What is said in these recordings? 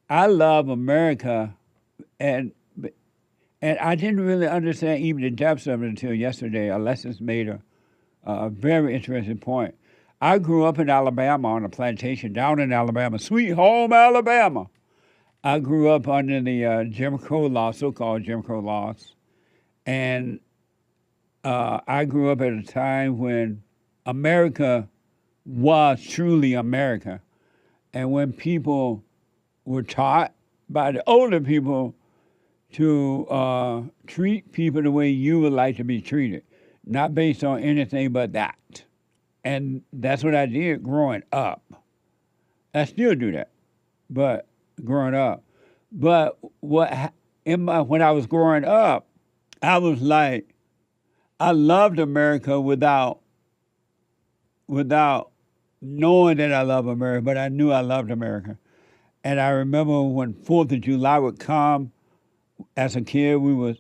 I love America, and and I didn't really understand even the depths of it until yesterday. Alexis made a very interesting point. I grew up in Alabama on a plantation down in Alabama, sweet home Alabama. I grew up under the Jim Crow laws, so-called Jim Crow laws, and I grew up at a time when America was truly America, and when people were taught by the older people to treat people the way you would like to be treated, not based on anything but that. And that's what I did growing up. I still do that, but growing up. But when I was growing up, I was like, I loved America without knowing that I love America, but I knew I loved America. And I remember when 4th of July would come, as a kid, we was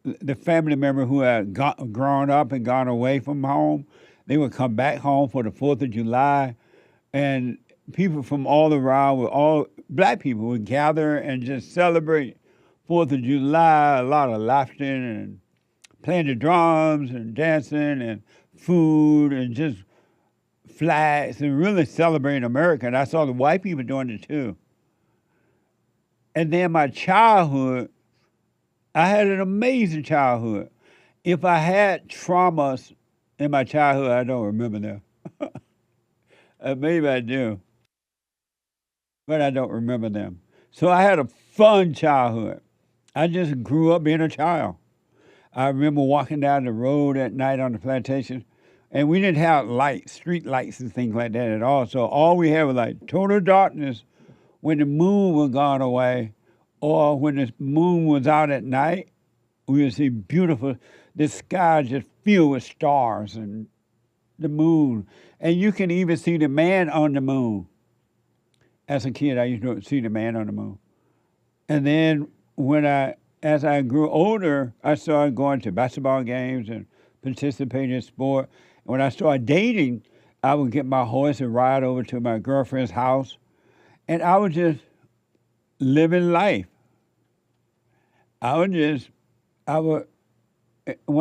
the family member who had grown up and gone away from home. They would come back home for the 4th of July, and people from all around, all black people, would gather and just celebrate 4th of July. A lot of laughter and playing the drums and dancing and food and just flags and really celebrating America. And I saw the white people doing it too. And then my childhood, I had an amazing childhood. If I had traumas in my childhood, I don't remember them. Maybe I do, but I don't remember them. So I had a fun childhood. I just grew up being a child. I remember walking down the road at night on the plantation, and we didn't have lights, street lights and things like that at all. So all we had was like total darkness when the moon was gone away, or when the moon was out at night, we would see beautiful, the sky just filled with stars and the moon. And you can even see the man on the moon. As a kid, I used to see the man on the moon. And then as I grew older, I started going to basketball games and participating in sport. When I started dating, I would get my horse and ride over to my girlfriend's house. And I was just living life. When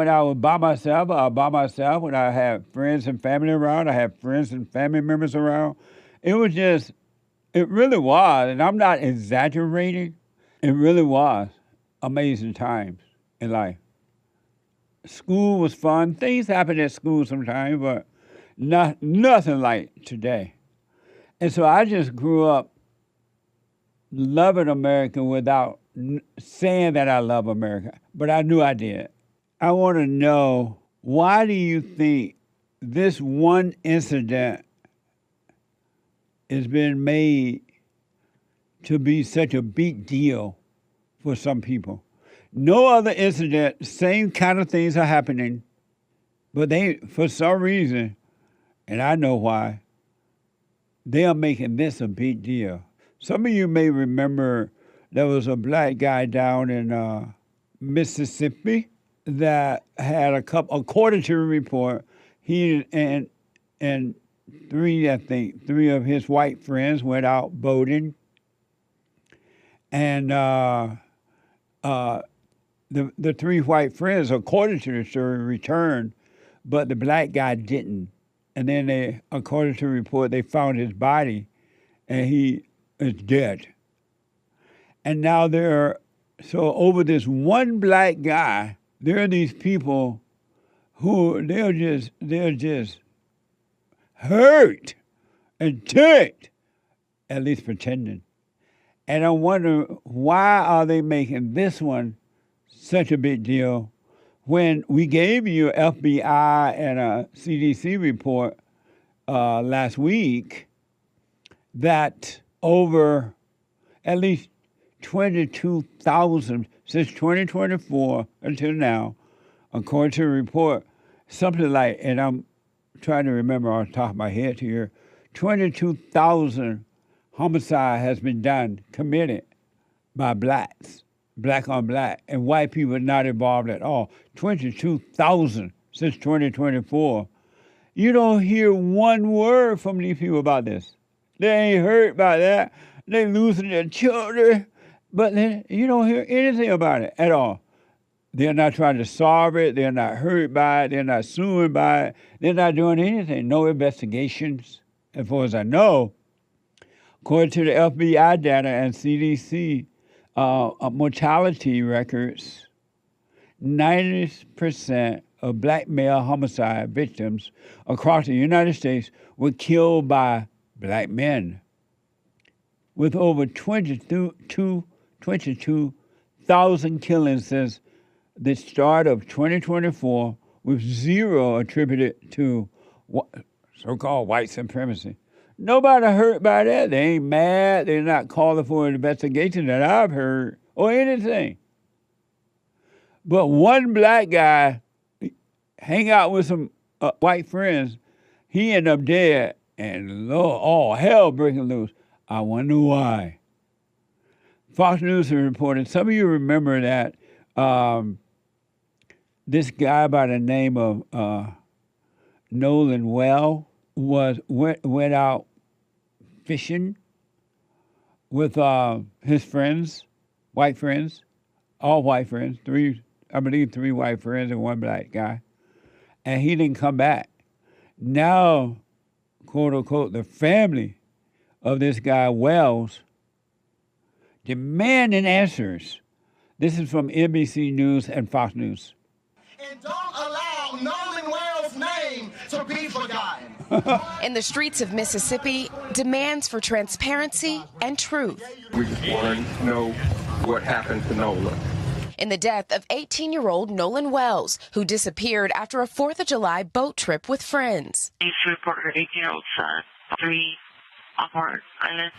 I was by myself, I was by myself. When I had friends and family around, I had friends and family members around. It really was, and I'm not exaggerating, it really was amazing times in life. School was fun. Things happen at school sometimes, but nothing like today. And so I just grew up loving America without saying that I love America, but I knew I did. I want to know, why do you think this one incident has been made to be such a big deal for some people? No other incident, same kind of things are happening, but they, for some reason, and I know why, they are making this a big deal. Some of you may remember there was a black guy down in Mississippi that had according to the report, he and three of his white friends went out boating, and the three white friends, according to the story, returned, but the black guy didn't. And then according to the report, they found his body, and he is dead. And now so over this one black guy, there are these people who they're just hurt and ticked, at least pretending. And I wonder, why are they making this one such a big deal when we gave you an FBI and a CDC report last week that over at least 22,000 since 2024 until now, according to the report, something like, and I'm trying to remember off the top of my head here, 22,000 homicide has been committed by blacks, black on black, and white people are not involved at all. 22,000 since 2024. You don't hear one word from these people about this. They ain't heard about that. they losing their children, but then you don't hear anything about it at all. They're not trying to solve it. They're not hurt by it. They're not suing by it. They're not doing anything. No investigations, as far as I know. According to the FBI data and CDC mortality records, 90% of black male homicide victims across the United States were killed by black men, with over 22,000 killings since the start of 2024, with zero attributed to so-called white supremacy. Nobody hurt by that. They ain't mad. They're not calling for an investigation that I've heard or anything. But one black guy hang out with some white friends. He ended up dead, and Lord, all hell breaking loose. I wonder why. Fox News has reported. Some of you remember that this guy by the name of Nolan Wells went out fishing with his friends, white friends, all white friends, three white friends and one black guy, and he didn't come back. Now, quote unquote, the family of this guy Wells demanding answers. This is from NBC News and Fox News. And don't allow Nolan Wells' name to be forgotten. In the streets of Mississippi, demands for transparency and truth. We just want to know what happened to Nolan. In the death of 18-year-old Nolan Wells, who disappeared after a 4th of July boat trip with friends. He's reported 18-year-old son, 3 Awkward Island.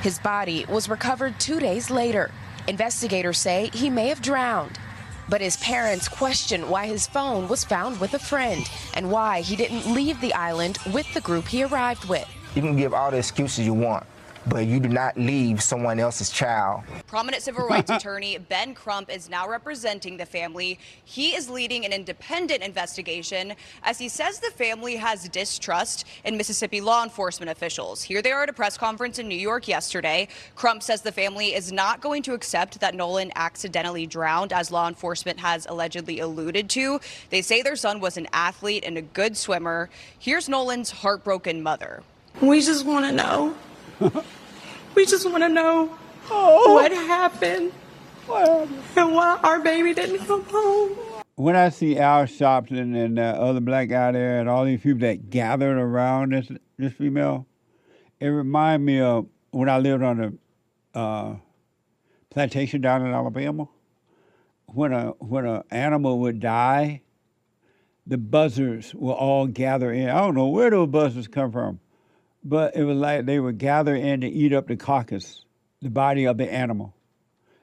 His body was recovered 2 days later. Investigators say he may have drowned. But his parents question why his phone was found with a friend and why he didn't leave the island with the group he arrived with. You can give all the excuses you want, but you do not leave someone else's child. Prominent civil rights attorney Ben Crump is now representing the family. He is leading an independent investigation as he says the family has distrust in Mississippi law enforcement officials. Here they are at a press conference in New York yesterday. Crump says the family is not going to accept that Nolan accidentally drowned, as law enforcement has allegedly alluded to. They say their son was an athlete and a good swimmer. Here's Nolan's heartbroken mother. We just want to know. We just want to know what happened and why our baby didn't come home. When I see Al Sharpton and the other black guy there and all these people that gathered around this female, it reminds me of when I lived on a plantation down in Alabama. When an animal would die, the buzzards will all gather in. I don't know where those buzzards come from, but it was like they would gather in to eat up the carcass, the body of the animal.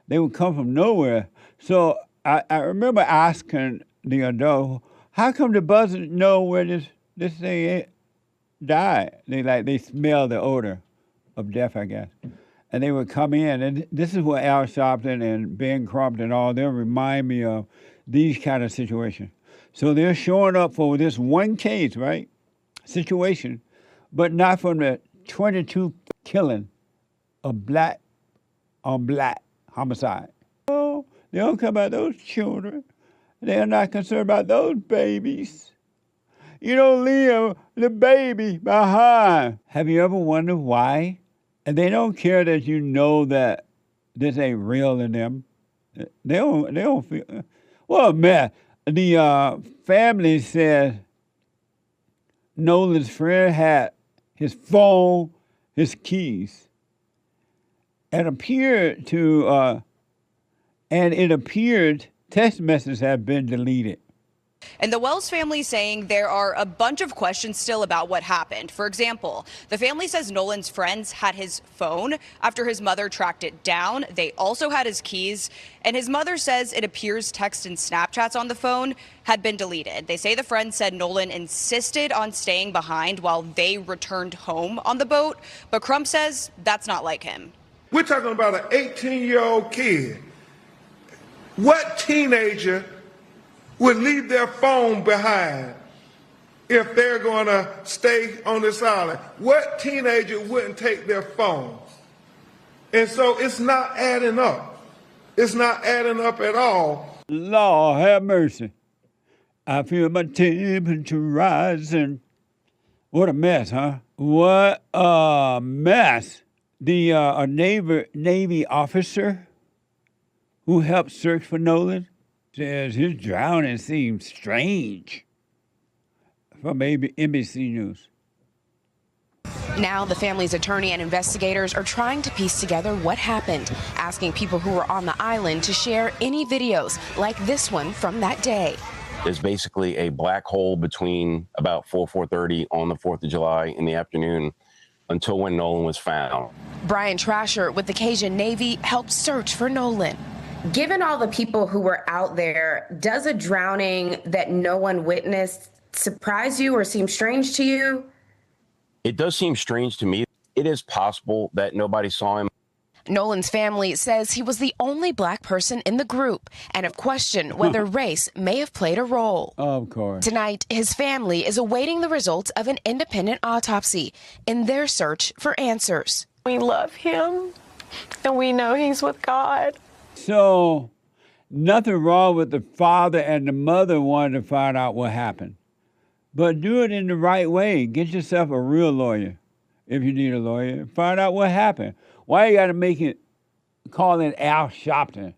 They would come from nowhere. So I remember asking the adult, how come the buzzards know where this thing died? They smell the odor of death, I guess. And they would come in, and this is what Al Sharpton and Ben Crump and all them remind me of, these kind of situations. So they're showing up for this one case, right, situation, but not from the 22 killing of black on black homicide. Oh, they don't care about those children. They're not concerned about those babies. You don't leave the baby behind. Have you ever wondered why? And they don't care that you know that this ain't real to them. They don't feel. Well, man, the family said Nolan's friend had his phone, his keys, and it appeared text messages have been deleted. And the Wells family saying there are a bunch of questions still about what happened. For example, the family says Nolan's friends had his phone after his mother tracked it down. They also had his keys. And his mother says it appears text and Snapchats on the phone had been deleted. They say the friends said Nolan insisted on staying behind while they returned home on the boat. But Crump says that's not like him. We're talking about an 18-year-old kid. What teenager would leave their phone behind if they're going to stay on this island? What teenager wouldn't take their phone? And so it's not adding up. It's not adding up at all. Lord have mercy. I feel my temperature rising. What a mess, huh? What a mess. The a Navy officer who helped search for Nolan says his drowning seems strange. From NBC News. Now the family's attorney and investigators are trying to piece together what happened, asking people who were on the island to share any videos like this one from that day. There's basically a black hole between about 4:30 on the 4th of July in the afternoon until when Nolan was found. Brian Trasher with the Cajun Navy helped search for Nolan. Given all the people who were out there, does a drowning that no one witnessed surprise you or seem strange to you? It does seem strange to me. It is possible that nobody saw him. Nolan's family says he was the only black person in the group and have questioned whether race may have played a role. Of course. Tonight, his family is awaiting the results of an independent autopsy in their search for answers. We love him, and we know he's with God. So, nothing wrong with the father and the mother wanting to find out what happened. But do it in the right way. Get yourself a real lawyer if you need a lawyer. Find out what happened. Why you got to call it Al Sharpton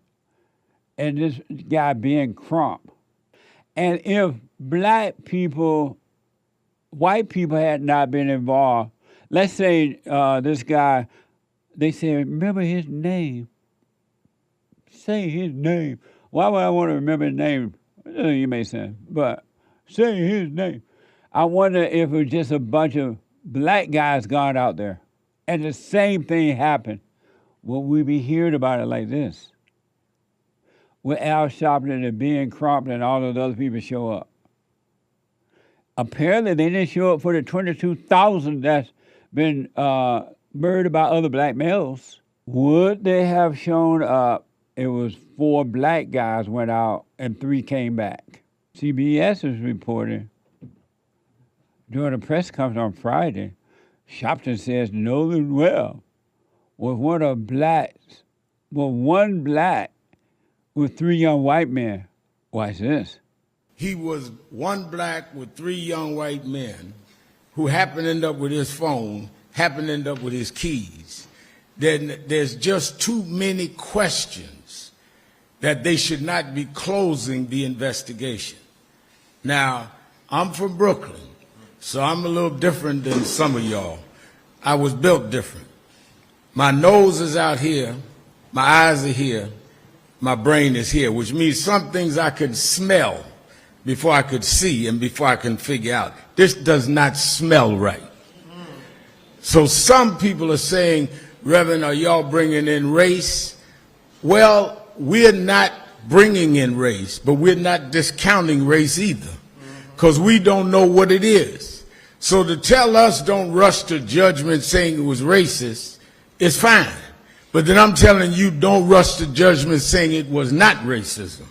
and this guy being Crump? And if white people had not been involved, let's say this guy, they say, remember his name. Say his name. Why would I want to remember his name? You may say, but say his name. I wonder if it was just a bunch of black guys gone out there and the same thing happened. Will we be hearing about it like this? With Al Sharpton and being Crump and all those other people show up. Apparently, they didn't show up for the 22,000 that's been murdered by other black males. Would they have shown up? It was 4 black guys went out and 3 came back. CBS is reporting during a press conference on Friday, Sharpton says Nolan Wells was one black with 3 young white men. Watch this. He was one black with 3 young white men who happened to end up with his phone, happened to end up with his keys. Then there's just too many questions that they should not be closing the investigation. Now, I'm from Brooklyn, so I'm a little different than some of y'all. I was built different. My nose is out here, my eyes are here, my brain is here, which means some things I could smell before I could see and before I can figure out. This does not smell right. So some people are saying, Reverend, are y'all bringing in race? Well, we're not bringing in race, but we're not discounting race either, because we don't know what it is. So to tell us don't rush to judgment saying it was racist is fine. But then I'm telling you, don't rush to judgment saying it was not racism,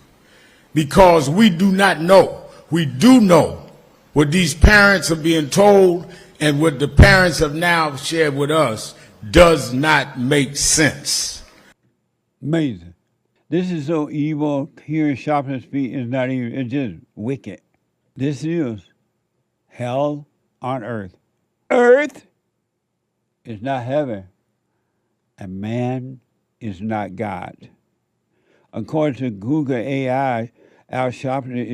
because we do not know. We do know what these parents are being told, and what the parents have now shared with us does not make sense. Amazing. This is so evil. Hearing Sharpton's speech is not even, it's just wicked. This is hell on earth. Earth is not heaven, and man is not God. According to Google AI, Al Sharpton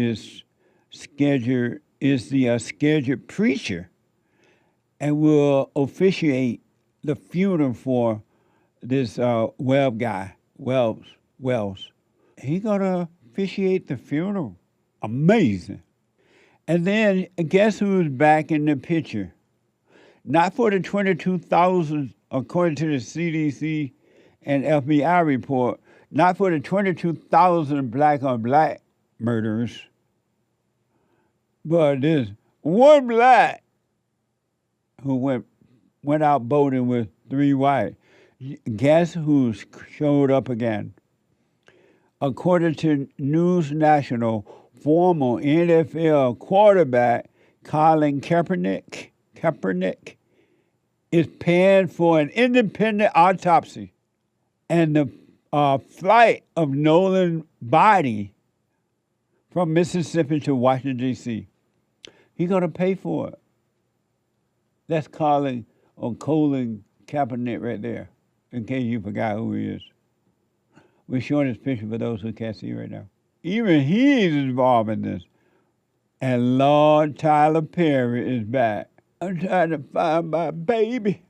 is the scheduled preacher and will officiate the funeral for this Wells guy, Wells. He gonna officiate the funeral. Amazing. And then guess who's back in the picture? Not for the 22,000, according to the CDC and FBI report, not for the 22,000 black on black murderers, but there's one black who went out boating with 3 white. Guess who's showed up again? According to News National, former NFL quarterback Colin Kaepernick is paying for an independent autopsy. And the flight of Nolan's body from Mississippi to Washington, D.C., he's going to pay for it. That's Colin Kaepernick right there, in case you forgot who he is. We're showing this picture for those who can't see right now. Even he's involved in this. And Lord Tyler Perry is back. I'm trying to find my baby.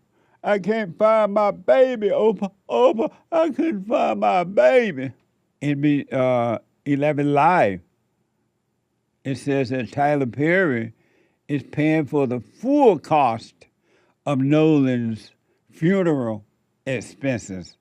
I can't find my baby. Oprah, I couldn't find my baby. It'd be 11 Live. It says that Tyler Perry is paying for the full cost of Nolan's funeral expenses.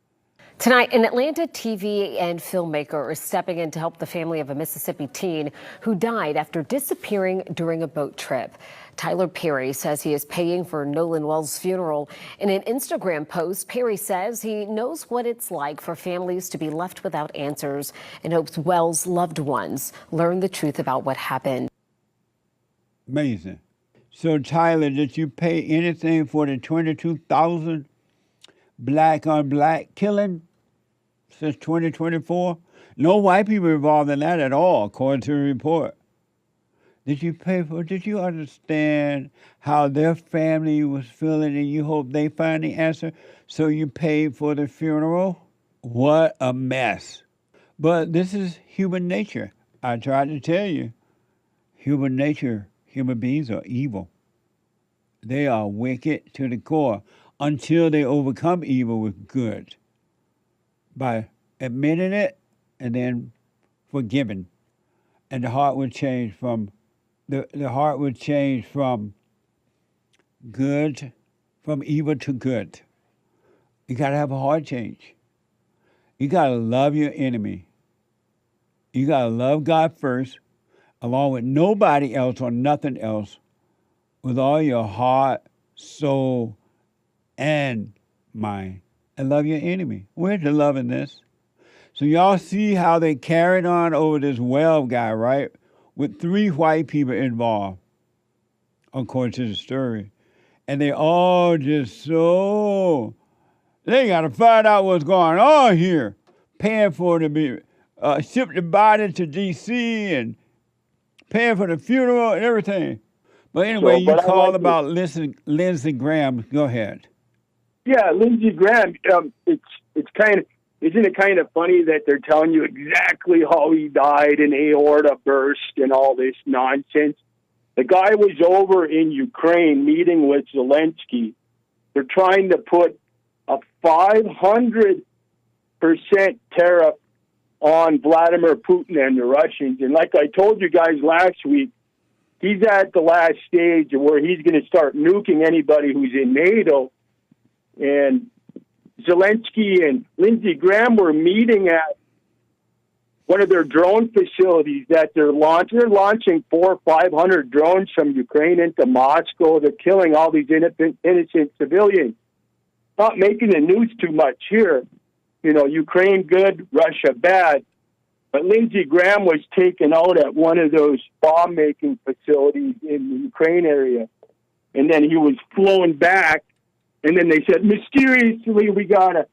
Tonight, an Atlanta TV and filmmaker is stepping in to help the family of a Mississippi teen who died after disappearing during a boat trip. Tyler Perry says he is paying for Nolan Wells' funeral. In an Instagram post, Perry says he knows what it's like for families to be left without answers and hopes Wells' loved ones learn the truth about what happened. Amazing. So, Tyler, did you pay anything for the 22,000 black-on-black killing since 2024? No white people involved in that at all, according to the report. Did you understand how their family was feeling and you hope they find the answer, so you paid for the funeral? What a mess. But this is human nature. I tried to tell you, human nature, human beings are evil. They are wicked to the core until they overcome evil with good by admitting it and then forgiving. And the heart would change from good, from evil to good. You got to have a heart change. You got to love your enemy. You got to love God first, along with nobody else or nothing else, with all your heart, soul, and mind. And love your enemy. Where's the love in this? So y'all see how they carried on over this Wells guy, right? With 3 white people involved, according to the story. And they all just they got to find out what's going on here. Paying for to be, ship the body to D.C. and paying for the funeral and everything. But anyway, you called about Lindsey Graham. Go ahead. Yeah, Lindsey Graham, it's kind of, isn't it kind of funny that they're telling you exactly how he died, an aorta burst and all this nonsense? The guy was over in Ukraine meeting with Zelensky. They're trying to put a 500% tariff on Vladimir Putin and the Russians. And like I told you guys last week, he's at the last stage where he's going to start nuking anybody who's in NATO. And Zelensky and Lindsey Graham were meeting at one of their drone facilities that they're launching. They're launching 400 or 500 drones from Ukraine into Moscow. They're killing all these innocent civilians. Not making the news too much here. You know, Ukraine good, Russia bad. But Lindsey Graham was taken out at one of those bomb-making facilities in the Ukraine area. And then he was flown back. And then they said, mysteriously, we got a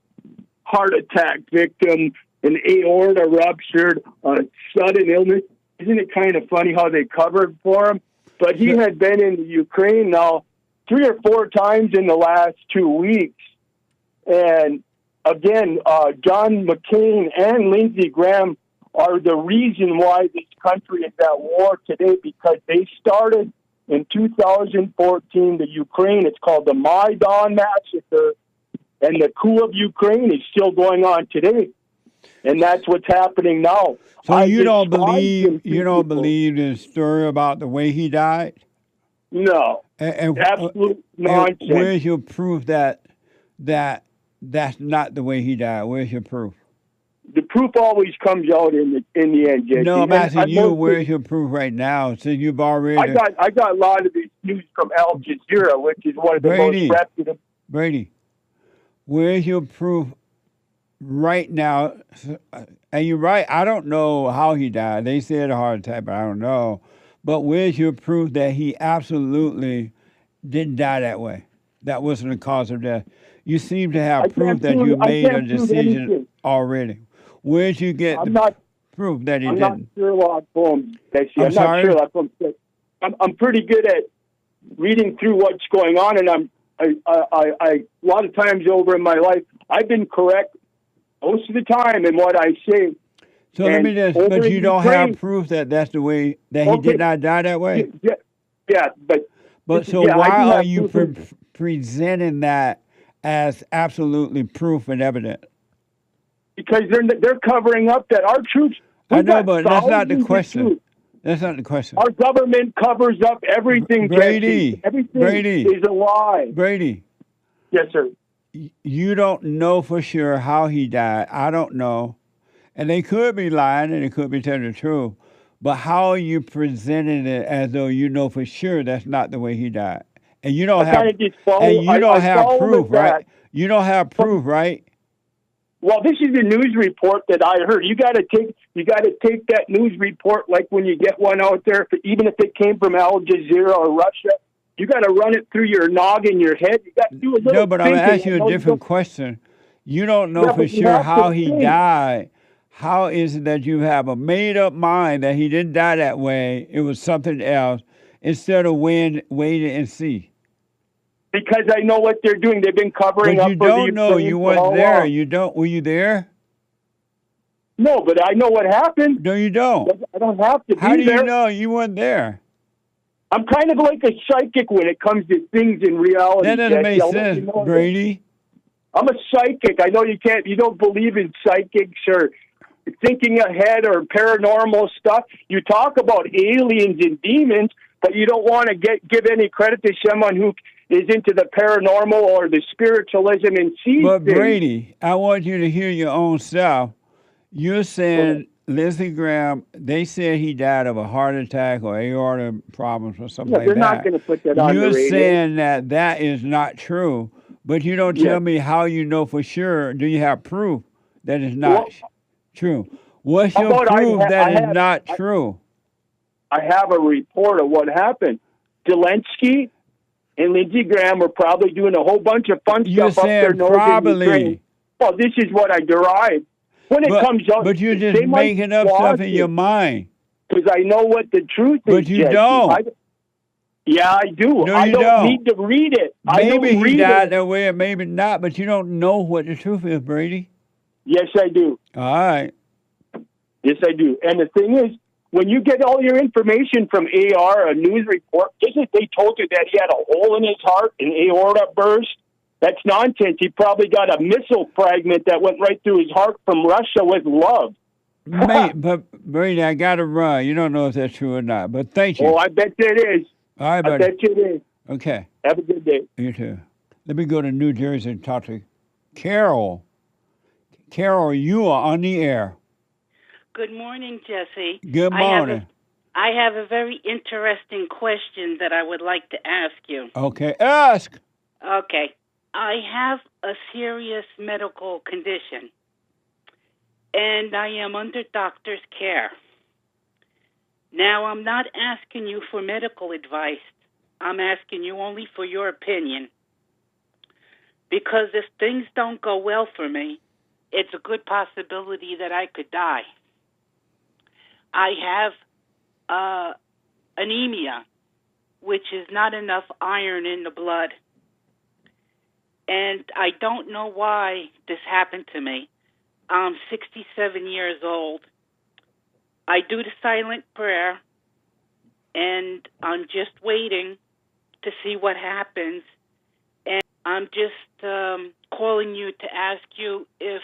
heart attack victim, an aorta ruptured, a sudden illness. Isn't it kind of funny how they covered for him? But he had been in Ukraine now 3 or 4 times in the last 2 weeks. And again, John McCain and Lindsey Graham are the reason why this country is at war today, because they started in 2014, the Ukraine, it's called the Maidan Massacre, and the coup of Ukraine is still going on today. And that's what's happening now. So you don't believe the story about the way he died? No. Absolute nonsense. Where's your proof that that's not the way he died? Where's your proof? The proof always comes out in the end, Jesse. No, I'm asking you, where's your proof right now? So you've already... I got a lot of this news from Al Jazeera, which is one of the most reputable... Brady, where's your proof right now? And you're right, I don't know how he died. They said a heart attack, but I don't know. But where's your proof that he absolutely didn't die that way? that wasn't the cause of death. You seem to have I proof can't that prove- you I made a can't prove decision anything. already. Where'd you get I'm the not. proof that he I'm not didn't? Sherlock Holmes, Jesse. I'm I'm not sorry? Sherlock Holmes. I'm pretty good at reading through what's going on, and I a lot of times over in my life, I've been correct most of the time in what I say. So let me And just, over but in you don't Ukraine- have proof that that's the way, that he Okay. did not die that way? Yeah, but So yeah, I why do are have you proof. presenting that as absolutely proof and evidence? Because they're covering up that our troops. I we've know, got but that's not the thousands of question. troops. That's not the question. Our government covers up everything, Brady, Jesse. Everything Brady. is a lie. Brady, Yes, sir. you don't know for sure how he died. I don't know. And they could be lying and they could be telling the truth. But how are you presenting it as though you know for sure that's not the way he died? And you don't I have, kinda just follow- and you I don't have follow proof, with that. right? You don't have proof, right? Well, this is a news report that I heard. You got to take that news report like when you get one out there, even if it came from Al Jazeera or Russia. You got to run it through your noggin, your head. You got to do a little. No, but I'm thinking. going to ask you I know a different question. You don't know Yeah, for but you sure have to how he think. died. How is it that you have a made-up mind that he didn't die that way? It was something else, instead of waiting and see. Because I know what they're doing. They've been covering But up you for the don't know. Ukraine You for weren't how there. long? You don't. Were you there? No, but I know what happened. No, you don't. I don't have to How be do you there. know you weren't there? I'm kind of like a psychic when it comes to things in reality. That doesn't Jesse. make I'll let you sense, know that. Brady. I'm a psychic. I know you don't believe in psychics or thinking ahead or paranormal stuff. You talk about aliens and demons, but you don't want to give any credit to someone who is into the paranormal or the spiritualism and sees But things. Brady, I want you to hear your own self. You're saying Lindsey Graham, they said he died of a heart attack or aorta problems or something Yeah, like they're that. not going to put that on the You're radio. saying that that is not true, but you don't tell me how you know for sure. Do you have proof that it's not true? What's How your about proof that is have- not true? I have a report of what happened. Zelensky and Lindsey Graham were probably doing a whole bunch of fun You're stuff up their saying nose in probably. Ukraine. Well, this is what I derived. When it comes out, But you're they just might making up squash stuff in it, your mind. because I know what the truth is. But you Jesse. don't. Yeah, I do. No, I you don't don't. need to read it. I Maybe don't he read died it. that way, and maybe not, but you don't know what the truth is, Brady. Yes, I do. All right. Yes, I do. And the thing is, when you get all your information from AR, a news report, isn't they told you that he had a hole in his heart, an aorta burst? That's nonsense. He probably got a missile fragment that went right through his heart from Russia with love. But Brady, I got to run. You don't know if that's true or not, but thank you. Oh, I bet you it is. All right, I buddy. bet you it is. Okay. Have a good day. You too. Let me go to New Jersey and talk to Carol. Carol, you are on the air. Good morning, Jesse. Good morning. I have a very interesting question that I would like to ask you. Okay, ask. Okay. I have a serious medical condition, and I am under doctor's care. Now, I'm not asking you for medical advice. I'm asking you only for your opinion. Because if things don't go well for me, it's a good possibility that I could die. I have anemia, which is not enough iron in the blood. And I don't know why this happened to me. I'm 67 years old. I do the silent prayer, and I'm just waiting to see what happens. And I'm just calling you to ask you if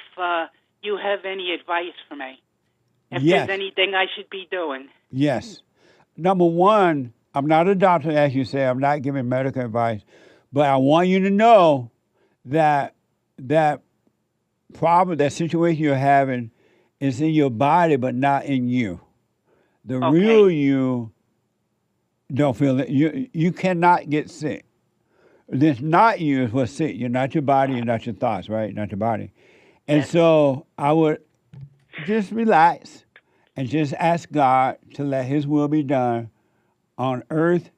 you have any advice for me. If Yes. there's anything I should be doing. Yes. Number one, I'm not a doctor, as you say. I'm not giving medical advice. But I want you to know that that problem, that situation you're having is in your body, but not in you. The real you don't feel it. You cannot get sick. This not you is what's sick. You're not your body, you're not your thoughts, right? Not your body. And so I would just relax and just ask God to let his will be done on earth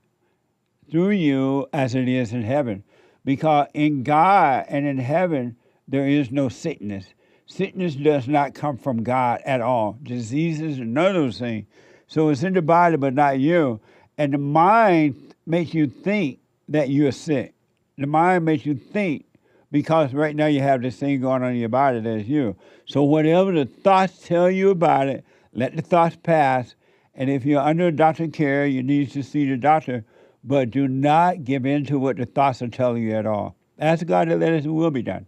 through you as it is in heaven. because in God and in heaven, there is no sickness. Sickness does not come from God at all. Diseases, none of those things. So it's in the body, but not you. And the mind makes you think that you're sick. The mind makes you think because right now you have this thing going on in your body that's you. So whatever the thoughts tell you about it, let the thoughts pass. And if you're under doctor care, you need to see the doctor. But do not give in to what the thoughts are telling you at all. Ask God to let His will be done.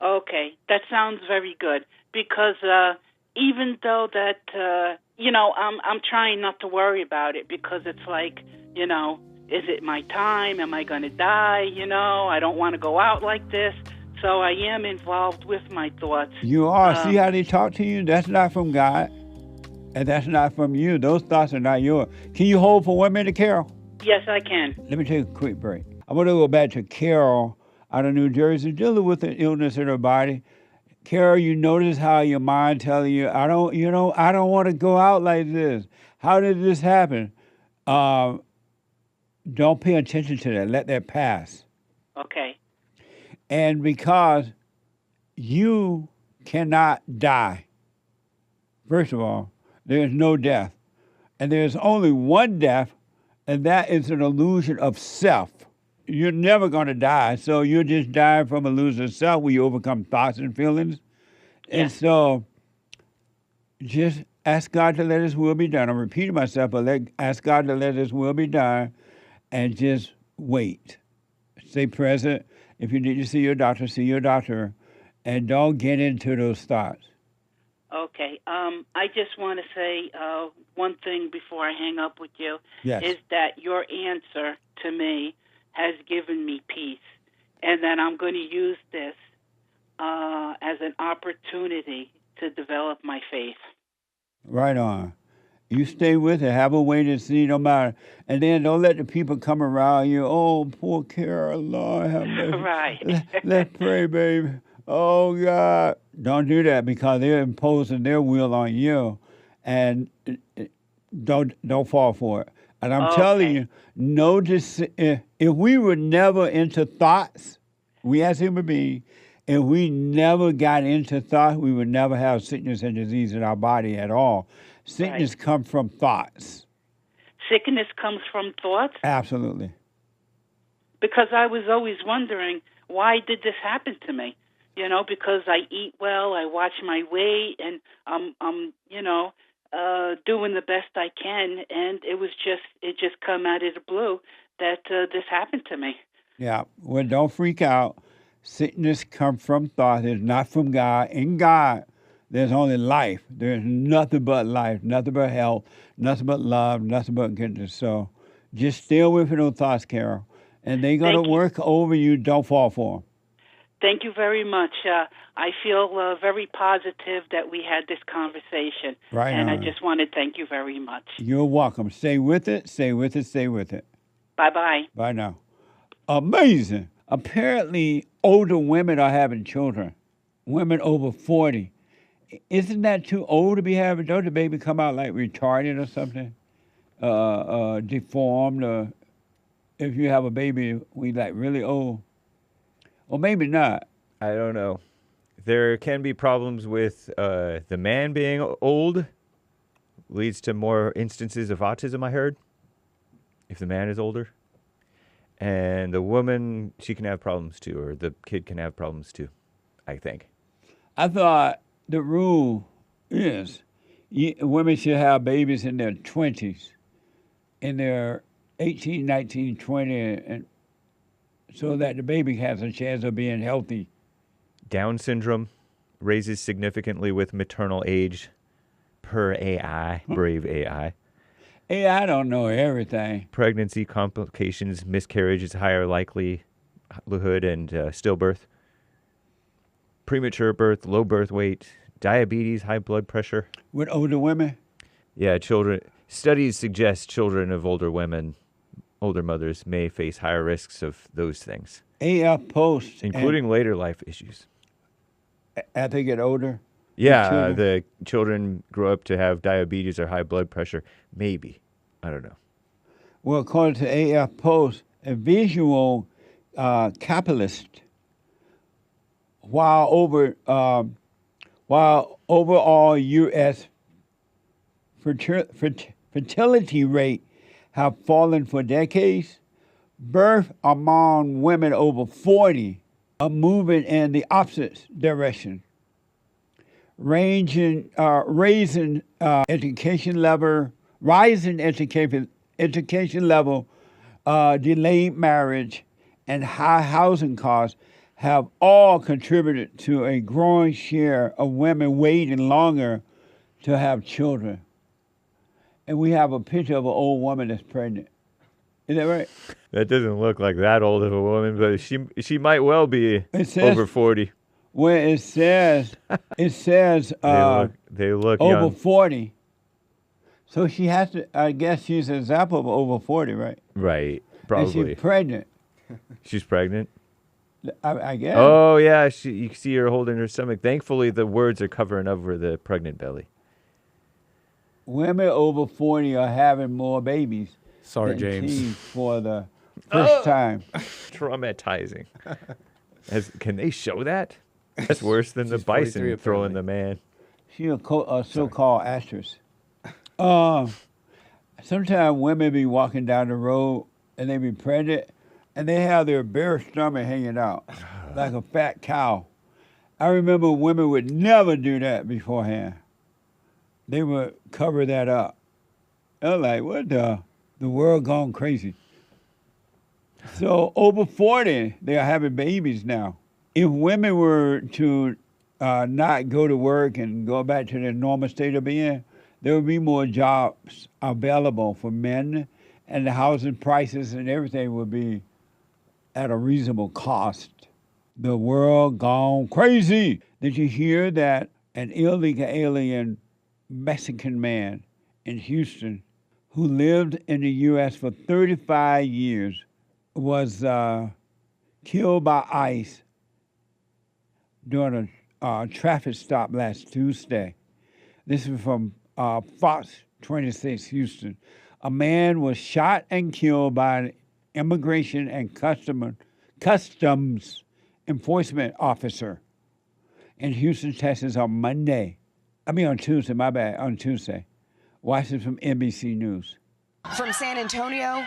Okay, that sounds very good because even though that I'm trying not to worry about it because it's like, is it my time? Am I going to die? I don't want to go out like this. So I am involved with my thoughts. You are. See how they talk to you? That's not from God, and that's not from you. Those thoughts are not yours. Can you hold for 1 minute, Carol? Yes, I can. Let me take a quick break. I want to go back to Carol out of New Jersey, dealing with an illness in her body. Carol, you notice how your mind telling you, I don't want to go out like this. How did this happen? Don't pay attention to that. Let that pass. Okay. And because you cannot die, first of all, there is no death. And there's only one death, and that is an illusion of self. You're never going to die, so you're just dying from illusion of self where you overcome thoughts and feelings. Yeah. And so just ask God to let His will be done. I'm repeating myself, but ask God to let His will be done and just wait. Stay present. If you need to see your doctor, and don't get into those thoughts. Okay. I just want to say one thing before I hang up with you. Yes. Is that your answer to me has given me peace, and that I'm going to use this as an opportunity to develop my faith. Right on. You stay with it. Have a way to see no matter. And then don't let the people come around you. Oh, poor Carol, Lord have mercy. Right. Let's pray, baby. Oh, God. Don't do that because they're imposing their will on you. And don't fall for it. And I'm telling you, if we were never into thoughts, we as human beings, if we never got into thoughts, we would never have sickness and disease in our body at all. Sickness comes from thoughts. Sickness comes from thoughts? Absolutely. Because I was always wondering, why did this happen to me? Because I eat well, I watch my weight, and I'm doing the best I can, and it just come out of the blue that this happened to me. Yeah. Well, don't freak out. Sickness comes from thought. It's not from God. In God, there's only life. There's nothing but life, nothing but health, nothing but love, nothing but goodness. So just stay away from those thoughts, Carol. And they're going to work over you. Don't fall for them. Thank you very much. I feel very positive that we had this conversation. Right and on. I just want to thank you very much. You're welcome. Stay with it, stay with it, stay with it. Bye-bye. Bye now. Amazing. Apparently, older women are having children. Women over 40. Isn't that too old to be having? Don't the baby come out like retarded or something? Deformed? Or if you have a baby, we like really old. Or maybe not. I don't know. There can be problems with the man being old. Leads to more instances of autism, I heard, if the man is older. And the woman, she can have problems too, or the kid can have problems too, I think. I thought the rule is women should have babies in their 20s, in their 18, 19, 20, and so that the baby has a chance of being healthy. Down syndrome raises significantly with maternal age per AI, brave AI. AI don't know everything. Pregnancy complications, miscarriage is higher likelihood, and stillbirth. Premature birth, low birth weight, diabetes, high blood pressure. With older women? Yeah, children. Studies suggest children of older women, older mothers, may face higher risks of those things. AF posts. Including later life issues. As they get older? Yeah, the children grow up to have diabetes or high blood pressure. Maybe. I don't know. Well, according to AF Post, a visual capitalist, while overall U.S. fertility rate have fallen for decades, birth among women over 40 are moving in the opposite direction, raising education level, rising education level, delayed marriage, and high housing costs have all contributed to a growing share of women waiting longer to have children. And we have a picture of an old woman that's pregnant. Is that right? That doesn't look like that old of a woman, but she might well be over 40. Well, it says they look over young. 40. So she has to, I guess she's an example of over 40, right? Right, And probably. she's pregnant, She's pregnant? I guess. Oh, yeah, you see her holding her stomach. Thankfully, the words are covering over the pregnant belly. Women over 40 are having more babies. Sorry, than James. teens for the first time. Traumatizing. Can they show that? That's worse than the She's 43 bison throwing the man. She's a so-called actress. Sometimes women be walking down the road and they be pregnant and they have their bare stomach hanging out like a fat cow. I remember women would never do that beforehand. They would cover that up. I was like, what the world gone crazy. So over 40, they are having babies now. If women were to not go to work and go back to their normal state of being, there would be more jobs available for men, and the housing prices and everything would be at a reasonable cost. The world gone crazy. Did you hear that an illegal alien Mexican man in Houston who lived in the U.S. for 35 years was killed by ICE during a traffic stop last Tuesday? This is from Fox 26 Houston. A man was shot and killed by an immigration and customs enforcement officer in Houston, Texas on Tuesday, my bad, on Tuesday. Watch this from NBC News. From San Antonio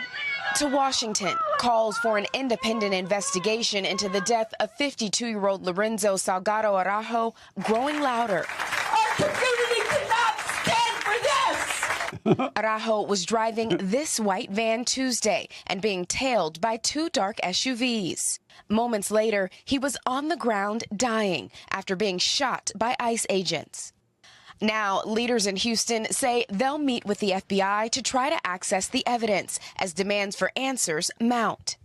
to Washington, calls for an independent investigation into the death of 52-year-old Lorenzo Salgado Araujo growing louder. Our community cannot stand for this! Araujo was driving this white van Tuesday and being tailed by two dark SUVs. Moments later, he was on the ground dying after being shot by ICE agents. Now, leaders in Houston say they'll meet with the FBI to try to access the evidence as demands for answers mount.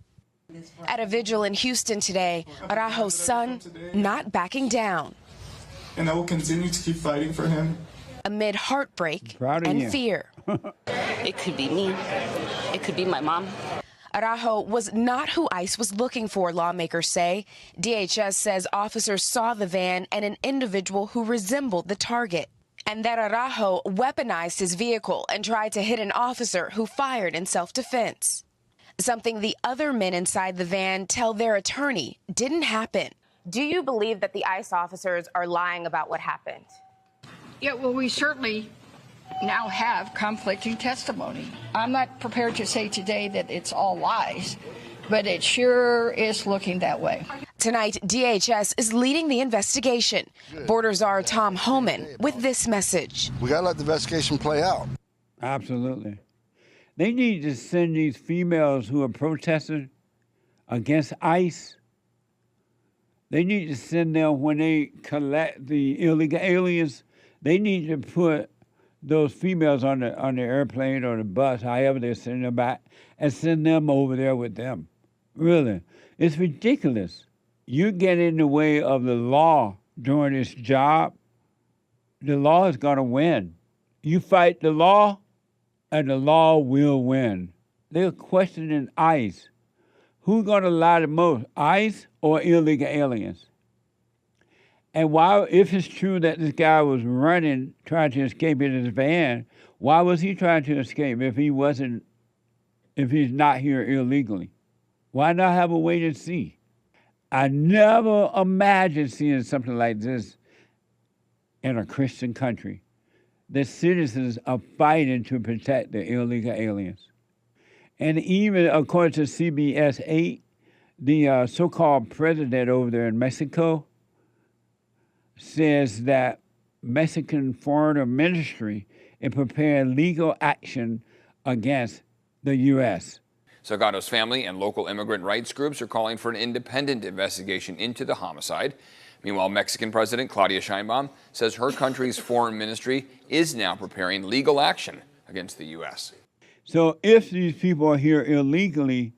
At a vigil in Houston today, Araujo's son not backing down. And I will continue to keep fighting for him. Amid heartbreak and fear. It could be me. It could be my mom. Araujo was not who ICE was looking for, lawmakers say. DHS says officers saw the van and an individual who resembled the target, and that Araujo weaponized his vehicle and tried to hit an officer who fired in self-defense. Something the other men inside the van tell their attorney didn't happen. Do you believe that the ICE officers are lying about what happened? Yeah, well, we certainly now have conflicting testimony. I'm not prepared to say today that it's all lies, but it sure is looking that way. Tonight, DHS is leading the investigation. Border Czar Tom Homan with this message. We got to let the investigation play out. Absolutely. They need to send these females who are protesting against ICE. They need to send them when they collect the illegal aliens. They need to put those females on the airplane or the bus, however they send them back, and send them over there with them. Really. It's ridiculous. You get in the way of the law doing its job, the law is going to win. You fight the law, and the law will win. They're questioning ICE. Who's going to lie the most, ICE or illegal aliens? And why, if it's true that this guy was running, trying to escape in his van, why was he trying to escape if he's not here illegally? Why not have a wait and see? I never imagined seeing something like this in a Christian country. The citizens are fighting to protect the illegal aliens. And even according to CBS 8, the so-called president over there in Mexico says that Mexican foreign ministry is preparing legal action against the U.S. Salgado's family and local immigrant rights groups are calling for an independent investigation into the homicide. Meanwhile, Mexican President Claudia Sheinbaum says her country's foreign ministry is now preparing legal action against the U.S. So if these people are here illegally,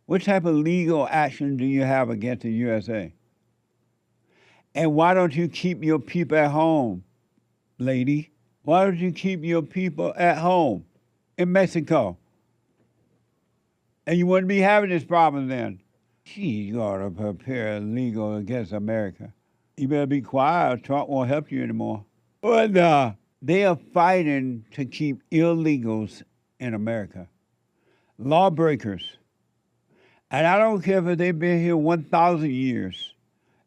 what type of legal action do you have against the USA? And why don't you keep your people at home, lady? Why don't you keep your people at home in Mexico? And you wouldn't be having this problem then. She gotta prepare legal against America. You better be quiet, Trump won't help you anymore. But they are fighting to keep illegals in America. Lawbreakers. And I don't care if they've been here 1,000 years.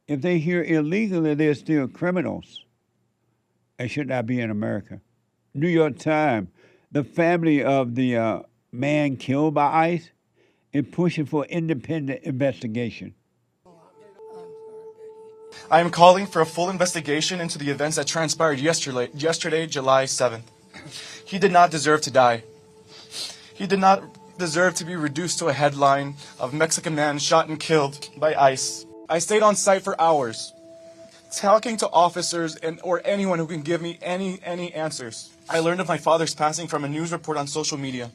If they're here illegally, they're still criminals. They should not be in America. New York Times, the family of the man killed by ICE is pushing for independent investigation. I am calling for a full investigation into the events that transpired yesterday, July 7th. He did not deserve to die. He did not deserve to be reduced to a headline of Mexican man shot and killed by ICE. I stayed on site for hours, talking to officers or anyone who can give me any answers. I learned of my father's passing from a news report on social media,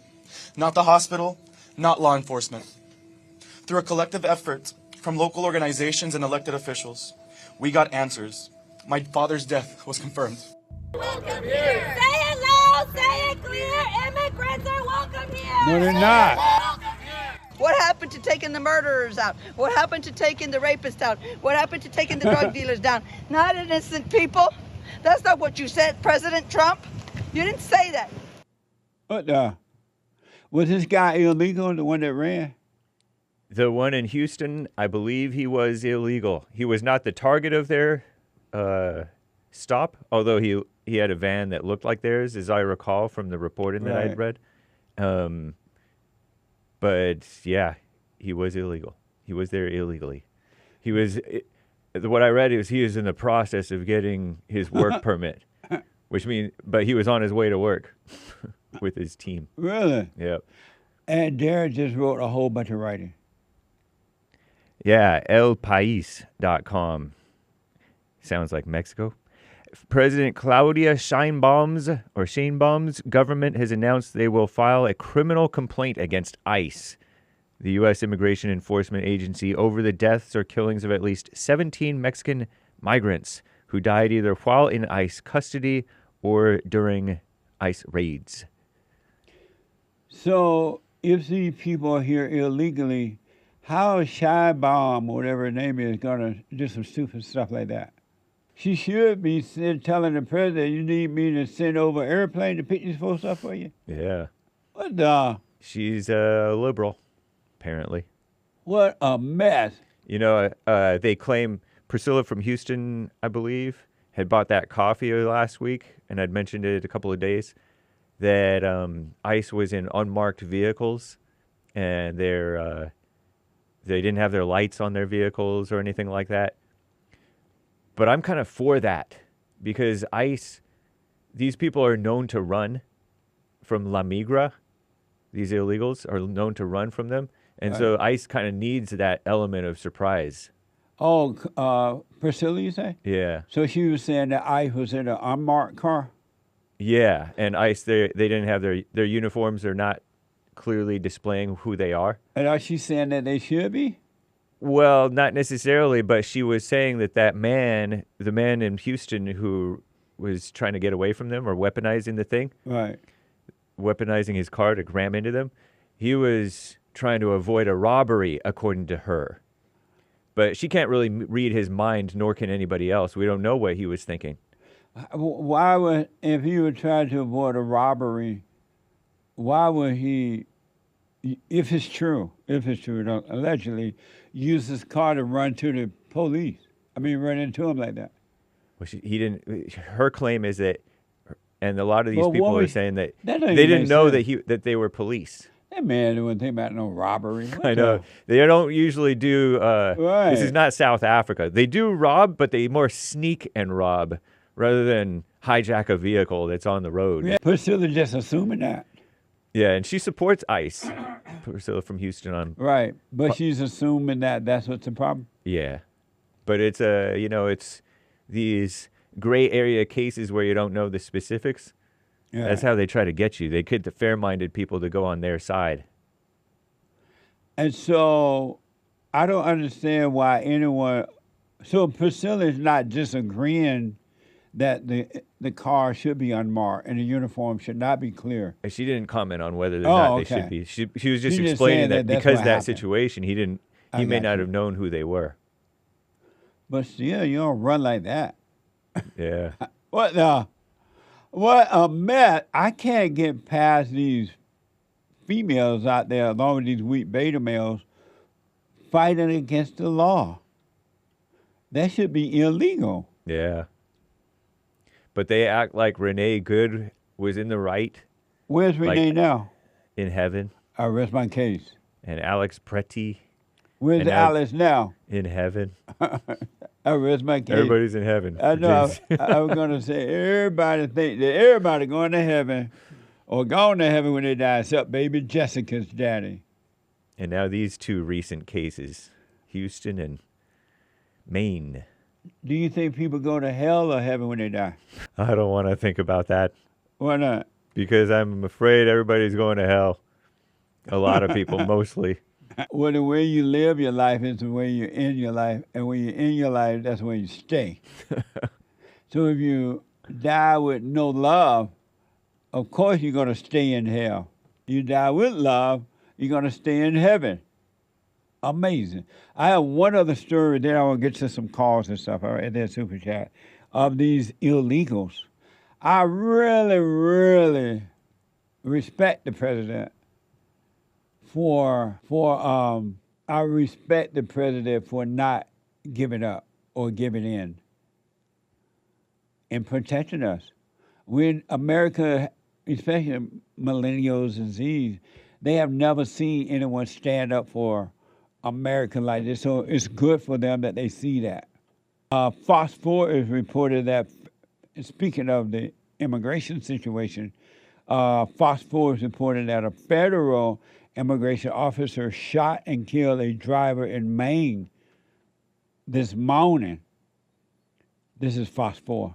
not the hospital, not law enforcement. Through a collective effort from local organizations and elected officials, we got answers. My father's death was confirmed. Welcome here. Say it loud, say it clear. Immigrants are welcome here. No, they're not. What happened to taking the murderers out? What happened to taking the rapists out? What happened to taking the drug dealers down? Not innocent people. That's not what you said, President Trump. You didn't say that. But was this guy illegal, the one that ran? The one in Houston, I believe he was illegal. He was not the target of their stop, although he had a van that looked like theirs, as I recall from the reporting that I'd read. But yeah, he was illegal. He was there illegally. What I read is he was in the process of getting his work permit, but he was on his way to work with his team. Really? Yep. And Derek just wrote a whole bunch of writing. Yeah, elpais.com. Sounds like Mexico. President Claudia Sheinbaum's government has announced they will file a criminal complaint against ICE, the U.S. Immigration Enforcement Agency, over the deaths or killings of at least 17 Mexican migrants who died either while in ICE custody or during ICE raids. So if these people are here illegally, how is Sheinbaum, whatever her name is, going to do some stupid stuff like that? She should be telling the president, you need me to send over an airplane to pick these folks up for you? Yeah. What the? She's a liberal, apparently. What a mess. You know, they claim Priscilla from Houston, I believe, had bought that coffee last week, and I'd mentioned it a couple of days, that ICE was in unmarked vehicles, and they didn't have their lights on their vehicles or anything like that. But I'm kind of for that, because ICE, these people are known to run from La Migra. These illegals are known to run from them. And so ICE kind of needs that element of surprise. Oh, Priscilla, you say? Yeah. So she was saying that ICE was in an unmarked car? Yeah, and ICE, they didn't have their uniforms. They're not clearly displaying who they are. And are she saying that they should be? Well, not necessarily, but she was saying that the man in Houston who was trying to get away from them or weaponizing the thing, right, weaponizing his car to ram into them, he was trying to avoid a robbery, according to her. But she can't really read his mind, nor can anybody else. We don't know what he was thinking. Why would, if he was trying to avoid a robbery, why would he if it's true, allegedly used his car to run to the police. I mean, run into him like that. Well, he didn't. Her claim is that, and a lot of these Well, people what are was- saying that that they don't even didn't make know sense. that they were police. That man didn't think about no robbery. What I know. the- They don't usually do. This is Right. not South Africa. They do rob, but they more sneak and rob rather than hijack a vehicle that's on the road. Yeah, Priscilla just assuming that. Yeah, and she supports ICE. Priscilla from Houston on. Right, but she's assuming that that's what's the problem. Yeah, but it's it's these gray area cases where you don't know the specifics. Yeah. That's how they try to get you. They get the fair-minded people to go on their side. And so I don't understand why anyone. So Priscilla is not disagreeing that the car should be unmarked and the uniform should not be clear. And she didn't comment on whether or Oh, not they okay. should be. She was just She's just explaining saying that that that's because what that happened. situation, he I may got not you. have known who they were. But still, you don't run like that. Yeah. What the? What a mess. I can't get past these females out there, along with these weak beta males, fighting against the law. That should be illegal. Yeah. But they act like Renee Good was in the right. Where's Renee now? In heaven. I rest my case. And Alex Pretty. Where's and now Alice now? In heaven. I rest my case. Everybody's in heaven. I know. Jeez. I was going to say, everybody think that everybody going to heaven or gone to heaven when they die, except baby Jessica's daddy. And now these two recent cases, Houston and Maine. Do you think people go to hell or heaven when they die? I don't want to think about that. Why not? Because I'm afraid everybody's going to hell. A lot of people, mostly. Well, the way you live your life is the way you end your life. And when you end your life, that's where you stay. So if you die with no love, of course you're going to stay in hell. You die with love, you're going to stay in heaven. Amazing. I have one other story, then I will get to some calls and stuff, all right, and then super chat, of these illegals. I really, really respect the president I respect the president for not giving up or giving in and protecting us. When America, especially millennials and Zs, they have never seen anyone stand up for America like this, so it's good for them that they see that. Fox 4 is reported that, speaking of the immigration situation, Fox 4 is reported that a federal immigration officer shot and killed a driver in Maine this morning. This is Fox 4.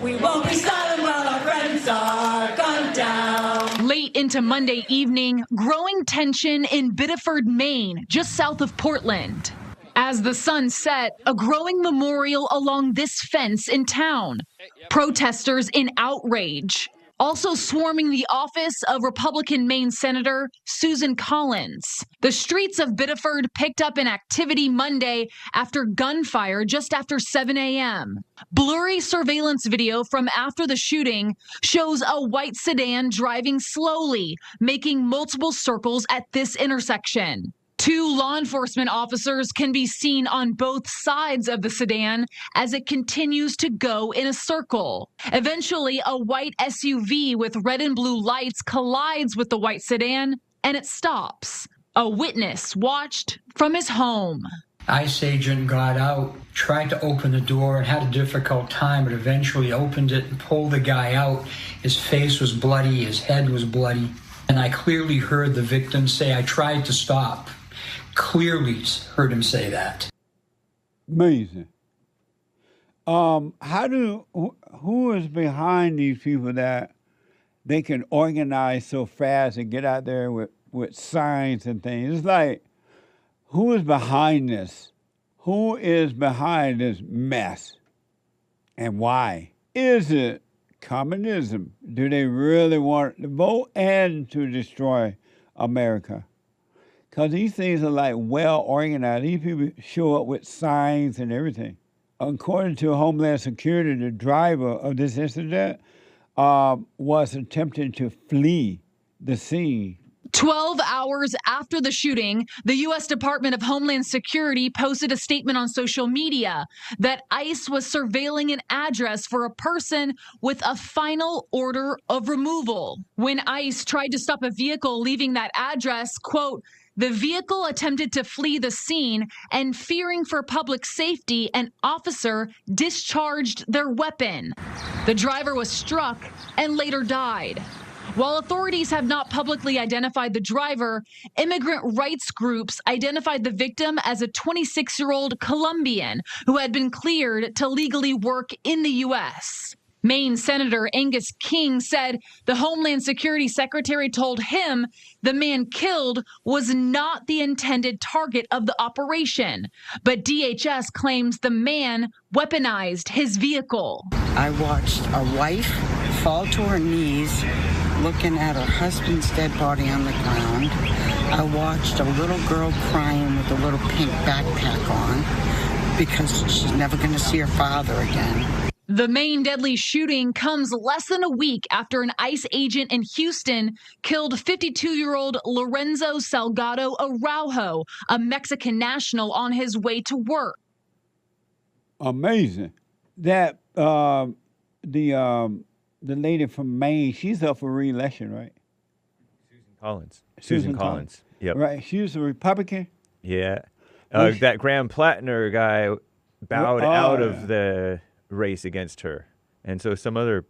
We won't be silent while our friends are gunned down. Late into Monday evening, growing tension in Biddeford, Maine, just south of Portland. As the sun set, a growing memorial along this fence in town. Protesters in outrage. Also swarming the office of Republican Maine Senator Susan Collins. The streets of Biddeford picked up in activity Monday after gunfire just after 7 a.m. Blurry surveillance video from after the shooting shows a white sedan driving slowly, making multiple circles at this intersection. Two law enforcement officers can be seen on both sides of the sedan as it continues to go in a circle. Eventually, a white SUV with red and blue lights collides with the white sedan, and it stops. A witness watched from his home. ICE agent got out, tried to open the door and had a difficult time, but eventually opened it and pulled the guy out. His face was bloody, his head was bloody. And I clearly heard the victim say, "I tried to stop." Clearly heard him say that. Amazing. Who is behind these people that they can organize so fast and get out there with signs and things? It's like, who is behind this? Who is behind this mess? And why? Is it communism? Do they really want to vote and to destroy America? Because these things are like well organized. These people show up with signs and everything. According to Homeland Security, the driver of this incident was attempting to flee the scene. 12 hours after the shooting, the U.S. Department of Homeland Security posted a statement on social media that ICE was surveilling an address for a person with a final order of removal. When ICE tried to stop a vehicle leaving that address, quote, the vehicle attempted to flee the scene and, fearing for public safety, an officer discharged their weapon. The driver was struck and later died. While authorities have not publicly identified the driver, immigrant rights groups identified the victim as a 26-year-old Colombian who had been cleared to legally work in the U.S. Maine Senator Angus King said the Homeland Security Secretary told him the man killed was not the intended target of the operation, but DHS claims the man weaponized his vehicle. I watched a wife fall to her knees looking at her husband's dead body on the ground. I watched a little girl crying with a little pink backpack on because she's never going to see her father again. The Maine deadly shooting comes less than a week after an ICE agent in Houston killed 52-year-old Lorenzo Salgado Araujo, a Mexican national, on his way to work. Amazing. That the lady from Maine, she's up for re-election, right? Susan Collins. Yep. Right. She was a Republican? Yeah. That Graham Plattner guy bowed out of the race against her. And so some other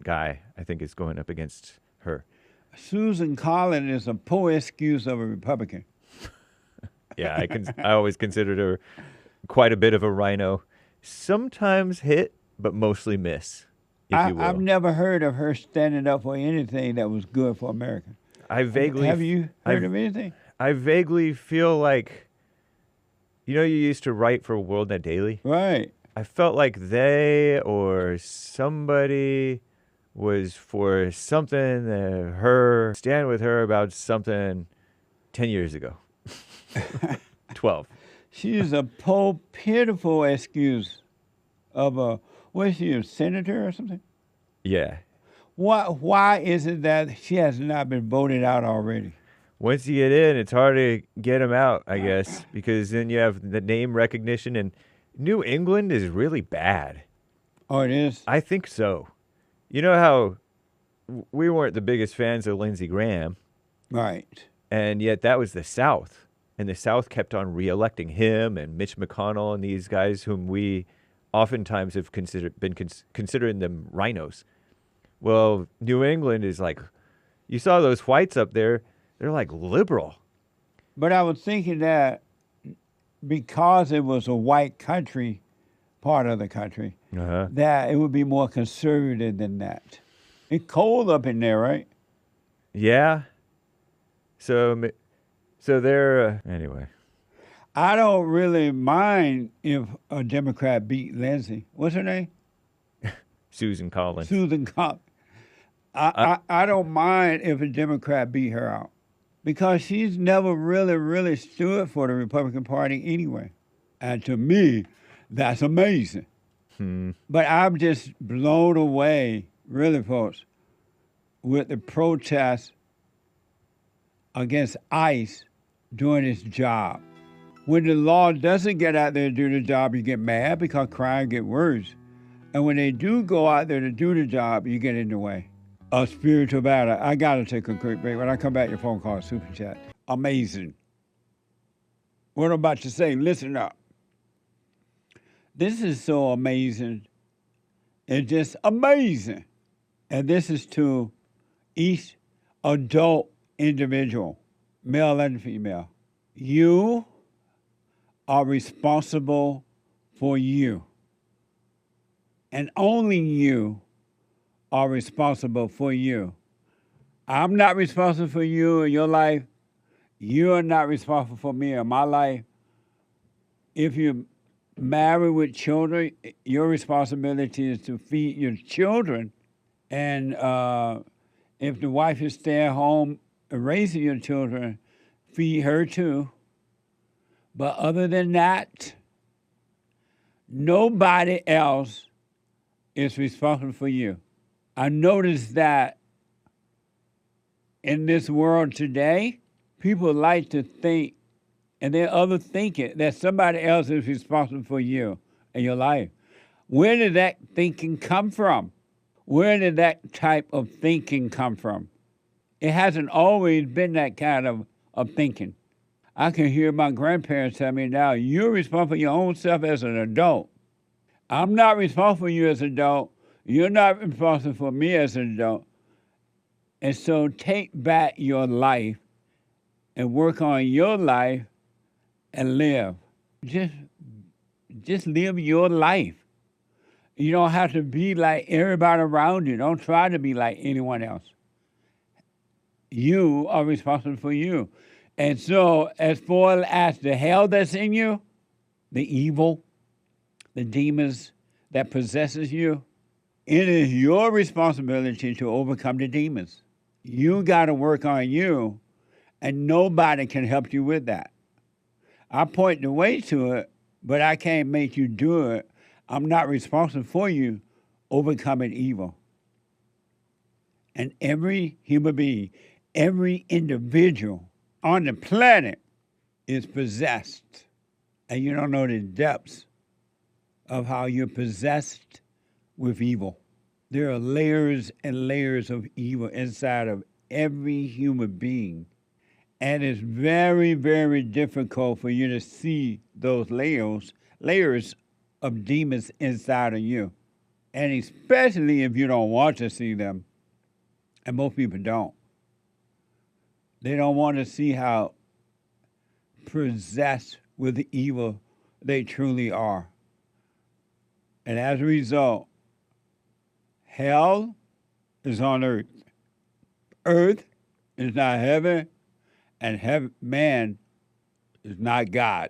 guy, I think, is going up against her. Susan Collins is a poor excuse of a Republican. Yeah, I always considered her quite a bit of a rhino. Sometimes hit, but mostly miss, if you will. I've never heard of her standing up for anything that was good for America. Have you heard of anything? I vaguely feel like, you used to write for WorldNet Daily? Right. I felt like they or somebody was for something, stand with her about something 10 years ago. 12. She's a poor, pitiful excuse of a, was she a senator or something? Yeah. Why is it that she has not been voted out already? Once you get in, it's hard to get them out, I guess, because then you have the name recognition, and New England is really bad. Oh, it is? I think so. You know how we weren't the biggest fans of Lindsey Graham. Right. And yet that was the South. And the South kept on re-electing him and Mitch McConnell and these guys whom we oftentimes have considering them rhinos. Well, New England is like, you saw those whites up there, they're like liberal. But I was thinking that because it was a white country, part of the country, that it would be more conservative than that. It's cold up in there, right? Yeah. So they're, anyway. I don't really mind if a Democrat beat Lindsey. What's her name? Susan Collins. Susan Collins. I don't mind if a Democrat beat her out because she's never really stood for the Republican Party anyway. And to me, that's amazing. But I'm just blown away, really, folks, with the protests against ICE doing its job. When the law doesn't get out there to do the job, you get mad because crime gets worse. And when they do go out there to do the job, you get in the way. A spiritual battle. I got to take a quick break. When I come back, your phone call, Super Chat. Amazing. What I'm about to say, listen up. This is so amazing. It's just amazing. And this is to each adult individual, male and female. You are responsible for you. And only you are responsible for you. I'm not responsible for you in your life. You are not responsible for me in my life. If you're married with children, your responsibility is to feed your children. And if the wife is staying home raising your children, feed her too. But other than that, nobody else is responsible for you. I noticed that In this world today, people like to think, and then other thinking that somebody else is responsible for you and your life. Where did that thinking come from? Where did that type of thinking come from? It hasn't always been that kind of thinking. I can hear my grandparents tell me now, you're responsible for your own self as an adult. I'm not responsible for you as an adult. You're not responsible for me as an adult. And so take back your life and work on your life and live. Just live your life. You don't have to be like everybody around you. Don't try to be like anyone else. You are responsible for you. And so as far as the hell that's in you, the evil, the demons that possesses you, it is your responsibility to overcome the demons. You got to work on you, and nobody can help you with that. I point the way to it, but I can't make you do it. I'm not responsible for you overcoming evil. And every human being, every individual on the planet is possessed. And you don't know the depths of how you're possessed with evil. There are layers and layers of evil inside of every human being. And it's very, very difficult for you to see those layers of demons inside of you. And especially if you don't want to see them. And most people don't. They don't want to see how possessed with the evil they truly are. And as a result, hell is on earth. Earth is not heaven, and man is not God.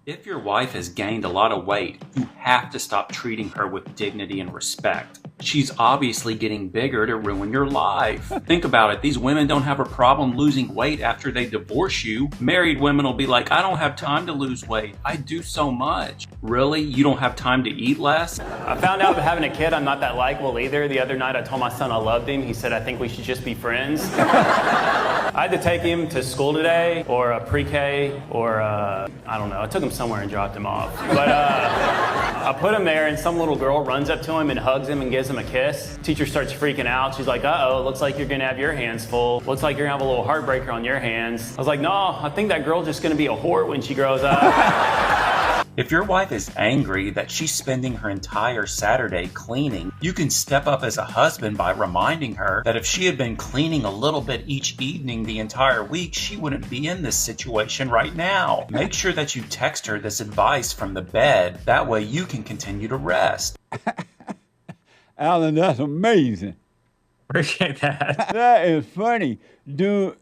If your wife has gained a lot of weight, you have to stop treating her with dignity and respect. She's obviously getting bigger to ruin your life. Think about it. These women don't have a problem losing weight after they divorce you. Married women will be like, I don't have time to lose weight. I do so much. Really? You don't have time to eat less? I found out that having a kid, I'm not that likable either. The other night I told my son I loved him. He said, I think we should just be friends. I had to take him to school today, or a pre-K, or I don't know. I took him somewhere and dropped him off. But I put him there, and some little girl runs up to him and hugs him and gives him a kiss. Teacher starts freaking out. She's like, uh-oh, looks like you're gonna have your hands full. Looks like you're gonna have a little heartbreaker on your hands. I was like, no, I think that girl's just gonna be a whore when she grows up. If your wife is angry that she's spending her entire Saturday cleaning, you can step up as a husband by reminding her that if she had been cleaning a little bit each evening the entire week, she wouldn't be in this situation right now. Make sure that you text her this advice from the bed. That way you can continue to rest. Alan, that's amazing. Appreciate that. That is funny. Do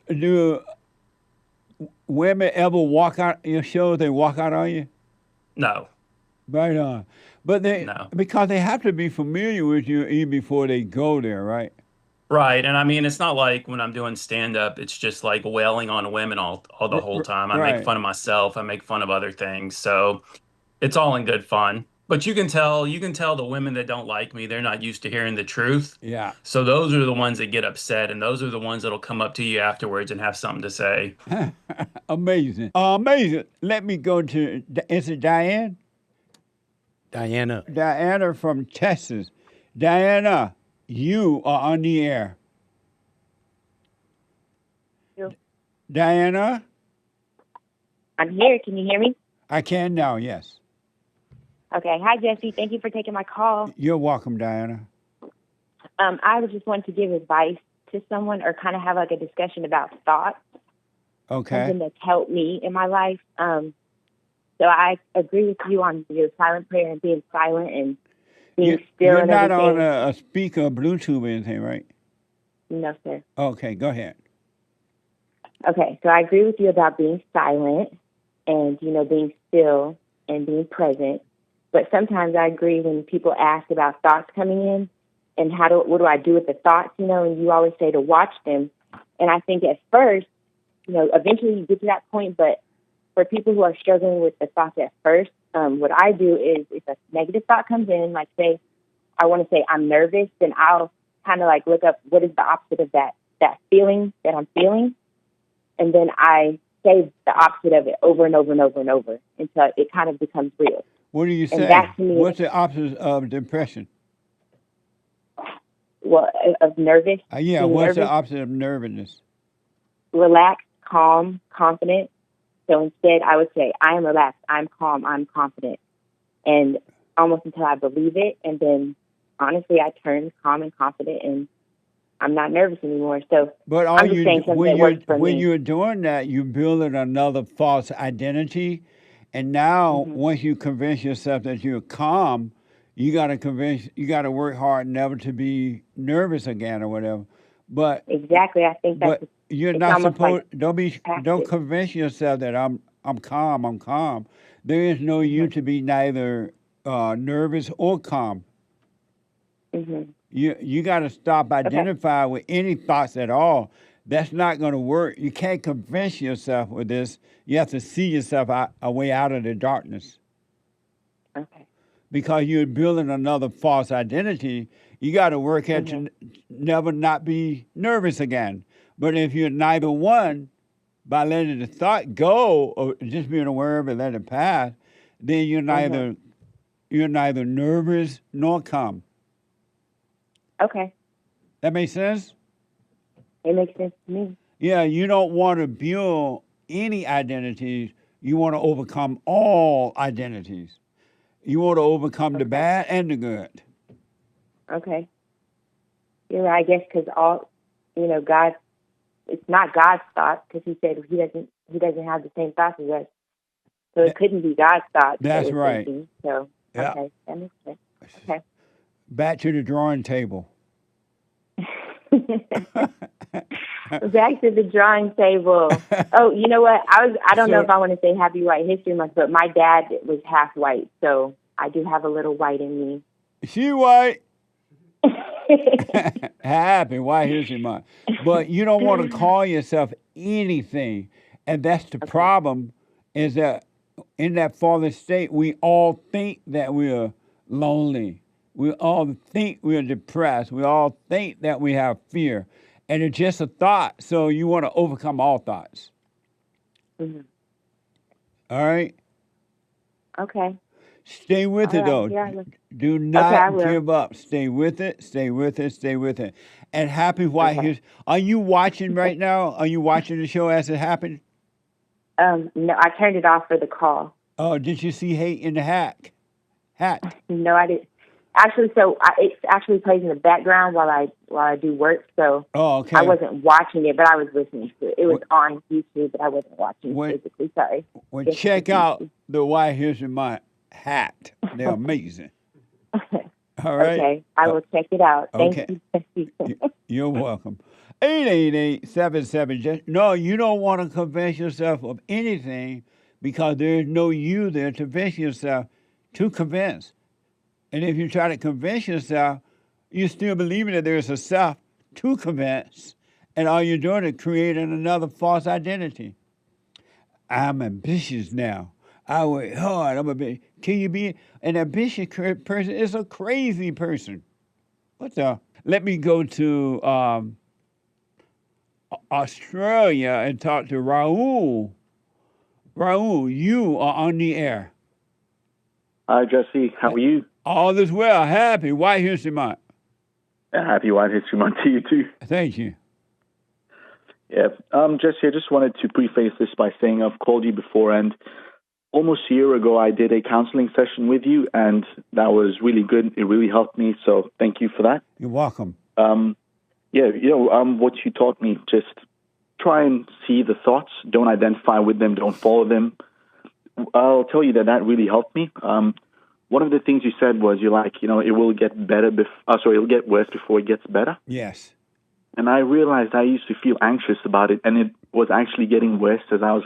women ever walk out your shows? They walk out on you? No. Right on. But because they have to be familiar with you even before they go there, right? Right. And I mean, it's not like when I'm doing stand-up, it's just like wailing on women all the whole time. I make fun of myself. I make fun of other things. So it's all in good fun. But you can tell the women that don't like me, they're not used to hearing the truth. Yeah. So those are the ones that get upset, and those are the ones that'll come up to you afterwards and have something to say. Amazing. Amazing. Let me go to, is it Diane? Diana. Diana from Texas. Diana, you are on the air. Diana? I'm here. Can you hear me? I can now, yes. Okay. Hi, Jesse. Thank you for taking my call. You're welcome, Diana. I would just want to give advice to someone or kind of have like a discussion about thoughts. Okay. Something that's helped me in my life. So I agree with you on your silent prayer and being silent and being still. You're and not everything. on a speaker or Bluetooth or anything, right? No, sir. Okay, go ahead. Okay, so I agree with you about being silent and, being still and being present. But sometimes I agree when people ask about thoughts coming in and what do I do with the thoughts, and you always say to watch them. And I think at first, eventually you get to that point, but for people who are struggling with the thoughts at first, what I do is if a negative thought comes in, like say, I want to say I'm nervous, then I'll kind of like look up what is the opposite of that. that feeling that I'm feeling, and then I say the opposite of it over and over and over and over until it kind of becomes real. What do you say? And that to me, what's the opposite of depression? well, of nervous. Yeah, being what's the nervous, opposite of nervousness? relaxed, calm, confident. So instead, I would say, I am relaxed, I'm calm, I'm confident. And almost until I believe it. And then, honestly, I turn calm and confident, and I'm not nervous anymore. So But I'm just saying something that works for when me. you're doing that, you're building another false identity. And now, once you convince yourself that you're calm, you got to work hard never to be nervous again or whatever. But Exactly, I think that's. but you're it's not almost like supposed. Don't convince yourself that I'm calm. I'm calm. There is no you to be neither nervous or calm. You got to stop identifying with any thoughts at all. That's not going to work. You can't convince yourself with this. You have to see yourself a way out of the darkness. Okay. Because you're building another false identity, you got to work at to never not be nervous again. But if you're neither one, by letting the thought go or just being aware of it, let it pass, then you're neither nervous nor calm. Okay. That makes sense? It makes sense to me. Yeah, you don't want to build any identities. You want to overcome all identities. You want to overcome the bad and the good. Okay. You're right, I guess, because God, it's not God's thoughts, because he said he doesn't have the same thoughts as us. So it couldn't be God's thoughts. That's that we're right. thinking. So, Yeah. okay, that makes sense. Okay. Back to the drawing table. Back to the drawing table. Oh, you know what? I don't know if I want to say Happy White History Month, but my dad was half white, so I do have a little white in me. She white. Happy White History Month. But you don't want to call yourself anything. And that's the problem, is that in that fallen state, we all think that we're lonely. We all think we're depressed. We all think that we have fear. And it's just a thought. So you want to overcome all thoughts. Mm-hmm. All right? Okay. Stay with it, though. Yeah, Do not give up. Stay with it. Stay with it. Stay with it. And Happy White History. Are you watching right now? Are you watching the show as it happened? No, I turned it off for the call. Oh, did you see Hate in the Hat? No, I didn't. Actually, it actually plays in the background while I do work. So I wasn't watching it, but I was listening to it. It was on YouTube, but I wasn't watching it physically. Sorry. Well, check out the White History Month hat. They're amazing. All right. Okay, I will check it out. Okay. Thank you. You're welcome. 888-77. No, you don't want to convince yourself of anything because there is no you there to convince yourself to convince. And if you try to convince yourself, you're still believing that there's a self to convince. And all you're doing is creating another false identity. I'm ambitious now. I work hard. I'm ambitious. Can you be an ambitious person? It's a crazy person. What the? Let me go to Australia and talk to Rahul. Rahul, you are on the air. Hi, Jesse. How are you? All is well. Happy White History Month. Happy White History Month to you, too. Thank you. Yeah. Jesse, I just wanted to preface this by saying I've called you before, and almost a year ago I did a counseling session with you, and that was really good. It really helped me, so thank you for that. You're welcome. What you taught me, just try and see the thoughts. Don't identify with them. Don't follow them. I'll tell you that really helped me. One of the things you said was you're like, it will get better. It'll get worse before it gets better. Yes. And I realized I used to feel anxious about it, and it was actually getting worse as I was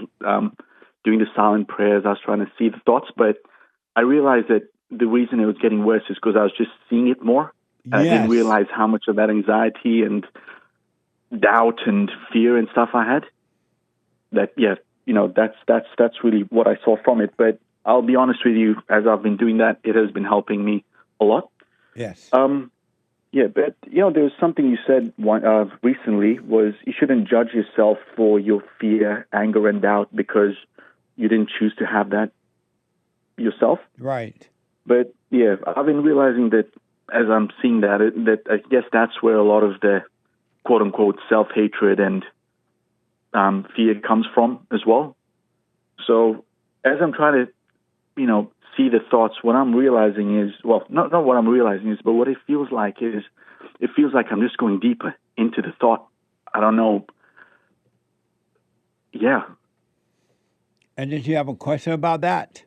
doing the silent prayers. I was trying to see the thoughts, but I realized that the reason it was getting worse is because I was just seeing it more. Yes. I didn't realize how much of that anxiety and doubt and fear and stuff I had. That's really what I saw from it. But I'll be honest with you, as I've been doing that, it has been helping me a lot. Yes. Yeah, but there was something you said recently was you shouldn't judge yourself for your fear, anger, and doubt because you didn't choose to have that yourself. Right. But yeah, I've been realizing that as I'm seeing that I guess that's where a lot of the quote unquote self-hatred and fear comes from as well. So as I'm trying to, see the thoughts, what I'm realizing is, well, not what I'm realizing is, but what it feels like I'm just going deeper into the thought. I don't know. Yeah. And did you have a question about that?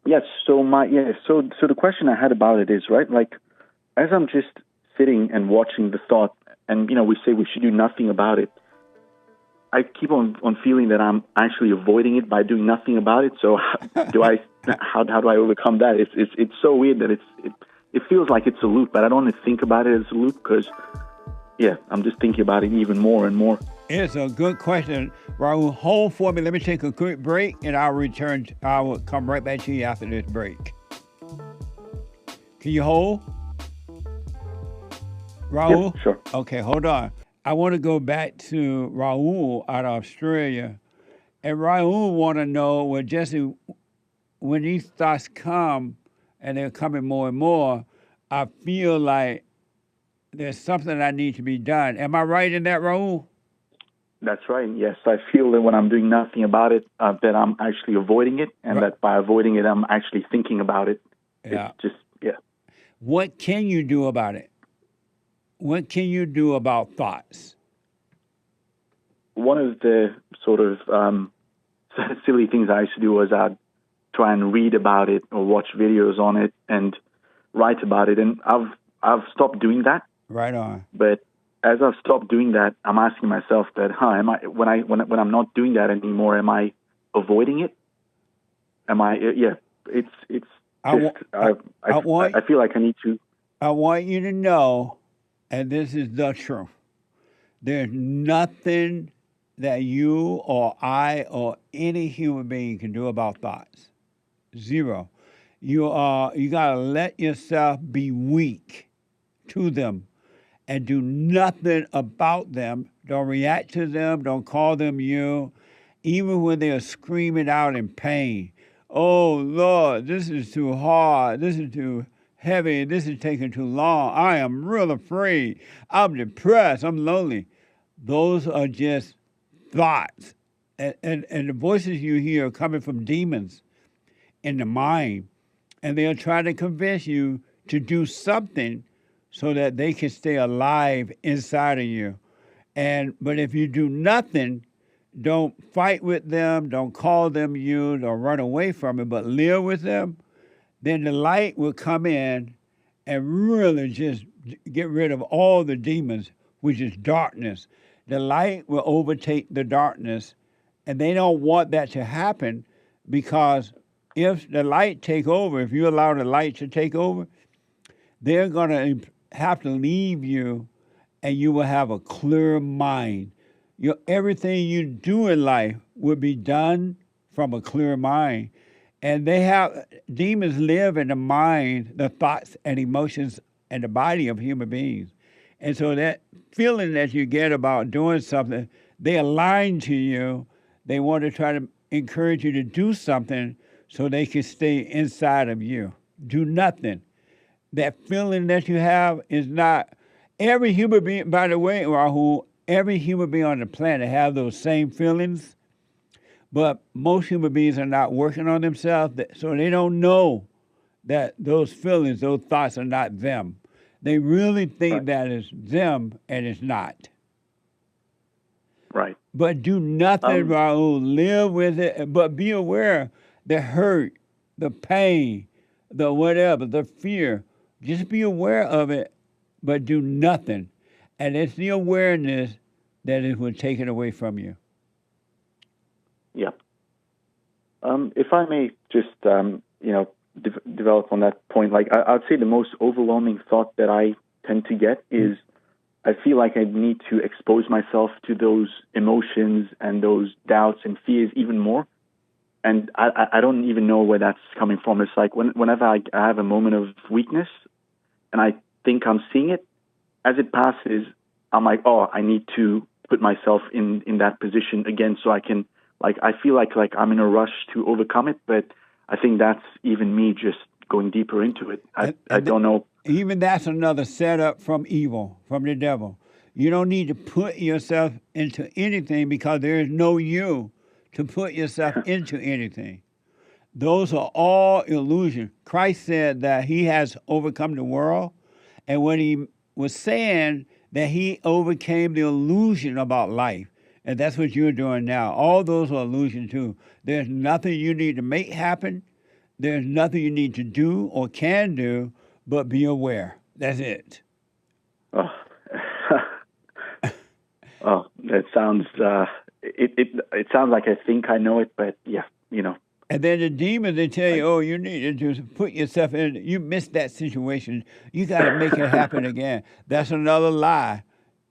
Yes. So the question I had about it is, right, like, as I'm just sitting and watching the thought, and, we say we should do nothing about it, I keep on feeling that I'm actually avoiding it by doing nothing about it. So how do I overcome that? It's so weird that it feels like it's a loop, but I don't want to think about it as a loop because, I'm just thinking about it even more and more. It's a good question. Rahul, hold for me. Let me take a quick break, and I'll return. I will come right back to you after this break. Can you hold? Rahul? Yep, sure. Okay, hold on. I want to go back to Rahul out of Australia. And Rahul want to know, well, Jesse, when these thoughts come, and they're coming more and more, I feel like there's something that needs to be done. Am I right in that, Rahul? That's right. Yes, I feel that when I'm doing nothing about it, that I'm actually avoiding it, and that by avoiding it, I'm actually thinking about it. Yeah. It's just, What can you do about it? What can you do about thoughts? One of the sort of silly things I used to do was I'd try and read about it or watch videos on it and write about it, and I've stopped doing that. Right on. But as I've stopped doing that, I'm asking myself that, am I when I'm not doing that anymore, am I avoiding it? Am I? Yeah, it's. I feel like I need to. I want you to know, and this is the truth. There's nothing that you or I or any human being can do about thoughts. Zero. You gotta let yourself be weak to them and do nothing about them. Don't react to them. Don't call them you. Even when they are screaming out in pain. Oh, Lord, this is too hard. This is too heavy. This is taking too long. I am real afraid. I'm depressed. I'm lonely. Those are just thoughts. And the voices you hear are coming from demons in the mind. And they'll try to convince you to do something so that they can stay alive inside of you. But if you do nothing, don't fight with them, don't call them you, don't run away from it, but live with them, then the light will come in and really just get rid of all the demons, which is darkness. The light will overtake the darkness, and they don't want that to happen because if the light take over, if you allow the light to take over, they're going to have to leave you, and you will have a clear mind. Everything you do in life will be done from a clear mind. And demons live in the mind, the thoughts and emotions and the body of human beings. And so that feeling that you get about doing something, they align to you. They want to try to encourage you to do something so they can stay inside of you. Do nothing. That feeling that you have is not every human being, by the way, Rahul, every human being on the planet have those same feelings, but most human beings are not working on themselves, so they don't know that those feelings, those thoughts are not them. They really think that it's them, and it's not. Right. But do nothing, Rahul. Live with it, but be aware the hurt, the pain, the whatever, the fear. Just be aware of it, but do nothing. And it's the awareness that it will take it away from you. Yeah. If I may just, develop on that point, like I'd say the most overwhelming thought that I tend to get is I feel like I need to expose myself to those emotions and those doubts and fears even more. And I don't even know where that's coming from. It's like whenever I have a moment of weakness and I think I'm seeing it, as it passes, I'm like, oh, I need to put myself in that position again so I can, like, I feel like I'm in a rush to overcome it, but I think that's even me just going deeper into it. I don't know. Even that's another setup from evil, from the devil. You don't need to put yourself into anything because there is no you to put yourself into anything. Those are all illusion. Christ said that he has overcome the world, and when he was saying that he overcame the illusion about life, and that's what you're doing now. All those are illusion too. There's nothing you need to make happen. There's nothing you need to do or can do, but be aware. That's it. Oh, oh, that sounds. It sounds like I think I know it, but yeah, you know. And then the demons, they tell you, oh, you need to just put yourself in. You missed that situation. You got to make it happen again. That's another lie.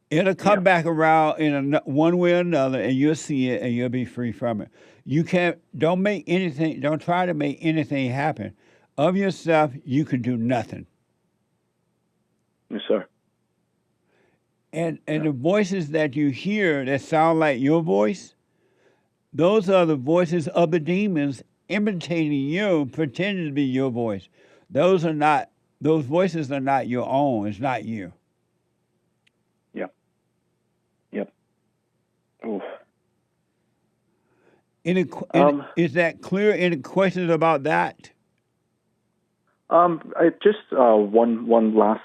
It'll come back around in one way or another, and you'll see it, and you'll be free from it. You don't try to make anything happen. Of yourself, you can do nothing. Yes, sir. And the voices that you hear that sound like your voice, those are the voices of the demons imitating you, pretending to be your voice. Those voices are not your own. It's not you. Yep. Oh. Is that clear? Any questions about that? Just one last,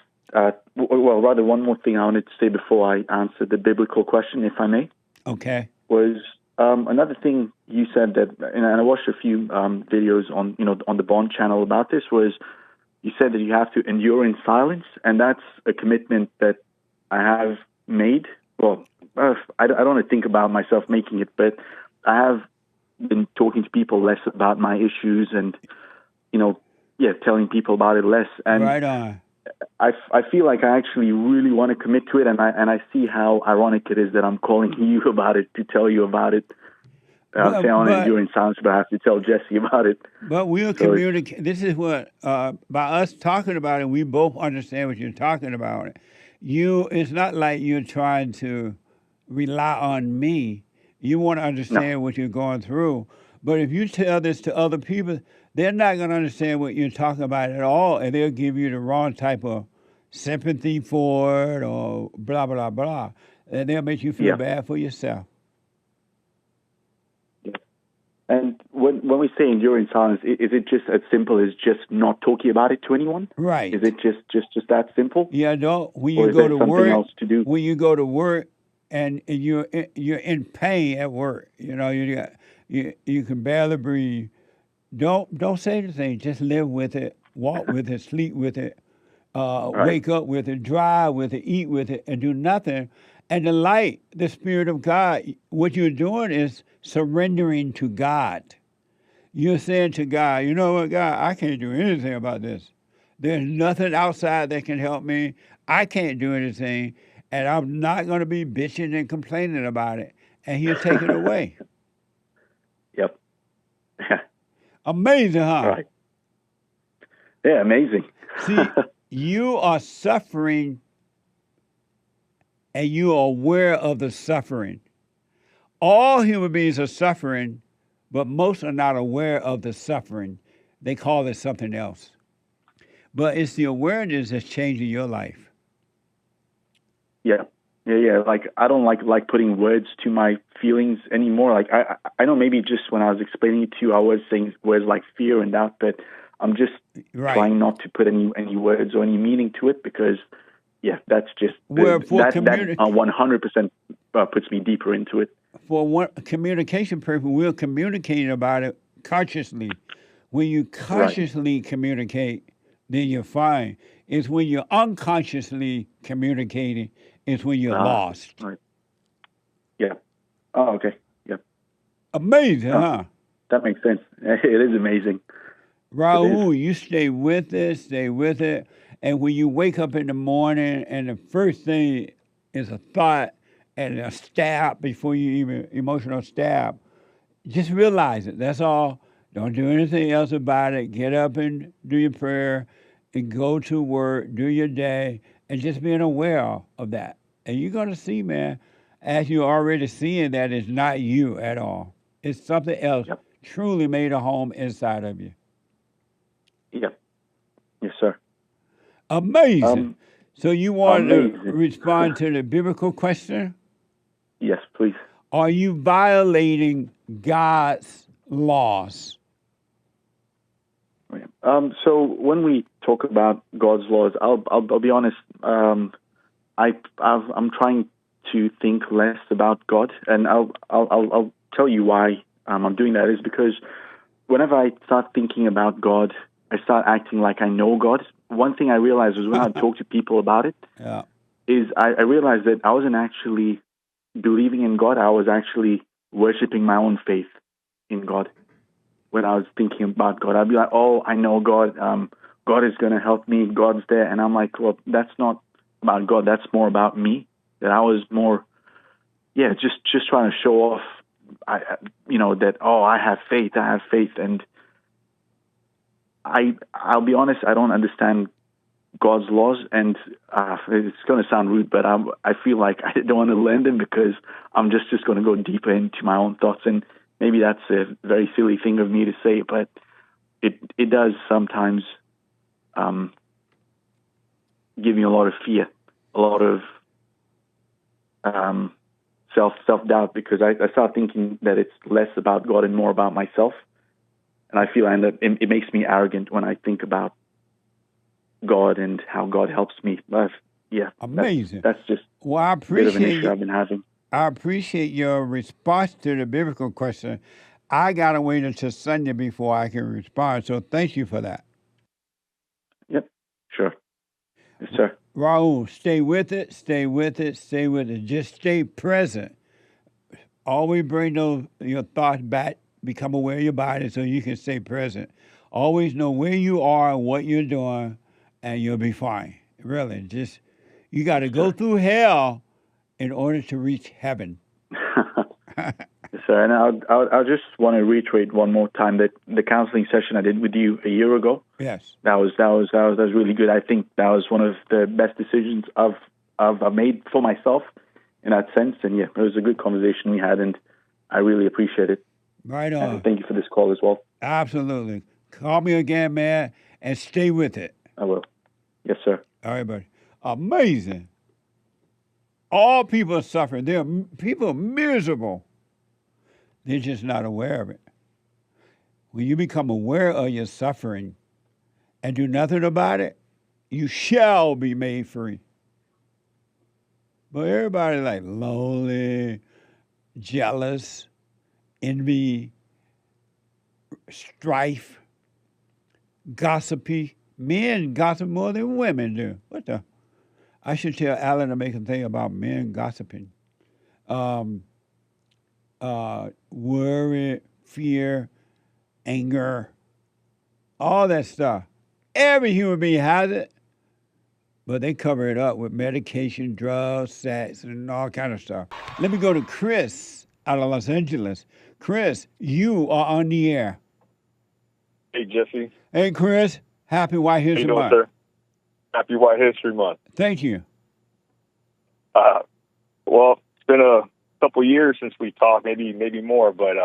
one more thing I wanted to say before I answer the biblical question, if I may. Okay. Was another thing you said that, and I watched a few videos on the Bond channel about this. Was you said that you have to endure in silence, and that's a commitment that I have made. Well, I don't want to think about myself making it, but I have been talking to people less about my issues and, telling people about it less. And right on. I feel like I actually really want to commit to it, and I see how ironic it is that I'm calling you about it to tell you about it. I'm saying I want to endure in silence, but I have to tell Jesse about it. But we'll communicate. This is what, by us talking about it, we both understand what you're talking about. It's not like you're trying to rely on me. You want to understand what you're going through. But if you tell this to other people, they're not going to understand what you're talking about at all, and they'll give you the wrong type of sympathy for it or blah, blah, blah. And they'll make you feel bad for yourself. Yeah. And when we say endure in silence, is it just as simple as just not talking about it to anyone? Right. Is it just that simple? Yeah, no. When or you is go there to work, else to do? When you go to work and you're in pain at work, you can barely breathe. Don't say anything. Just live with it, walk with it, sleep with it, wake up with it, drive with it, eat with it, and do nothing. And the light, the Spirit of God, what you're doing is surrendering to God. You're saying to God, you know what, God, I can't do anything about this. There's nothing outside that can help me. I can't do anything, and I'm not going to be bitching and complaining about it. And He'll take it away. Yep. Amazing, huh? Right. Yeah, amazing. See, you are suffering, and you are aware of the suffering. All human beings are suffering, but most are not aware of the suffering. They call it something else. But it's the awareness that's changing your life. Yeah. Like, I don't like putting words to my feelings anymore. Like, I know maybe just when I was explaining it to you, I was saying words like fear and doubt, but I'm just trying not to put any words or any meaning to it because, that's just, that 100% puts me deeper into it. For one communication purpose, we're communicating about it consciously. When you consciously communicate, then you're fine. It's when you're unconsciously communicating, it's when you're lost. Right. Yeah. Oh, okay. Yeah. Amazing, huh? That makes sense. It is amazing. Rahul, you stay with it. And when you wake up in the morning and the first thing is a thought and a stab before you even emotional stab, just realize it. That's all. Don't do anything else about it. Get up and do your prayer and go to work, do your day, and just being aware of that. And you're going to see, man, as you're already seeing that it's not you at all. It's something else truly made a home inside of you. Yep. Yes, sir. Amazing. So you want to amazing. respond to the biblical question? Yes, please. Are you violating God's laws? So when we talk about God's laws, I'll be honest. I'm trying to think less about God, and I'll tell you why I'm doing that. Is because whenever I start thinking about God, I start acting like I know God. One thing I realized was when I talk to people about it, is I realized that I wasn't actually believing in God. I was actually worshiping my own faith in God. When I was thinking about God, I'd be like, "Oh, I know God. God is going to help me. God's there." And I'm like, "Well, that's not about God. That's more about me." That I was more, just trying to show off. That I have faith. I have faith, and I'll be honest. I don't understand God's laws, and it's going to sound rude, but I feel like I don't want to learn them because I'm just going to go deeper into my own thoughts. And maybe that's a very silly thing of me to say, but it does sometimes give me a lot of fear, a lot of self-doubt, because I start thinking that it's less about God and more about myself. And I feel it makes me arrogant when I think about God and how God helps me. But amazing. That's just a bit of an issue I've been having. I appreciate your response to the biblical question. I got to wait until Sunday before I can respond, so thank you for that. Yep, sure. Yes, sir. Rahul, stay with it, stay with it, stay with it. Just stay present. Always bring your thoughts back, become aware of your body so you can stay present. Always know where you are and what you're doing, and you'll be fine. Really, you got to go through hell in order to reach heaven. Yes, sir. And I just want to reiterate one more time that the counseling session I did with you a year ago. Yes. That was really good. I think that was one of the best decisions I've made for myself in that sense. And it was a good conversation we had, and I really appreciate it. Right on. And thank you for this call as well. Absolutely. Call me again, man, and stay with it. I will. Yes, sir. All right, buddy. Amazing. All people are suffering. People are miserable. They're just not aware of it. When you become aware of your suffering and do nothing about it, you shall be made free. But everybody like lonely, jealous, envy, strife, gossipy. Men gossip more than women do. What the? I should tell Alan to make a thing about men gossiping. Worry, fear, anger, all that stuff. Every human being has it, but they cover it up with medication, drugs, sex, and all kind of stuff. Let me go to Chris out of Los Angeles. Chris, you are on the air. Hey, Jesse. Hey, Chris. Happy White History Month. How you doing, sir? Happy White History Month. Thank you. Well, it's been a couple years since we talked, maybe more, but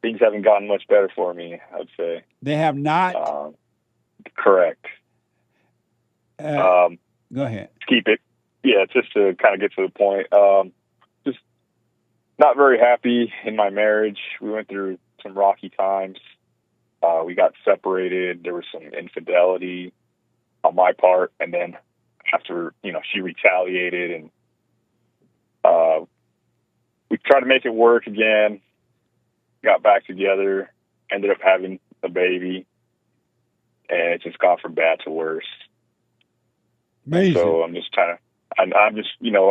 things haven't gotten much better for me, I'd say. They have not? Correct. Go ahead. Keep it. Yeah, just to kind of get to the point. Just not very happy in my marriage. We went through some rocky times. We got separated. There was some infidelity on my part, and then after, she retaliated, and we tried to make it work again, got back together, ended up having a baby, and it's just gone from bad to worse. Amazing. So I'm just I'm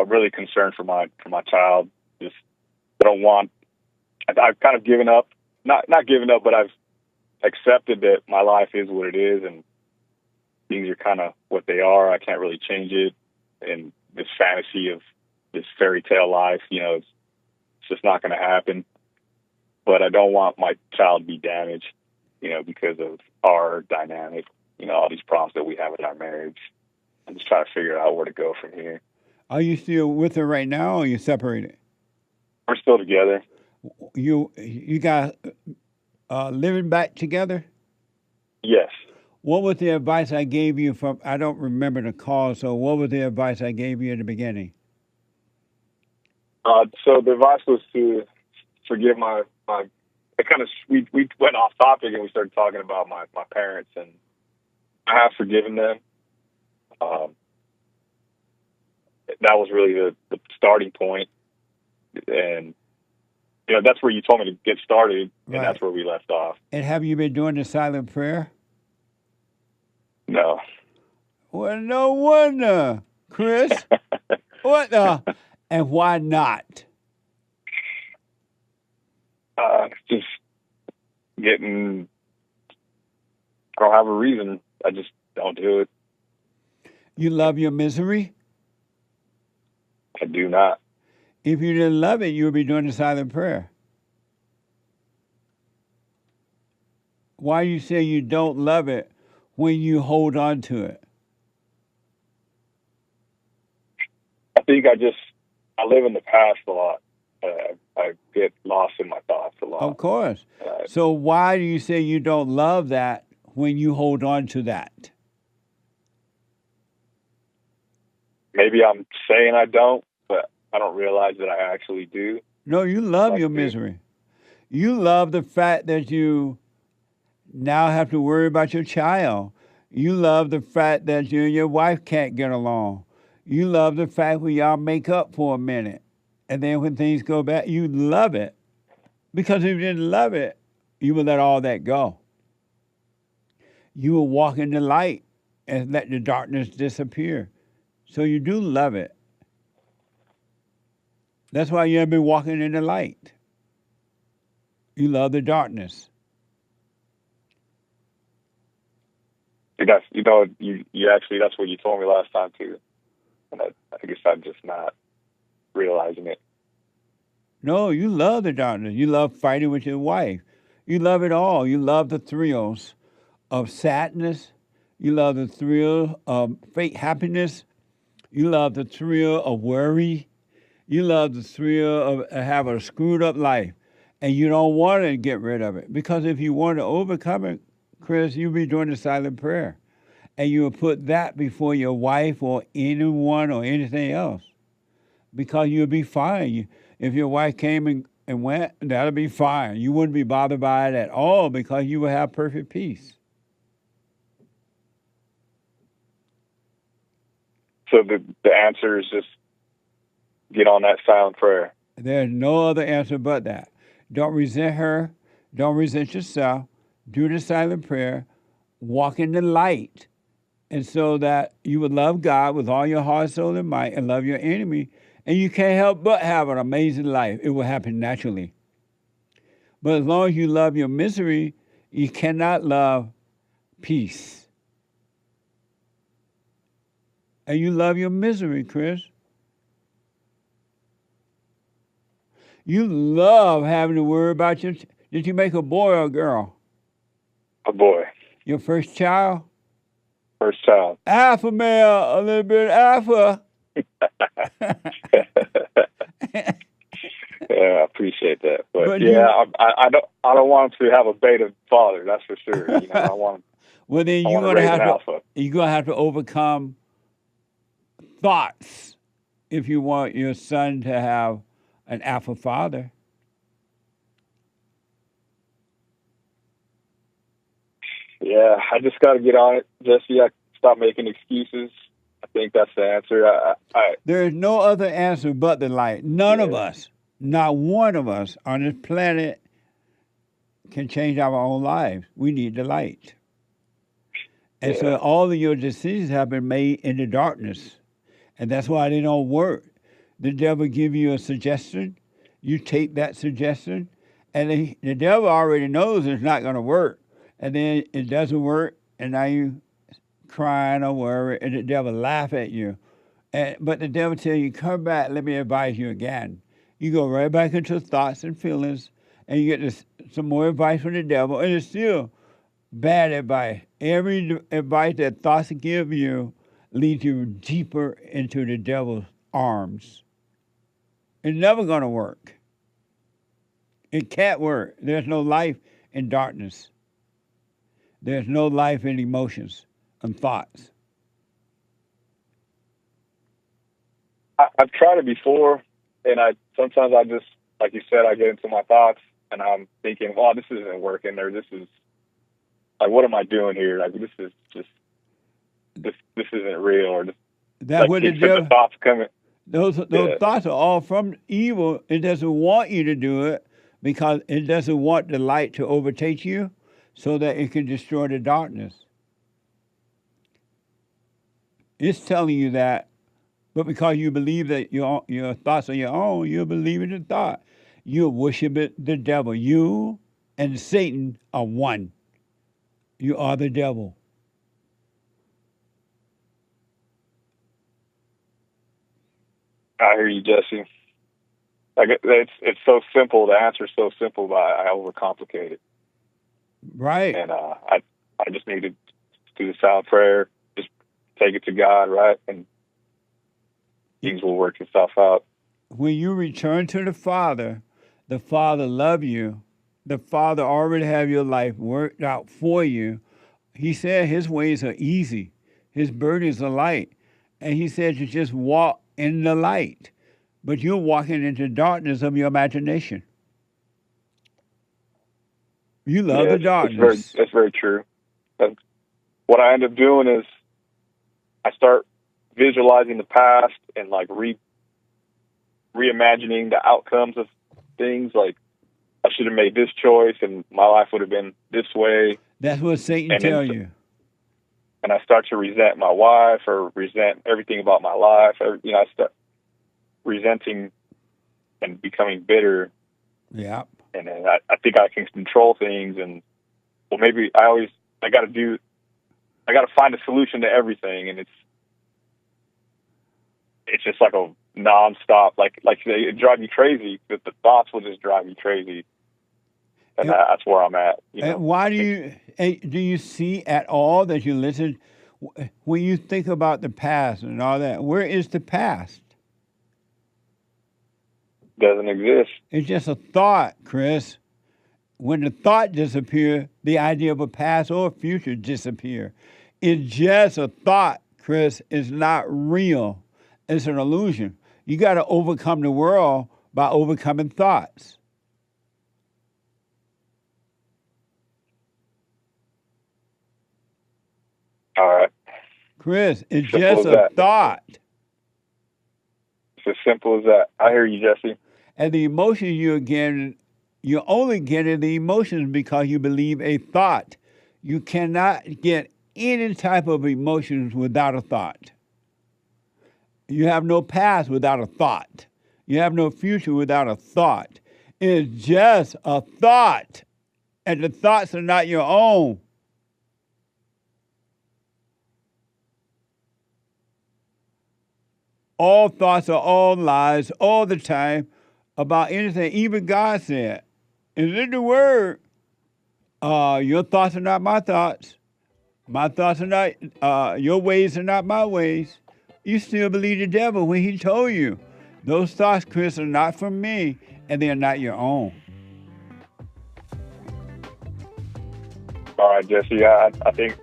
really concerned for my child. Just, I don't want, I've kind of given up, not given up, but I've accepted that my life is what it is, and things are kind of what they are. I can't really change it. And this fantasy of this fairy tale life, it's just not going to happen. But I don't want my child to be damaged, because of our dynamic, all these problems that we have in our marriage. I'm just trying to figure out where to go from here. Are you still with her right now, or are you separated? We're still together. You guys living back together? Yes. What was the advice I gave you from? I don't remember the call. So what was the advice I gave you in the beginning? So the advice was to forgive my. It kind of we went off topic and we started talking about my parents, and I have forgiven them. That was really the starting point, and that's where you told me to get started, and that's where we left off. And have you been doing the silent prayer? No. Well, no wonder, Chris. What the? And why not? Just getting. I don't have a reason. I just don't do it. You love your misery? I do not. If you didn't love it, you would be doing the silent prayer. Why you say you don't love it when you hold on to it? I think I live in the past a lot. I get lost in my thoughts a lot. Of course. So why do you say you don't love that when you hold on to that? Maybe I'm saying I don't, but I don't realize that I actually do. No, you love your misery. You love the fact that you now have to worry about your child. You love the fact that you and your wife can't get along. You love the fact when y'all make up for a minute. And then when things go bad, you love it. Because if you didn't love it, you would let all that go. You will walk in the light and let the darkness disappear. So you do love it. That's why you have been walking in the light. You love the darkness. You actually, that's what you told me last time too. And I guess I'm just not realizing it. No, you love the darkness. You love fighting with your wife. You love it all. You love the thrills of sadness. You love the thrill of fake happiness. You love the thrill of worry. You love the thrill of having a screwed up life. And you don't want to get rid of it. Because if you want to overcome it, Chris, you'll be doing the silent prayer. And you will put that before your wife or anyone or anything else. Because you'll be fine. If your wife came and went, that'll be fine. You wouldn't be bothered by it at all because you will have perfect peace. So the answer is just get on that silent prayer. There's no other answer but that. Don't resent her. Don't resent yourself. Do the silent prayer. Walk in the light. And so that you would love God with all your heart, soul, and might and love your enemy. And you can't help but have an amazing life. It will happen naturally. But as long as you love your misery, you cannot love peace. And you love your misery, Chris. You love having to worry about your... Did you make a boy or a girl? A boy. Your first child? First child. Alpha male, a little bit alpha. Yeah, I appreciate that, but yeah, I don't want him to have a beta father. That's for sure. I want. Well, then you're gonna have to overcome thoughts if you want your son to have an alpha father. Yeah, I just got to get on it, Jesse. I stop making excuses. I think that's the answer. There is no other answer but the light. None of us, not one of us on this planet can change our own lives. We need the light. And so all of your decisions have been made in the darkness. And that's why they don't work. The devil give you a suggestion. You take that suggestion. And the devil already knows it's not going to work. And then it doesn't work. And now you crying or worried, and the devil laugh at you. But the devil tell you, come back, let me advise you again. You go right back into thoughts and feelings, and you get some more advice from the devil, and it's still bad advice. Every advice that thoughts give you, leads you deeper into the devil's arms. It's never going to work. It can't work. There's no life in darkness. There's no life in emotions and thoughts. I've tried it before, and sometimes I just, like you said, I get into my thoughts, and I'm thinking, "Oh, this isn't working," or "This is like, what am I doing here? Like, this is just this isn't real." Or just, That's like, what the thoughts coming. Those thoughts are all from evil. It doesn't want you to do it because it doesn't want the light to overtake you so that it can destroy the darkness. It's telling you that, but because you believe that your thoughts are your own, you believe in the thought. You're worshiping the devil. You and Satan are one. You are the devil. I hear you, Jesse. Like, it's so simple. The answer's so simple, but I overcomplicate it. Right. And I just need to do the silent prayer, just take it to God, right, and things will work itself out. When you return to the Father loves you. The Father already have your life worked out for you. He said his ways are easy. His burdens are light. And he said to just walk in the light. But you're walking into darkness of your imagination. You love the darkness. That's very true. What I end up doing is I start visualizing the past and like reimagining the outcomes of things. Like, I should have made this choice and my life would have been this way. That's what Satan tells you. And I start to resent my wife or resent everything about my life. I start resenting and becoming bitter. Yeah. And then I think I can control things. And, well, maybe I got to find a solution to everything. And it's just like a nonstop, like it drives you crazy. The thoughts will just drive you crazy. And that's where I'm at. And why do you see at all that you listen, when you think about the past and all that, where is the past? Doesn't exist. It's just a thought, Chris. When the thought disappears, the idea of a past or future disappear. It's just a thought, Chris. It's not real. It's an illusion. You got to overcome the world by overcoming thoughts. All right. Chris, it's just a thought. It's as simple as that. I hear you, Jesse. And the emotions you're getting, you're only getting the emotions because you believe a thought. You cannot get any type of emotions without a thought. You have no past without a thought. You have no future without a thought. It's just a thought. And the thoughts are not your own. All thoughts are all lies all the time about anything. Even God said, it's in the Word, your thoughts are not my thoughts. My thoughts are not, your ways are not my ways. You still believe the devil when he told you, those thoughts, Chris, are not from me, and they're not your own. All right, Jesse, I think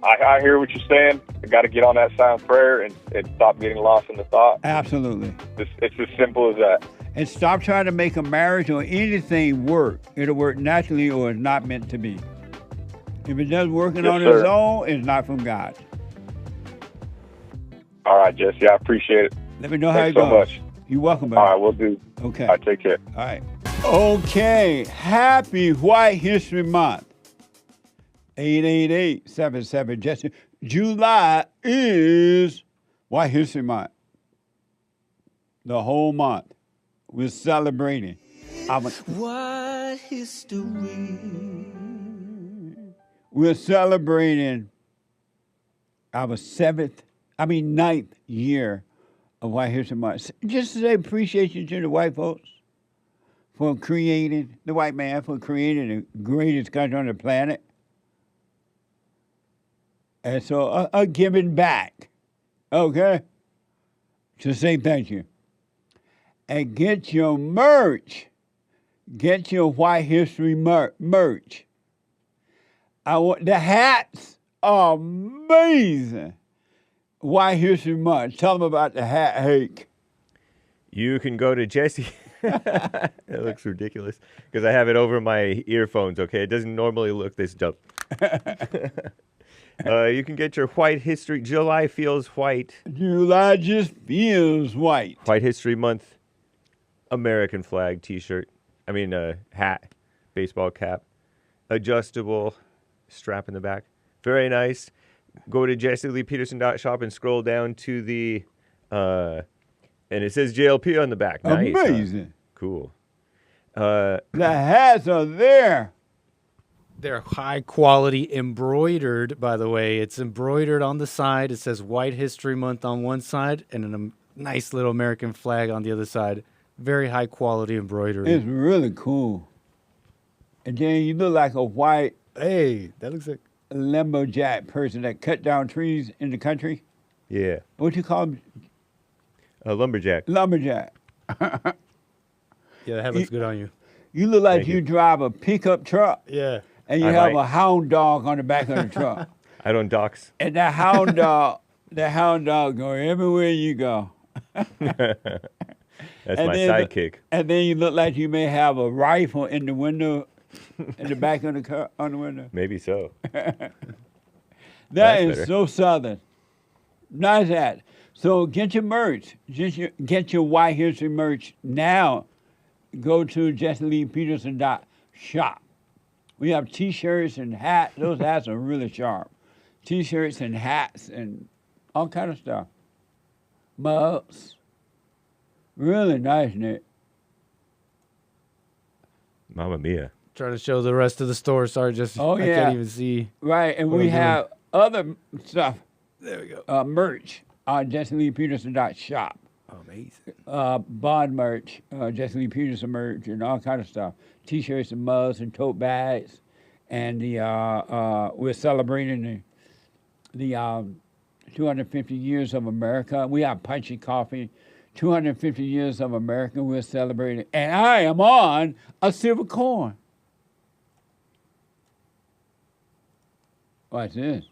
I hear what you're saying. I got to get on that silent prayer and stop getting lost in the thought. Absolutely. It's as simple as that. And stop trying to make a marriage or anything work. It'll work naturally or it's not meant to be. If it does working on its own, it's not from God. All right, Jesse, I appreciate it. Let me know how it goes. goes. You're welcome, buddy. All right, we'll do. Okay. All right, take care. All right. Okay. Happy White History Month. 888-77 Jesse. July is White History Month. The whole month. We're celebrating. White history. We're celebrating our ninth year of White History Month. Just to say appreciation to the white folks for creating, the white man for creating the greatest country on the planet. And so a giving back, okay, to say thank you. And get your merch. Get your White History merch. I want the hats are amazing. White History Month. Tell them about the hat, Hake. You can go to Jesse. It looks ridiculous because I have it over my earphones, okay? It doesn't normally look this dumb. You can get your White History. July feels white. July just feels white. White History Month American flag t-shirt. I mean, hat, baseball cap, adjustable strap in the back. Very nice. Go to jesseleepeterson.shop and scroll down to the, and it says JLP on the back. Nice. Amazing. Cool. The hats are there. They're high quality embroidered, by the way. It's embroidered on the side. It says White History Month on one side and a nice little American flag on the other side. Very high quality embroidery. It's really cool. And then you look like a white, hey, that looks like lumberjack person that cut down trees in the country. Yeah. What you call them? A lumberjack. Lumberjack. Yeah, that hat looks good on you. You look like you drive a pickup truck. Yeah. And you have a hound dog on the back of the truck. I don't dox. And that hound dog go everywhere you go. That's my sidekick. And then you look like you may have a rifle in the window, in the back of the car, on the window. Maybe so. That is so Southern. Nice hat. So get your merch. Get your White History merch now. Go to jesseleepeterson.shop. We have T-shirts and hats. Those hats are really sharp. T-shirts and hats and all kind of stuff. Mugs. Really nice, Nick. Mamma mia. Trying to show the rest of the store. Sorry, just I can't even see. Right, and we have other stuff. There we go. Merch on jesseleepeterson.shop. Amazing. Bond merch, Jesse Lee Peterson merch, and all kind of stuff. T-shirts and mugs and tote bags, and we're celebrating the 250 years of America. We have Punchy Coffee, 250 years of America. We're celebrating, and I am on a silver coin. What's this?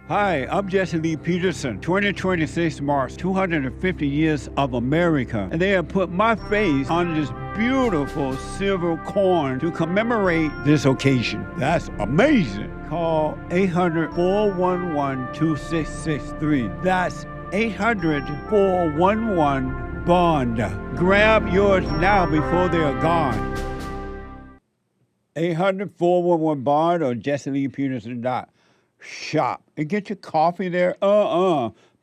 Hi, I'm Jesse Lee Peterson. 2026 marks 250 years of America, and they have put my face on this beautiful silver coin to commemorate this occasion. That's amazing. Call 800-411-2663. That's 800-411-BOND. Grab yours now before they are gone. 800-411-BOND or jesseleepeterson.shop. And get your coffee there.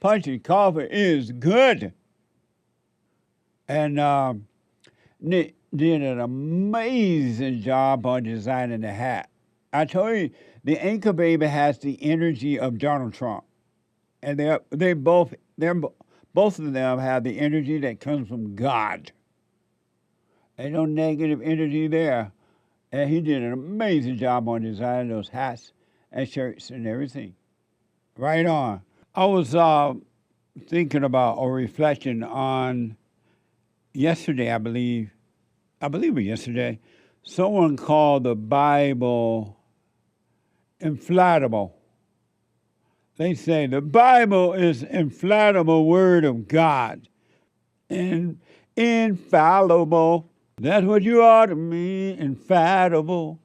Punchy coffee is good. And Nick did an amazing job on designing the hat. I told you, the Anchor Baby has the energy of Donald Trump. And both of them have the energy that comes from God. Ain't no negative energy there. And he did an amazing job on designing those hats and shirts and everything. Right on. I was thinking about or reflecting on yesterday, I believe it was yesterday, someone called the Bible infallible. They say the Bible is infallible word of God. And infallible. That's what you are to me, infallible.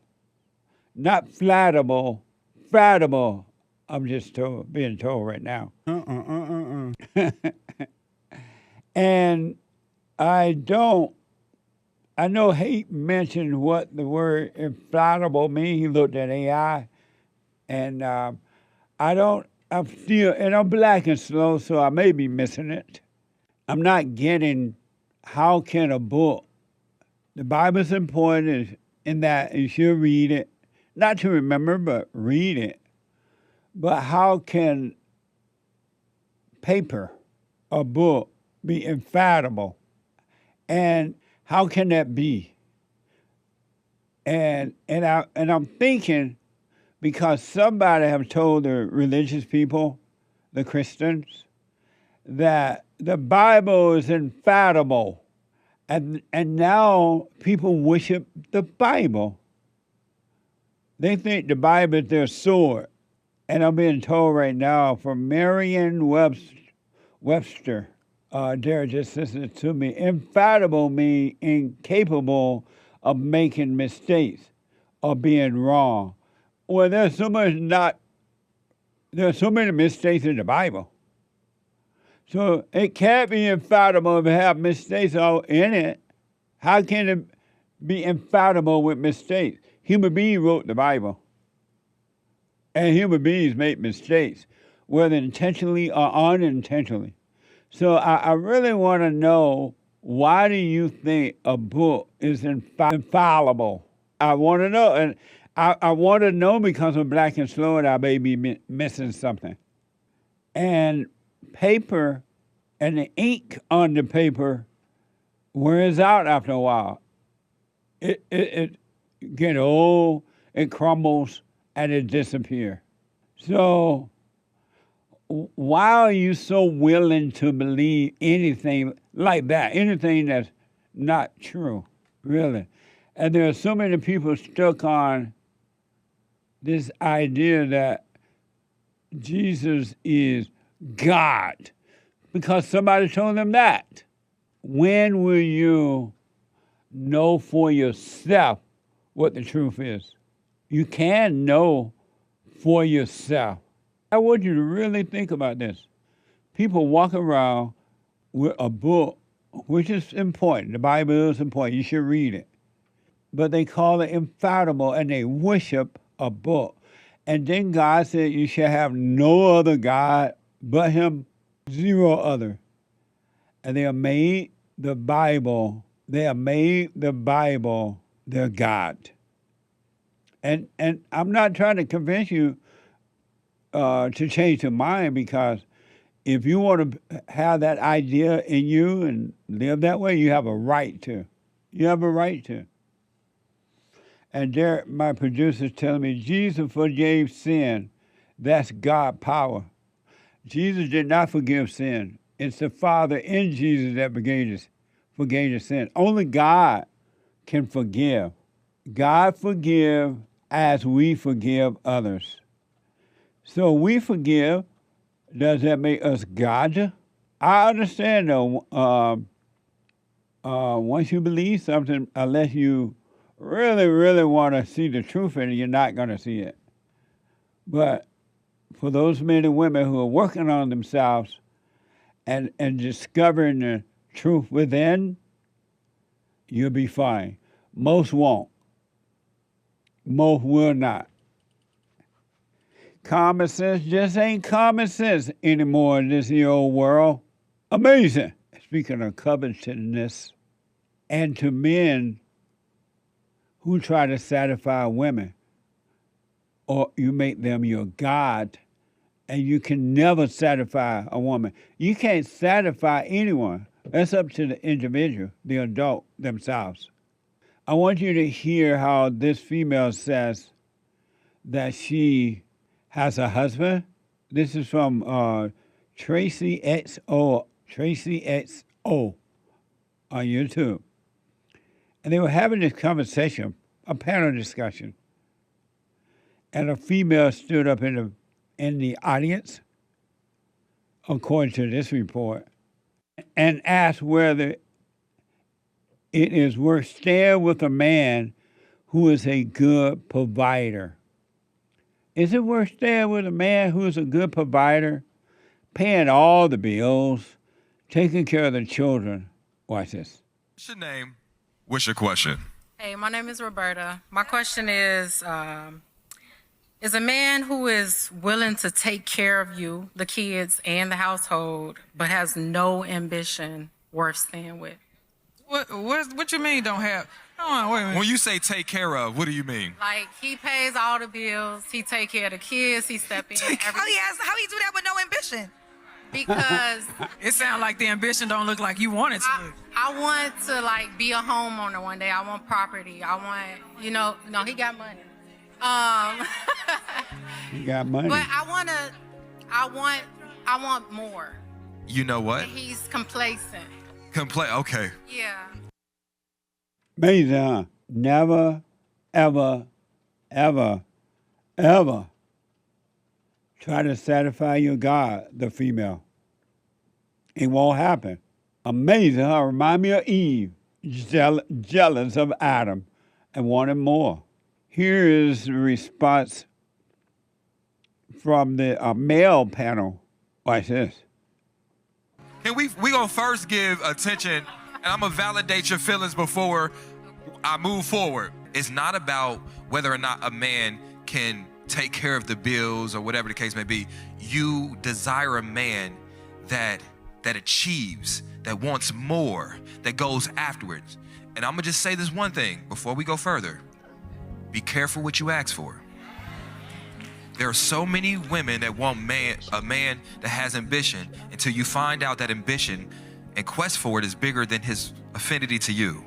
Not flattable. Flattable. I'm just being told right now. And I know Hate mentioned what the word infallible means. He looked at AI. And I'm black and slow, so I may be missing it. I'm not getting how can a book, the Bible's important in that you should read it. Not to remember, but read it. But how can paper, a book, be infallible? And how can that be? And I'm thinking, because somebody have told the religious people, the Christians, that the Bible is infallible. And now people worship the Bible. They think the Bible is their sword. And I'm being told right now from Merriam-Webster, Derek just listened to me, infallible means incapable of making mistakes or being wrong. Well, there's so many mistakes in the Bible. So it can't be infallible if it have mistakes all in it. How can it be infallible with mistakes? Human beings wrote the Bible. And human beings make mistakes, whether intentionally or unintentionally. So I really want to know, why do you think a book is infallible? I want to know. And I want to know because I'm black and slow and I may be missing something. And paper and the ink on the paper wears out after a while. It get old, it crumbles, and it disappears. So why are you so willing to believe anything like that, anything that's not true, really? And there are so many people stuck on this idea that Jesus is God because somebody told them that. When will you know for yourself what the truth is? You can know for yourself. I want you to really think about this. People walk around with a book, which is important. The Bible is important. You should read it. But they call it infallible, and they worship a book. And then God said you shall have no other God but him, zero other. And they have made the Bible their God. And I'm not trying to convince you to change your mind, because if you want to have that idea in you and live that way, you have a right to. You have a right to. And Derek, my producer's telling me, Jesus forgave sin. That's God power. Jesus did not forgive sin. It's the Father in Jesus that forgave the sin. Only God can forgive. God forgive as we forgive others. So we forgive. Does that make us God? I understand, though, once you believe something, unless you really, really want to see the truth in it, you're not going to see it. But for those men and women who are working on themselves and discovering the truth within, you'll be fine. Most won't. Most will not. Common sense just ain't common sense anymore in this here old world. Amazing. Speaking of covetousness, and to men who try to satisfy women, or you make them your God, and you can never satisfy a woman. You can't satisfy anyone. That's up to the individual, the adult themselves. I want you to hear how this female says that she has a husband. This is from Tracy XO on YouTube. And they were having this conversation, a panel discussion. And a female stood up in the audience, according to this report, and asked whether it is worth staying with a man who is a good provider. Is it worth staying with a man who is a good provider, paying all the bills, taking care of the children? Watch this. What's your name? What's your question? Hey, my name is Roberta. My question is a man who is willing to take care of you, the kids, and the household, but has no ambition worth staying with? What you mean don't have? Hold on, wait a minute. When you say take care of, what do you mean? Like, he pays all the bills, he take care of the kids, he step in. How he do that with no ambition? because It sounds like the ambition don't look like you want it to. I want to like be a homeowner one day. I want property. I want, no, he got money. You got money. But I want more. You know what? He's complacent. Okay. Yeah. Amazing, huh? Never, ever, ever, ever try to satisfy your God, the female. It won't happen. Amazing, huh? Remind me of Eve, jealous of Adam and wanted more. Here is the response from the male panel. Watch this. And we gonna first give attention, and I'm gonna validate your feelings before I move forward. It's not about whether or not a man can take care of the bills or whatever the case may be. You desire a man that achieves, that wants more, that goes afterwards. And I'm gonna just say this one thing before we go further. Be careful what you ask for. There are so many women that want a man that has ambition until you find out that ambition and quest for it is bigger than his affinity to you,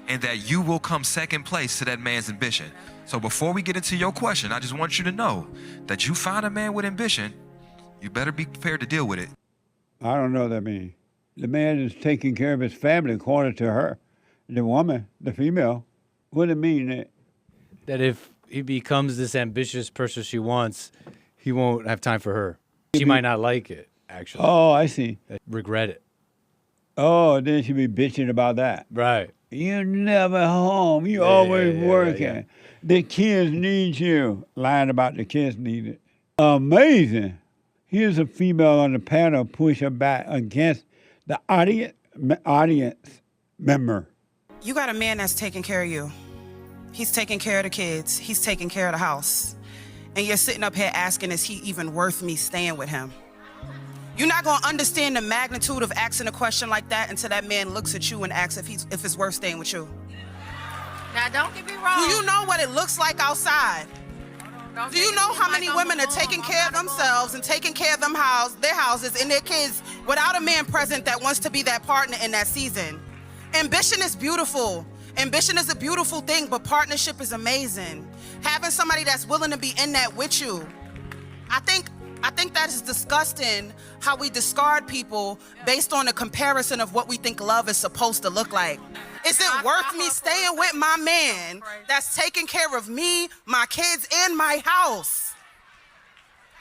and that you will come second place to that man's ambition. So before we get into your question, I just want you to know that you find a man with ambition, you better be prepared to deal with it. I don't know what that means. The man is taking care of his family according to her. The woman, the female. What does it mean? That if he becomes this ambitious person she wants, he won't have time for her. She might not like it, actually. Oh, I see. Regret it. Oh, then she'll be bitching about that. Right. You're never home. You always working. Yeah. The kids need you. Lying about the kids need it. Amazing. Here's a female on the panel pushing back against the audience member. You got a man that's taking care of you. He's taking care of the kids. He's taking care of the house. And you're sitting up here asking, is he even worth me staying with him? You're not going to understand the magnitude of asking a question like that until that man looks at you and asks if it's worth staying with you. Now, don't get me wrong. Do you know what it looks like outside? Do you know how many women are taking care of themselves and taking care of their houses and their kids without a man present that wants to be that partner in that season? Ambition is beautiful. Ambition is a beautiful thing, but partnership is amazing. Having somebody that's willing to be in that with you. I think that is disgusting how we discard people based on a comparison of what we think love is supposed to look like. Is it worth me staying with my man that's taking care of me, my kids, and my house?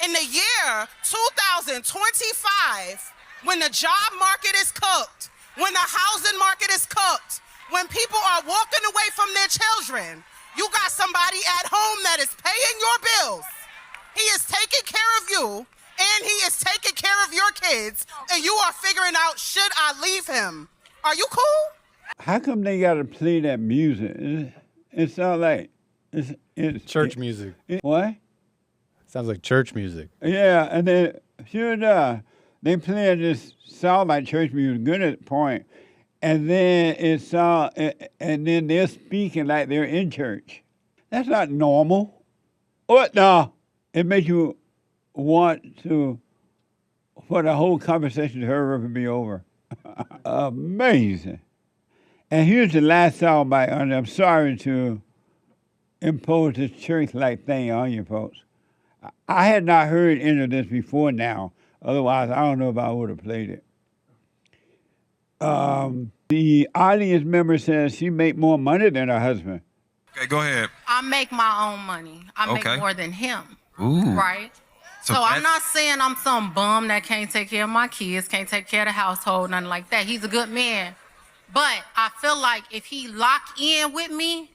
In the year 2025, when the job market is cooked, when the housing market is cooked, when people are walking away from their children, you got somebody at home that is paying your bills. He is taking care of you, and he is taking care of your kids, and you are figuring out, should I leave him? Are you cool? How come they got to play that music? It sounds like it's church music. What? Sounds like church music. Yeah, and then sure enough, they play this sound like church music, good at point. And then and then they're speaking like they're in church. That's not normal. What? No, it makes you want for the whole conversation to hurry up and be over. Amazing. And here's the last soundbite on it. I'm sorry to impose this church-like thing on you folks. I had not heard any of this before now. Otherwise, I don't know if I would have played it. The audience member says she make more money than her husband. Okay, go ahead. I make my own money. I make more than him. Ooh. Right? So I'm not saying I'm some bum that can't take care of my kids, can't take care of the household, nothing like that. He's a good man. But I feel like if he lock in with me,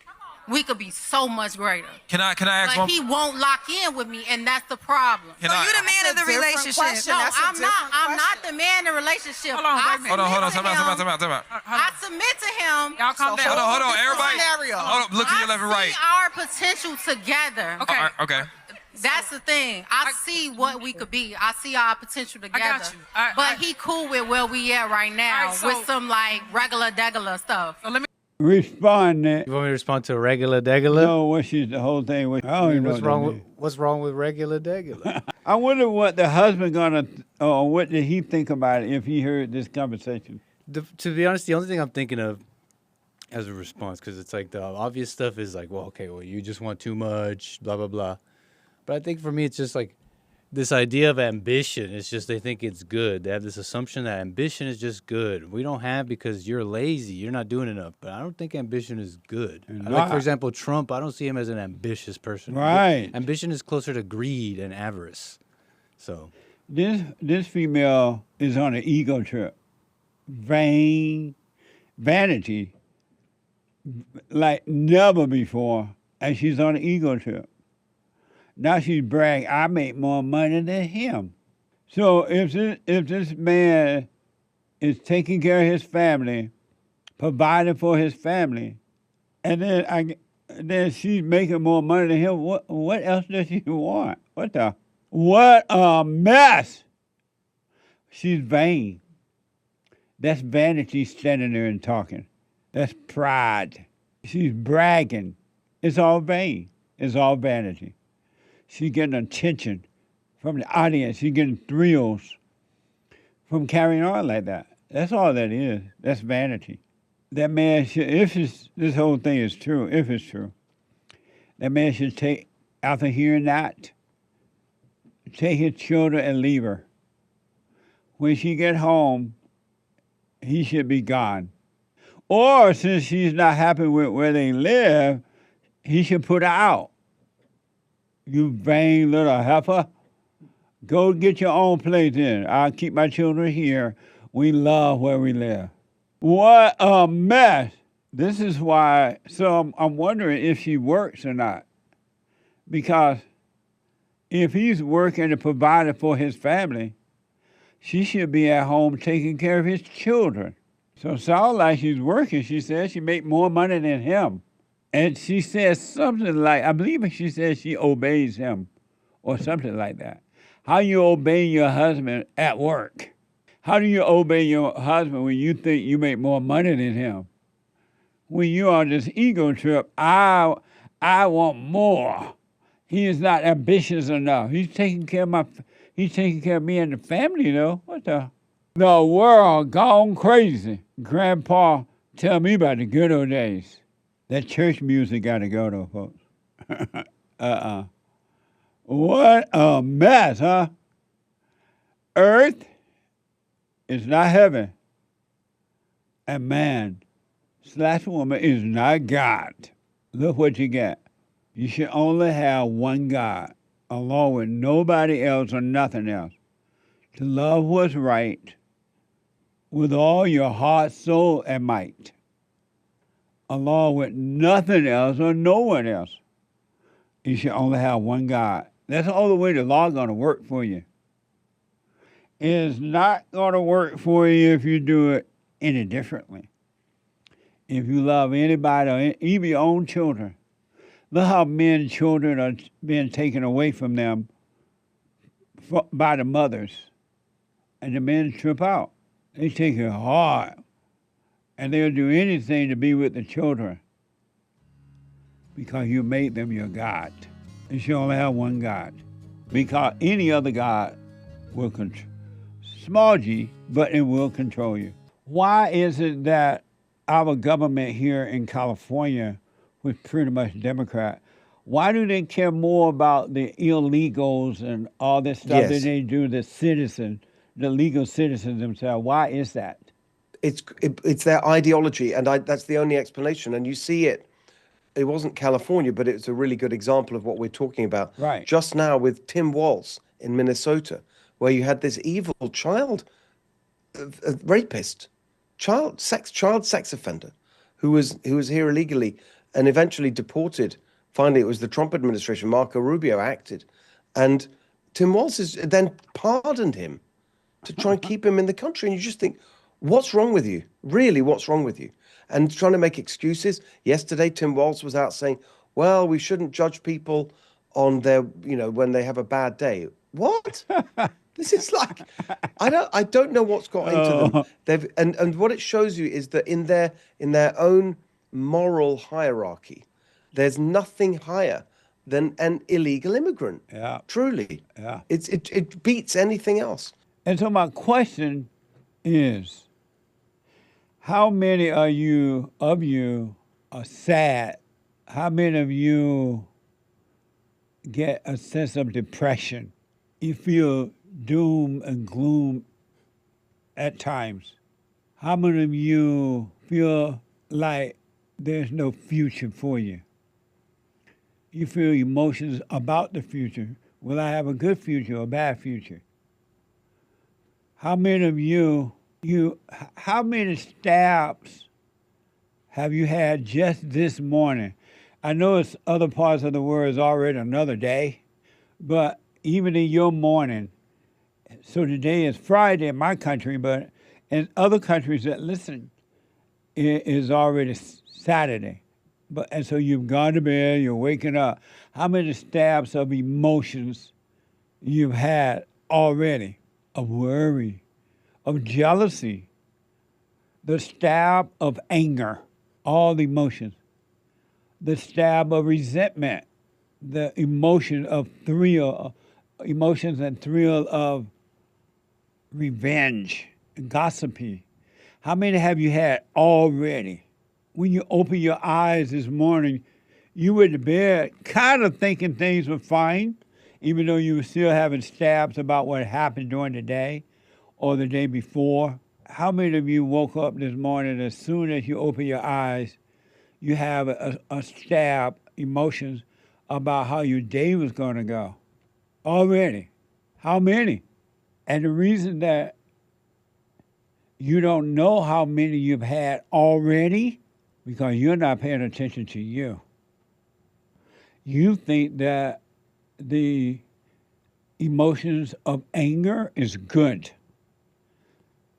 we could be so much greater. Can I ask one? But he won't lock in with me, and that's the problem. So you're the man of the relationship. No, I'm not. I'm not the man in the relationship. Hold on. Time out. I submit to him. Y'all calm down. Hold on, everybody. Hold on, look to your left and right. I see our potential together. Okay. That's the thing. I see what we could be. I see our potential together. I got you. But he cool with where we at right now with some like regular stuff. So let me. respond. You want me to respond to regular degular? No, what she's the whole thing. I don't even know What's wrong with regular degular? I wonder what the husband gonna, or what did he think about it if he heard this conversation? To be honest, the only thing I'm thinking of as a response, because it's like the obvious stuff is like, well, okay, well, you just want too much, blah, blah, blah. But I think for me, it's just like this idea of ambition. It's just they think it's good. They have this assumption that ambition is just good. We don't have because you're lazy. You're not doing enough. But I don't think ambition is good. Like, for example, Trump, I don't see him as an ambitious person. Right. Ambition is closer to greed and avarice. So This female is on an ego trip. Vanity, like never before, and she's on an ego trip. Now she's bragging, I make more money than him. So if this man is taking care of his family, providing for his family, and then she's making more money than him, what else does she want? What a mess! She's vain. That's vanity standing there and talking. That's pride. She's bragging. It's all vain. It's all vanity. She's getting attention from the audience. She's getting thrills from carrying on like that. That's all that is. That's vanity. That man should, this whole thing is true, if it's true, that man should take, after hearing that, take his children and leave her. When she get home, he should be gone. Or since she's not happy with where they live, he should put her out. You vain little heifer. Go get your own place in. I'll keep my children here. We love where we live. What a mess. This is why, so I'm wondering if she works or not. Because if he's working and providing for his family, she should be at home taking care of his children. So it sounds like she's working. She says she make more money than him. And she says something like, I believe she says she obeys him or something like that. How you obey your husband at work? How do you obey your husband when you think you make more money than him? When you're on this ego trip, I want more. He is not ambitious enough. He's taking care of me and the family, you know. What the world gone crazy. Grandpa tell me about the good old days. That church music got to go, though, folks. What a mess, huh? Earth is not heaven. And man/woman is not God. Look what you got. You should only have one God, along with nobody else or nothing else. To love what's right with all your heart, soul, and might, along with nothing else or no one else. You should only have one God. That's the only way the law is going to work for you. It's not going to work for you if you do it any differently. If you love anybody, or even your own children. Look how many children are being taken away from them by the mothers. And the men trip out. They take it hard. And they'll do anything to be with the children. Because you made them your God. You should only have one God. Because any other God will control. Small g, but it will control you. Why is it that our government here in California, was pretty much Democrat, why do they care more about the illegals and all this stuff than they do the legal citizens themselves? Why is that? It's their ideology, and that's the only explanation. And you see it. It wasn't California, but it's a really good example of what we're talking about. Right. Just now with Tim Walz in Minnesota, where you had this evil child rapist, child sex offender, who was here illegally and eventually deported. Finally, it was the Trump administration. Marco Rubio acted, and Tim Walz then pardoned him to try and keep him in the country. And you just think, what's wrong with you? Really, what's wrong with you? And trying to make excuses. Yesterday, Tim Walz was out saying, well, we shouldn't judge people on their, when they have a bad day. What? This is like, I don't know what's got into them. And what it shows you is that in their own moral hierarchy. There's nothing higher than an illegal immigrant. Yeah. Truly. Yeah. It beats anything else. And so my question is, how many of you are sad? How many of you get a sense of depression? You feel doom and gloom at times. How many of you feel like there's no future for you? You feel emotions about the future. Will I have a good future or a bad future? How many of you, how many stabs have you had just this morning? I know it's other parts of the world is already another day, but even in your morning, so today is Friday in my country, but in other countries that listen, it is already Saturday. And so you've gone to bed, you're waking up. How many stabs of emotions you've had already? Of worry, of jealousy, the stab of anger, all the emotions, the stab of resentment, the emotion of thrill, emotions and thrill of revenge, gossipy. How many have you had already? When you open your eyes this morning, you were to bed kind of thinking things were fine, even though you were still having stabs about what happened during the day or the day before. How many of you woke up this morning, as soon as you open your eyes, you have a stab, emotions about how your day was going to go? Already. How many? And the reason that you don't know how many you've had already, because you're not paying attention to you. You think that the emotions of anger is good.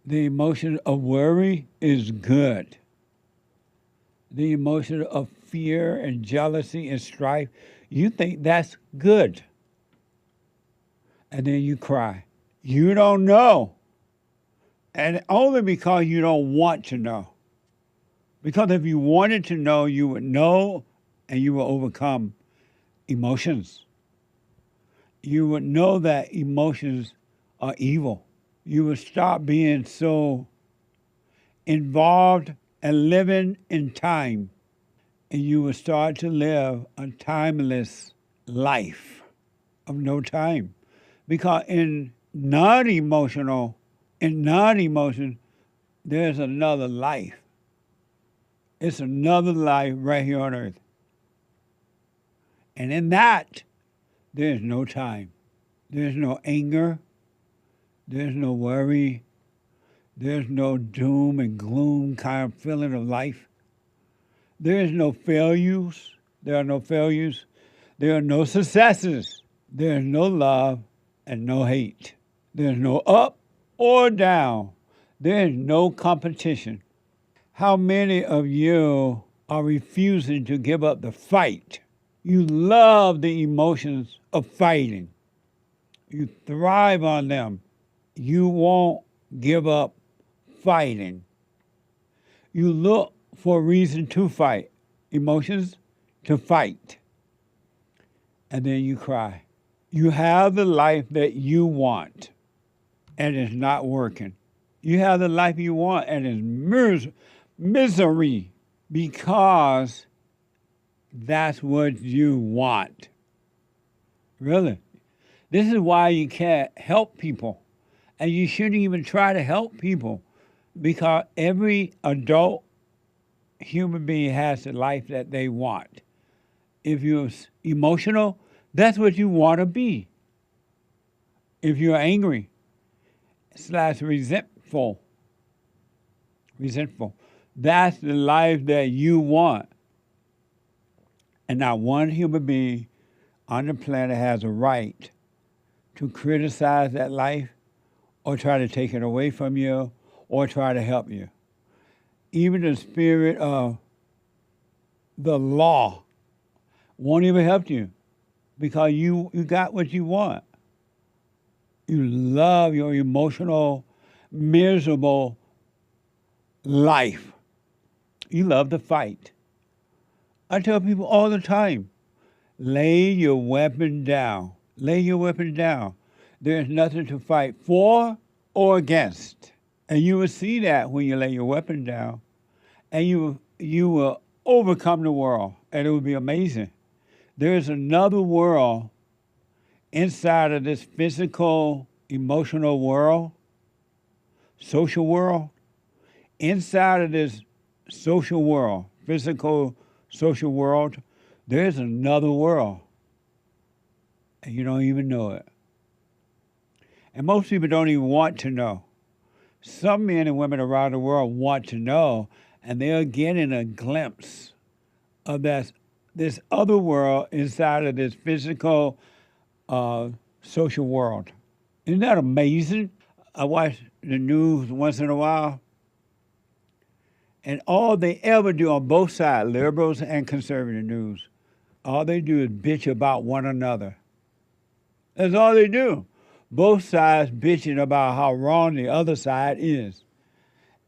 The emotion of worry is good. The emotion of fear and jealousy and strife, you think that's good. And then you cry. You don't know. And only because you don't want to know. Because if you wanted to know, you would know and you will overcome emotions. You would know that emotions are evil. You would stop being so involved and living in time. And you would start to live a timeless life of no time. Because in non-emotion, there's another life. It's another life right here on earth. And in that, there's no time. There's no anger. There's no worry. There's no doom and gloom kind of feeling of life. There is no failures. There are no failures. There are no successes. There's no love and no hate. There's no up or down. There's no competition. How many of you are refusing to give up the fight? You love the emotions of fighting. You thrive on them. You won't give up fighting. You look for a reason to fight. Emotions to fight. And then you cry. You have the life that you want, and it's not working. You have the life you want, and it's misery, because that's what you want. Really. This is why you can't help people. And you shouldn't even try to help people, because every adult human being has the life that they want. If you're emotional, that's what you want to be. If you're angry / resentful, that's the life that you want. And not one human being on the planet has a right to criticize that life or try to take it away from you or try to help you. Even the spirit of the law won't even help you, because you got what you want. You love your emotional, miserable life. You love to fight. I tell people all the time, lay your weapon down. Lay your weapon down. There's nothing to fight for or against. And you will see that when you lay your weapon down. And you will overcome the world. And it will be amazing. There is another world inside of this physical, emotional world, social world. Inside of this social world, physical, social world, there's another world. And you don't even know it. And most people don't even want to know. Some men and women around the world want to know, and they're getting a glimpse of this other world inside of this physical, social world. Isn't that amazing? I watch the news once in a while, and all they ever do on both sides, liberals and conservative news, all they do is bitch about one another. That's all they do. Both sides bitching about how wrong the other side is.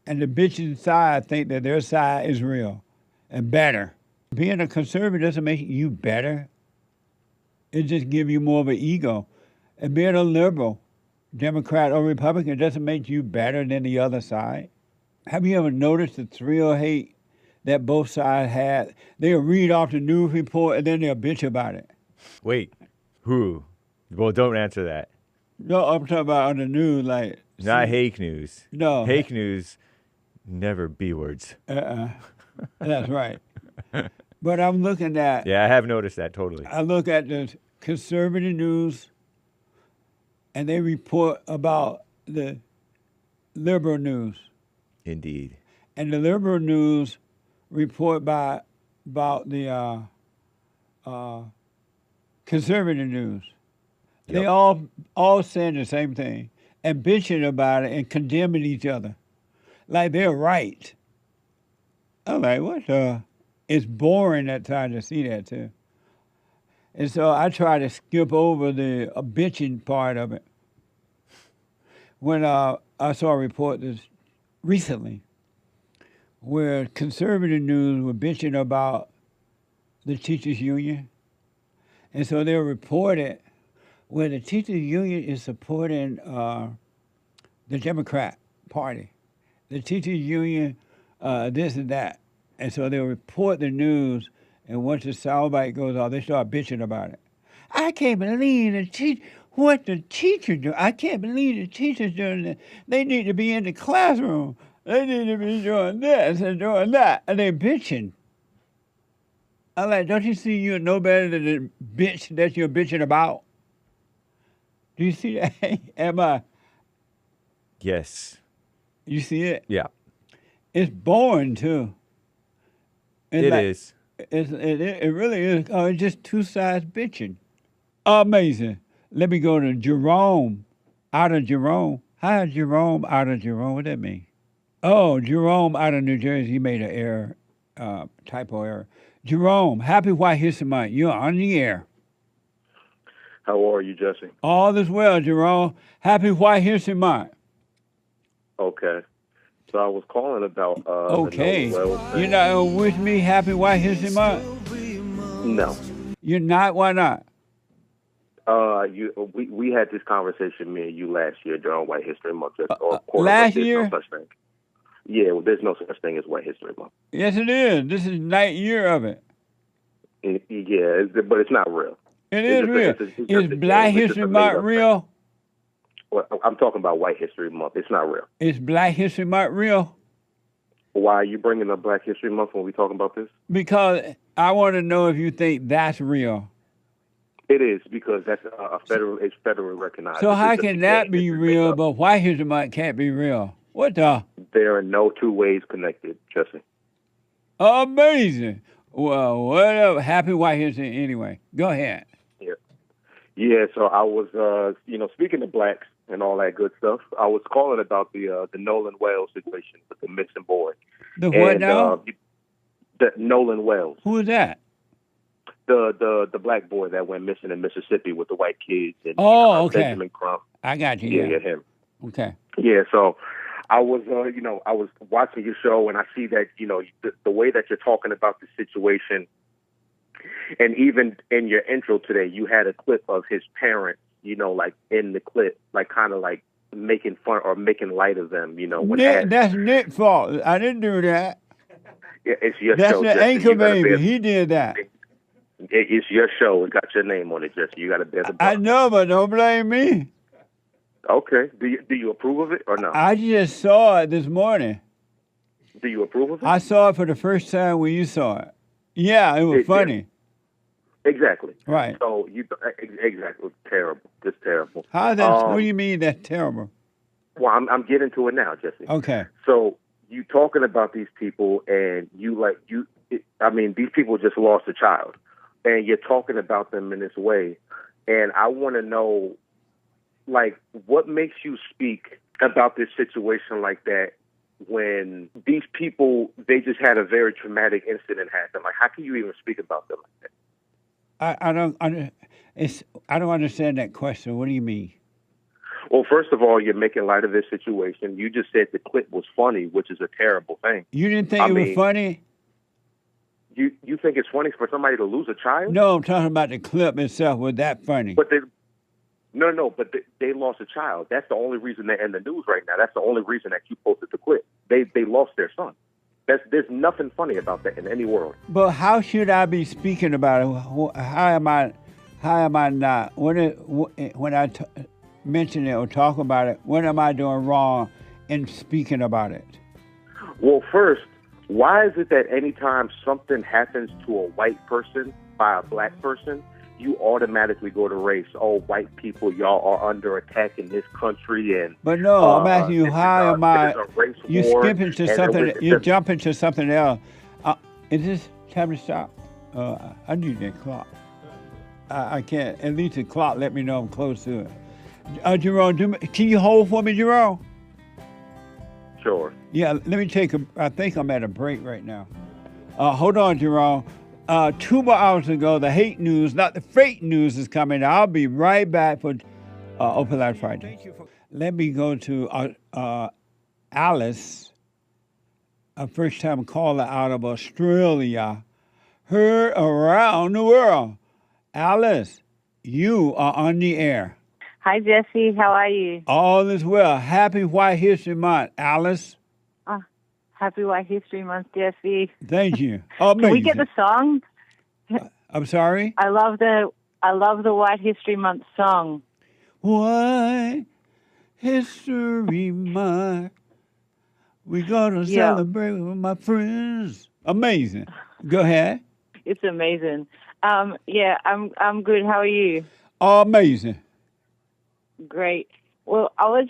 And the bitching side think that their side is real and better. Being a conservative doesn't make you better. It just gives you more of an ego. And being a liberal, Democrat or Republican doesn't make you better than the other side. Have you ever noticed the thrill hate that both sides had? They'll read off the news report and then they'll bitch about it. Wait, who? Well, don't answer that. No, I'm talking about on the news, like... Not hake news. No. Hake news, never B words. That's right. But I'm looking at... Yeah, I have noticed that totally. I look at the conservative news, and they report about the liberal news. Indeed. And the liberal news report about the conservative news. Yep. They all saying the same thing and bitching about it and condemning each other. Like they're right. I'm like, what the? It's boring at times to see that too. And so I try to skip over the bitching part of it. When I saw a report this recently where conservative news were bitching about the teachers' union. And so they reported where the teachers' union is supporting the Democrat Party. The teachers' union, this and that. And so they'll report the news, and once the soundbite goes off, they start bitching about it. I can't believe what the teachers do. I can't believe the teachers doing that. They need to be in the classroom. They need to be doing this and doing that. And they're bitching. I'm like, don't you see you're no better than the bitch that you're bitching about? Do you see that? Am I? Yes. You see it? Yeah. It's boring, too. It is. It really is. It's just two sides bitching. Amazing. Let me go to Gerome. Out of Gerome. Hi, Gerome. Out of Gerome. What that mean? Oh, Gerome out of New Jersey. He made an error, typo error. Gerome, happy White History Month. You're on the air. How are you, Jesse? All is well, Gerome. Happy White History Month. Okay. So I was calling about okay. The Nolan Wells thing. You're not going to wish me Happy White History Month? No. You're not? Why not? We had this conversation, me and you, last year during White History Month. Last year? No such thing. Yeah, well, there's no such thing as White History Month. Yes, it is. This is 9th year of it. Yeah, but it's not real. It is real. Is Black History Month real? Well, I'm talking about White History Month. It's not real. Is Black History Month real? Why are you bringing up Black History Month when we talking about this? Because I want to know if you think that's real. It is, because that's it's federally recognized. So how can that be real, but White History Month can't be real? What the? There are no two ways connected, Jesse. Amazing. Well, whatever. Happy White History anyway. Go ahead. Yeah, so I was, speaking of blacks and all that good stuff, I was calling about the Nolan Wells situation with the missing boy. The what now? The Nolan Wells. Who is that? The black boy that went missing in Mississippi with the white kids. And, okay. Benjamin Crump. I got you. Yeah, him. Okay. Yeah, so I was, I was watching your show, and I see that, the way that you're talking about the situation And even in your intro today, you had a clip of his parents, like in the clip, like kind of like making fun or making light of them, when asked. That's Nick's fault. I didn't do that. Yeah, it's your That's show, the Jesse. anchor You gotta baby. bear- He did that. It's your show. It got your name on it, Jesse. You got to bear the I brunt. know, but don't blame me. Okay. Do you approve of it or no? I just saw it this morning. Do you approve of it? I saw it for the first time when you saw it. Yeah, it was funny. Exactly. Right. So exactly, terrible, just terrible. How that? What do you mean that's terrible? Well, I'm getting to it now, Jesse. Okay. So you talking about these people, and these people just lost a child, and you're talking about them in this way, and I want to know, like, what makes you speak about this situation like that when these people, they just had a very traumatic incident happen? Like, how can you even speak about them like that? I don't understand that question. What do you mean? Well, first of all, you're making light of this situation. You just said the clip was funny, which is a terrible thing. You didn't think it was funny? You think it's funny for somebody to lose a child? No, I'm talking about the clip itself. Was that funny? But they lost a child. That's the only reason they're in the news right now. That's the only reason that you posted the clip. They lost their son. There's nothing funny about that in any world. But how should I be speaking about it? How am I not? When I mention it or talk about it, what am I doing wrong in speaking about it? Well, first, why is it that anytime something happens to a white person by a black person, you automatically go to race? Oh, white people, y'all are under attack in this country, and but no, I'm asking you, how am I? You skipping to something? You're jumping to something else. Is this time to stop? I need that clock. I can't. At least the clock let me know I'm close to it. Gerome, can you hold for me, Gerome? Sure. Yeah, let me take I think I'm at a break right now. Hold on, Gerome. 2 more hours ago, the hate news, not the fake news, is coming. I'll be right back for Open Live Friday. Let me go to Alice, a first-time caller out of Australia, heard around the world. Alice, you are on the air. Hi, Jesse. How are you? All is well. Happy White History Month, Alice. Happy White History Month, Jesse. Thank you. Amazing. Can we get the song? I'm sorry? I love the White History Month song. White History Month. We're gonna celebrate with my friends. Amazing. Go ahead. It's amazing. I'm good. How are you? Amazing. Great. Well, I was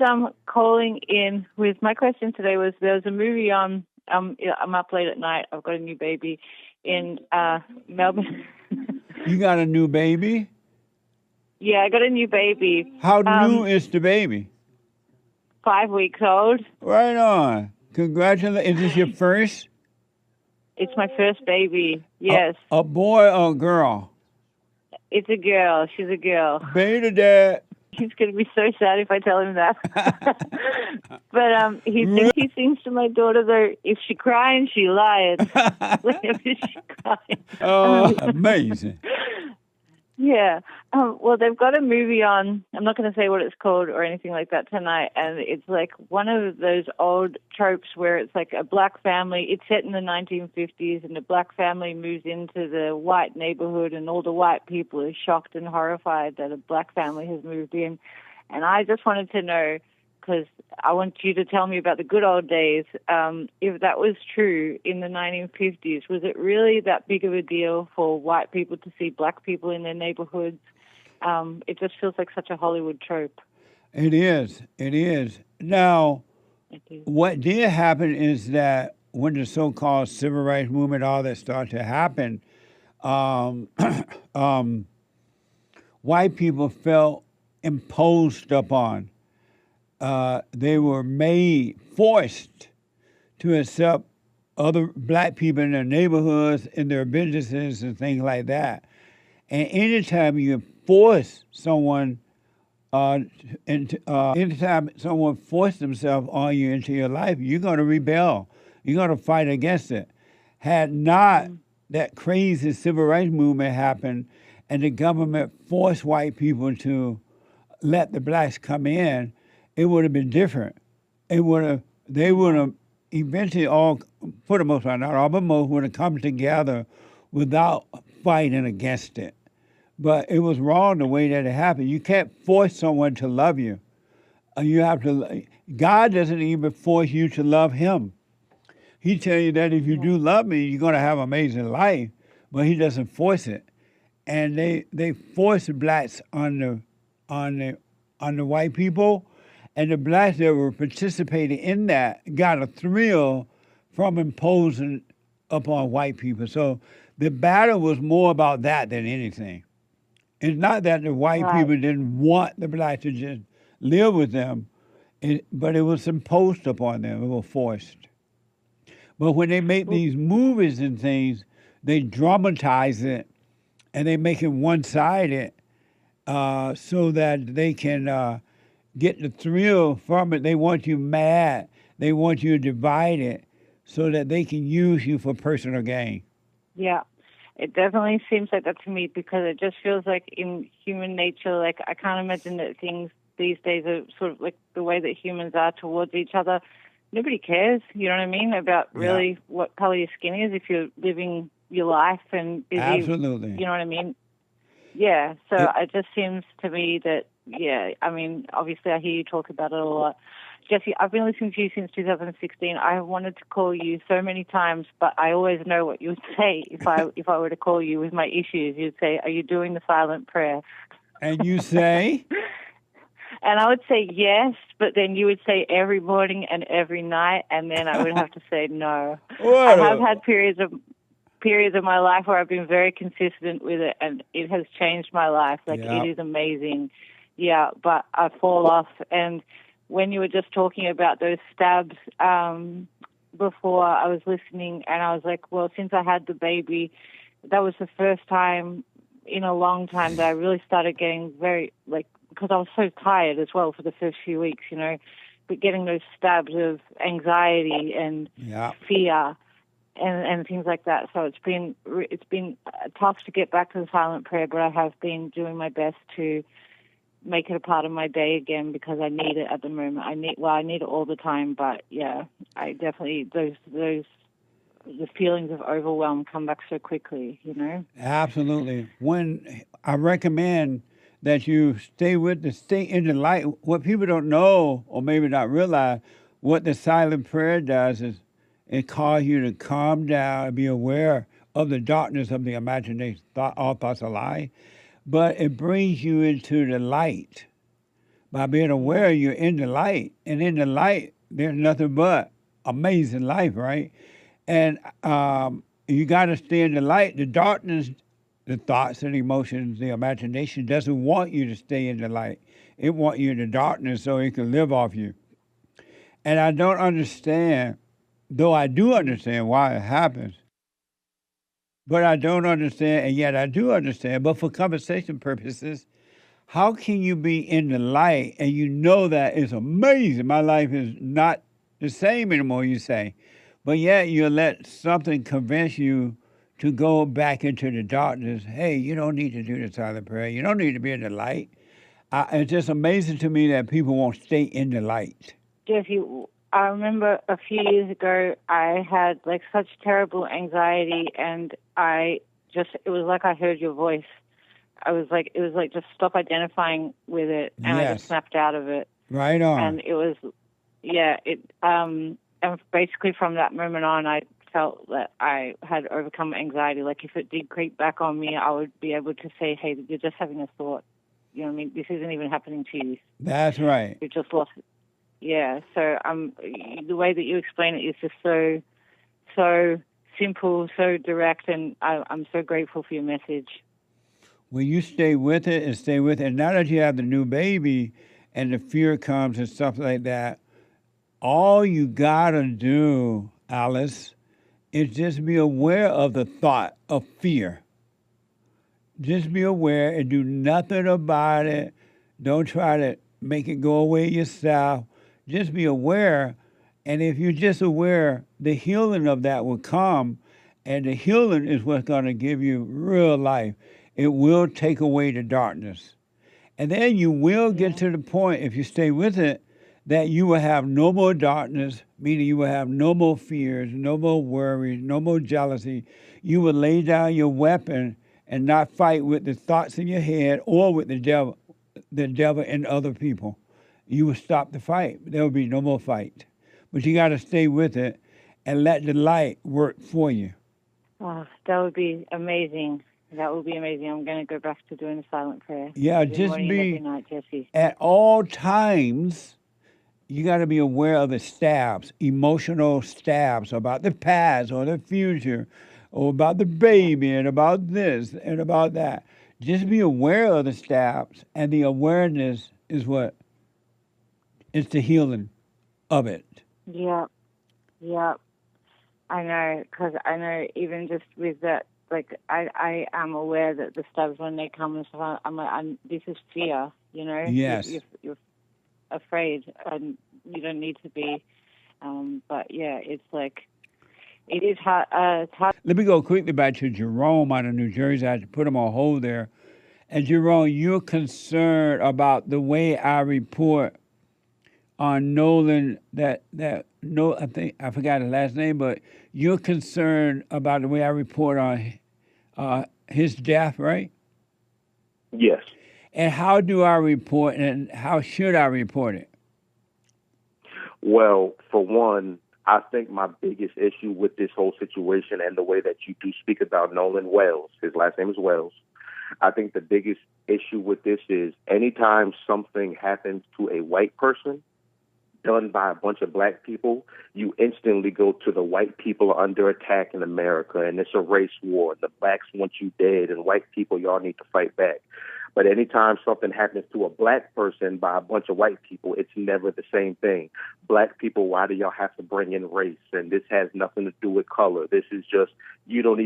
calling in with my question today was there's a movie on, I'm up late at night. I've got a new baby in Melbourne. You got a new baby? Yeah, I got a new baby. How new is the baby? 5 weeks old. Right on. Congratulations. Is this your first? It's my first baby, yes. A boy or a girl? It's a girl. She's a girl. Beta dad. He's going to be so sad if I tell him that. But he sings to my daughter, though, if she crying, she lying. Whenever she crying. Oh, amazing. Yeah. Well, they've got a movie on. I'm not going to say what it's called or anything like that tonight. And it's like one of those old tropes where it's like a black family. It's set in the 1950s, and the black family moves into the white neighborhood, and all the white people are shocked and horrified that a black family has moved in. And I just wanted to know, because I want you to tell me about the good old days, if that was true in the 1950s. Was it really that big of a deal for white people to see black people in their neighborhoods? It just feels like such a Hollywood trope. It is. It is. Now, what did happen is that when the so-called civil rights movement, all that started to happen, white people felt imposed upon. They were forced to accept other black people in their neighborhoods, in their businesses, and things like that. And anytime you force someone, anytime someone forces themselves on you into your life, you're going to rebel. You're going to fight against it. Had not that crazy civil rights movement happened and the government forced white people to let the blacks come in, it would have been different. They would have eventually all, for the most part, not all, but most would have come together without fighting against it. But it was wrong the way that it happened. You can't force someone to love you. You have to. God doesn't even force you to love Him. He tells you that if you do love me, you're going to have an amazing life, but He doesn't force it. And they forced the blacks on the white people, and the blacks that were participating in that got a thrill from imposing upon white people. So the battle was more about that than anything. It's not that the white people didn't want the blacks to just live with them, but it was imposed upon them. It was forced. But when they make these movies and things, they dramatize it and they make it one-sided so that they can get the thrill from it. They want you mad. They want you divided so that they can use you for personal gain. Yeah. It definitely seems like that to me because it just feels like in human nature, like I can't imagine that things these days are sort of like the way that humans are towards each other. Nobody cares, you know what I mean, about really what color your skin is if you're living your life and busy. Absolutely. You know what I mean? Yeah, so it just seems to me that, I mean, obviously I hear you talk about it a lot. Jesse, I've been listening to you since 2016. I wanted to call you so many times, but I always know what you would say if I were to call you with my issues. You'd say, "Are you doing the silent prayer?" And you say? And I would say yes, but then you would say every morning and every night, and then I would have to say no. I have had periods of my life where I've been very consistent with it, and it has changed my life. Like, it is amazing. Yeah, but I fall off. And when you were just talking about those stabs before, I was listening, and I was like, well, since I had the baby, that was the first time in a long time that I really started getting very, like, because I was so tired as well for the first few weeks, you know, but getting those stabs of anxiety and fear and things like that. So it's been tough to get back to the silent prayer, but I have been doing my best to make it a part of my day again because I need it at the moment. I need it all the time, but I definitely the feelings of overwhelm come back so quickly, you know. Absolutely. When I recommend that you stay in the light. What people don't know or maybe not realize, what the silent prayer does is it calls you to calm down and be aware of the darkness of the imagination. All thoughts are lie. But it brings you into the light. By being aware, you're in the light. And in the light, there's nothing but amazing life, right? And you got to stay in the light. The darkness, the thoughts and emotions, the imagination doesn't want you to stay in the light. It wants you in the darkness so it can live off you. And I don't understand, though I do understand why it happens, but I don't understand, and yet I do understand. But for conversation purposes, how can you be in the light and you know that it's amazing, my life is not the same anymore, you say, but yet you let something convince you to go back into the darkness? Hey, you don't need to do the silent prayer. You don't need to be in the light. It's just amazing to me that people won't stay in the light. Jesse, I remember a few years ago, I had like such terrible anxiety, and it was like I heard your voice. It was like, just stop identifying with it, and I just snapped out of it. Right on. And it was, and basically from that moment on, I felt that I had overcome anxiety. Like if it did creep back on me, I would be able to say, hey, you're just having a thought. You know what I mean? This isn't even happening to you. That's right. You just lost it. Yeah, so the way that you explain it is just so simple, so direct, and I'm so grateful for your message. When you stay with it and stay with it, and now that you have the new baby and the fear comes and stuff like that, all you gotta do, Alice, is just be aware of the thought of fear. Just be aware and do nothing about it. Don't try to make it go away yourself. Just be aware. And if you're just aware, the healing of that will come. And the healing is what's going to give you real life. It will take away the darkness. And then you will get to the point, if you stay with it, that you will have no more darkness, meaning you will have no more fears, no more worries, no more jealousy. You will lay down your weapon and not fight with the thoughts in your head or with the devil and other people. You will stop the fight. There will be no more fight. But you got to stay with it and let the light work for you. Oh, that would be amazing. That would be amazing. I'm going to go back to doing the silent prayer. Yeah, Every just morning and every be night, Jesse. at all times. You got to be aware of the stabs, emotional stabs about the past or the future, or about the baby and about this and about that. Just be aware of the stabs, and the awareness is what is the healing of it. Yep. I know, because I know even just with that, like, I am aware that the stabs, when they come and stuff, I'm like, this is fear, you know? Yes. You're afraid, and you don't need to be. But yeah, it's like, it is hard. It's hard. Let me go quickly back to Gerome out of New Jersey. I had to put him on hold there. And Gerome, you're concerned about the way I report on Nolan, I think I forgot his last name, but you're concerned about the way I report on his death, right? Yes. And how do I report, and how should I report it? Well, for one, I think my biggest issue with this whole situation and the way that you do speak about Nolan Wells, his last name is Wells, I think the biggest issue with this is anytime something happens to a white person done by a bunch of black people, you instantly go to the white people are under attack in America, and it's a race war. The blacks want you dead, and white people, y'all need to fight back. But anytime something happens to a black person by a bunch of white people, it's never the same thing. Black people, why do y'all have to bring in race? And this has nothing to do with color. This is just, you don't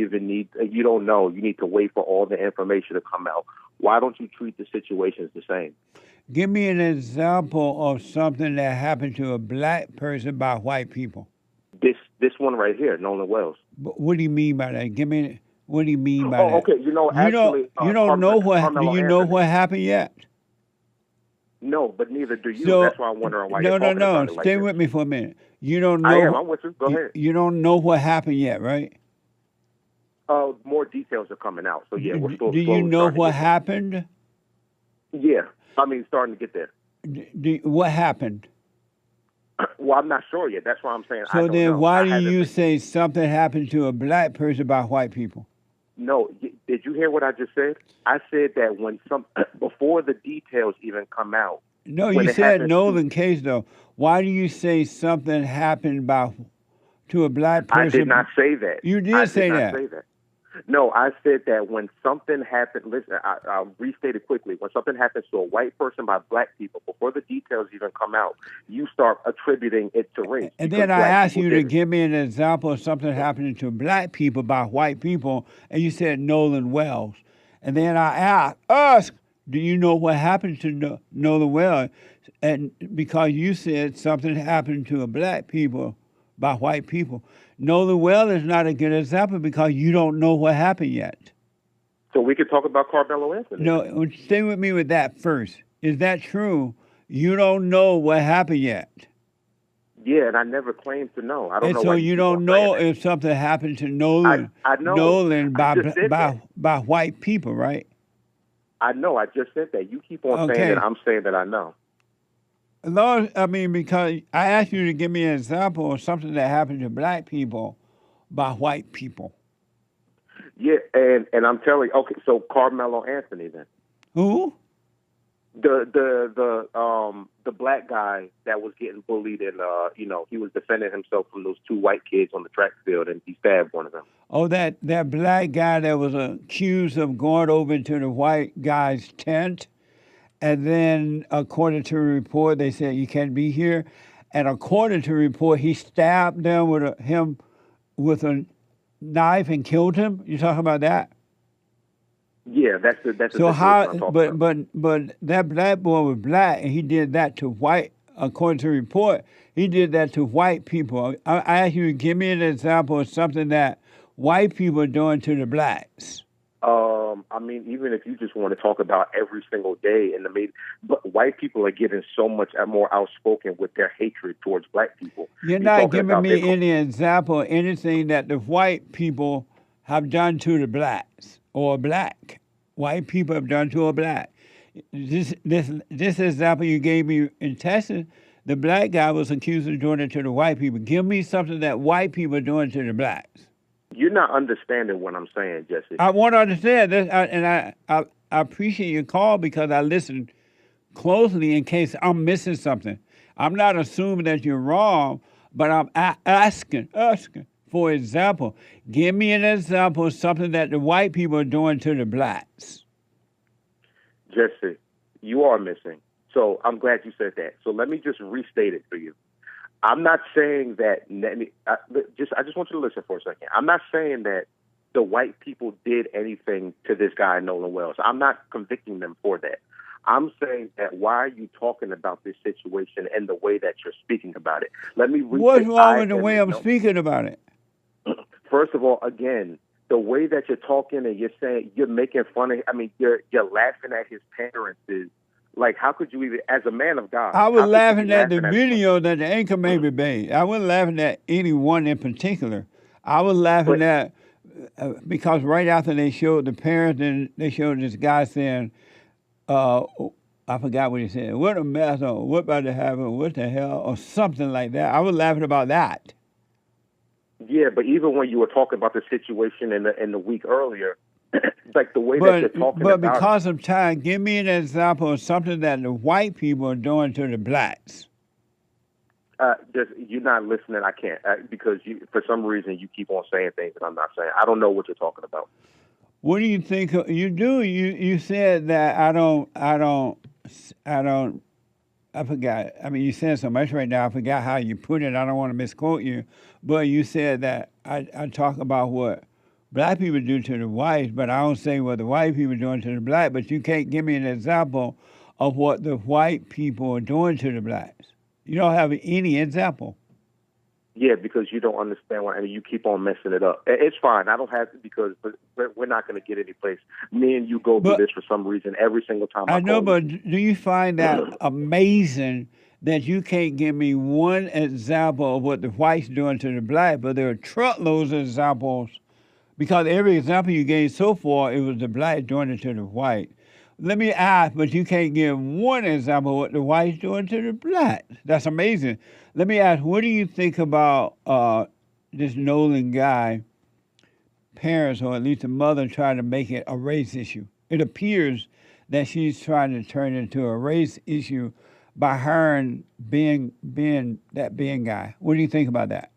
know. You need to wait for all the information to come out. Why don't you treat the situations the same? Give me an example of something that happened to a black person by white people. This one right here, Nolan Wells. But what do you mean by that? What do you mean by that? Okay. You don't know what happened. Do you know what happened yet? No, but neither do you. So, that's why I'm wondering why you're talking about it like Stay this. with me for a minute. You don't know. I am. I'm with you. Go ahead. You don't know what happened yet, right? More details are coming out. So yeah, we're still. Do you know what happened? Yeah, starting to get there. What happened? Well, I'm not sure yet. That's why I'm saying. So then, why do you say something happened to a black person by white people? No, did you hear what I just said? I said that before the details even come out. No, you said Nolan case though. Why do you say something happened to a black person? I did not say that. You did say that. Say that. No, I said that when something happened, listen, I'll restate it quickly. When something happens to a white person by black people, before the details even come out, you start attributing it to race. And then I asked you to give me an example of something happening to black people by white people, and you said Nolan Wells. And then I asked, do you know what happened to Nolan Wells? And because you said something happened to a black people by white people. Nolan Wells is not a good example because you don't know what happened yet. So we could talk about Karmelo Anthony. No, stay with me with that first. Is that true? You don't know what happened yet. Yeah, and I never claimed to know. I don't know. And so you don't know if something happened to Nolan. I know. Nolan by white people, right? I know. I just said that. You keep on saying that. I'm saying that I know. Lord, because I asked you to give me an example of something that happened to black people by white people. Yeah, and I'm telling you, okay, so Karmelo Anthony then. Who? The black guy that was getting bullied and he was defending himself from those two white kids on the track field and he stabbed one of them. Oh, that black guy that was accused of going over to the white guy's tent. And then, according to a report, they said, you can't be here. And according to a report, he stabbed them with a knife and killed him. You talking about that? Yeah, that's so how? But that black boy was black, and he did that to white. According to a report, he did that to white people. I asked you to give me an example of something that white people are doing to the blacks? I mean, even if you just want to talk about every single day in the media, but white people are getting so much more outspoken with their hatred towards black people. You're not giving me any example, anything that the white people have done to the blacks or black. White people have done to a black. This example you gave me in Texas, the black guy was accused of doing it to the white people. Give me something that white people are doing to the blacks. You're not understanding what I'm saying, Jesse. I want to understand this, and I appreciate your call because I listened closely in case I'm missing something. I'm not assuming that you're wrong, but I'm asking for example. Give me an example of something that the white people are doing to the blacks. Jesse, you are missing. So I'm glad you said that. So let me just restate it for you. I'm not saying that, I just want you to listen for a second. I'm not saying that the white people did anything to this guy, Nolan Wells. I'm not convicting them for that. I'm saying that why are you talking about this situation and the way that you're speaking about it? Let me restate. What's wrong with the way I'm speaking about it? First of all, again, the way that you're talking and you're saying, you're making fun of, I mean, you're laughing at his parents is, like, how could you even, as a man of God? I was laughing at the video that the anchor maybe made. I wasn't laughing at any one in particular. I was laughing at, because right after they showed the parents, and they showed this guy saying, I forgot what he said, what a mess, or what about to happen, what the hell, or something like that. I was laughing about that. Yeah, but even when you were talking about the situation in the week earlier, like the way that you're talking about it. But because of time, give me an example of something that the white people are doing to the blacks. You're not listening. I can't because for some reason you keep on saying things that I'm not saying. I don't know what you're talking about. What do you think you do? You said that I forgot. I mean, you said so much right now. I forgot how you put it. I don't want to misquote you, but you said that I talk about what black people do to the whites, but I don't say what the white people are doing to the black. But you can't give me an example of what the white people are doing to the blacks. You don't have any example. Yeah, because you don't understand why, and you keep on messing it up. It's fine. I don't have to because we're not going to get any place. Me and you go through this for some reason every single time. I know, but do you find that amazing that you can't give me one example of what the whites doing to the black, but there are truckloads of examples? Because every example you gave so far, it was the black doing it to the white. Let me ask, but you can't give one example of what the whites doing to the black. That's amazing. Let me ask, what do you think about this Nolan guy, parents, or at least the mother, trying to make it a race issue? It appears that she's trying to turn it into a race issue by hiring being guy. What do you think about that?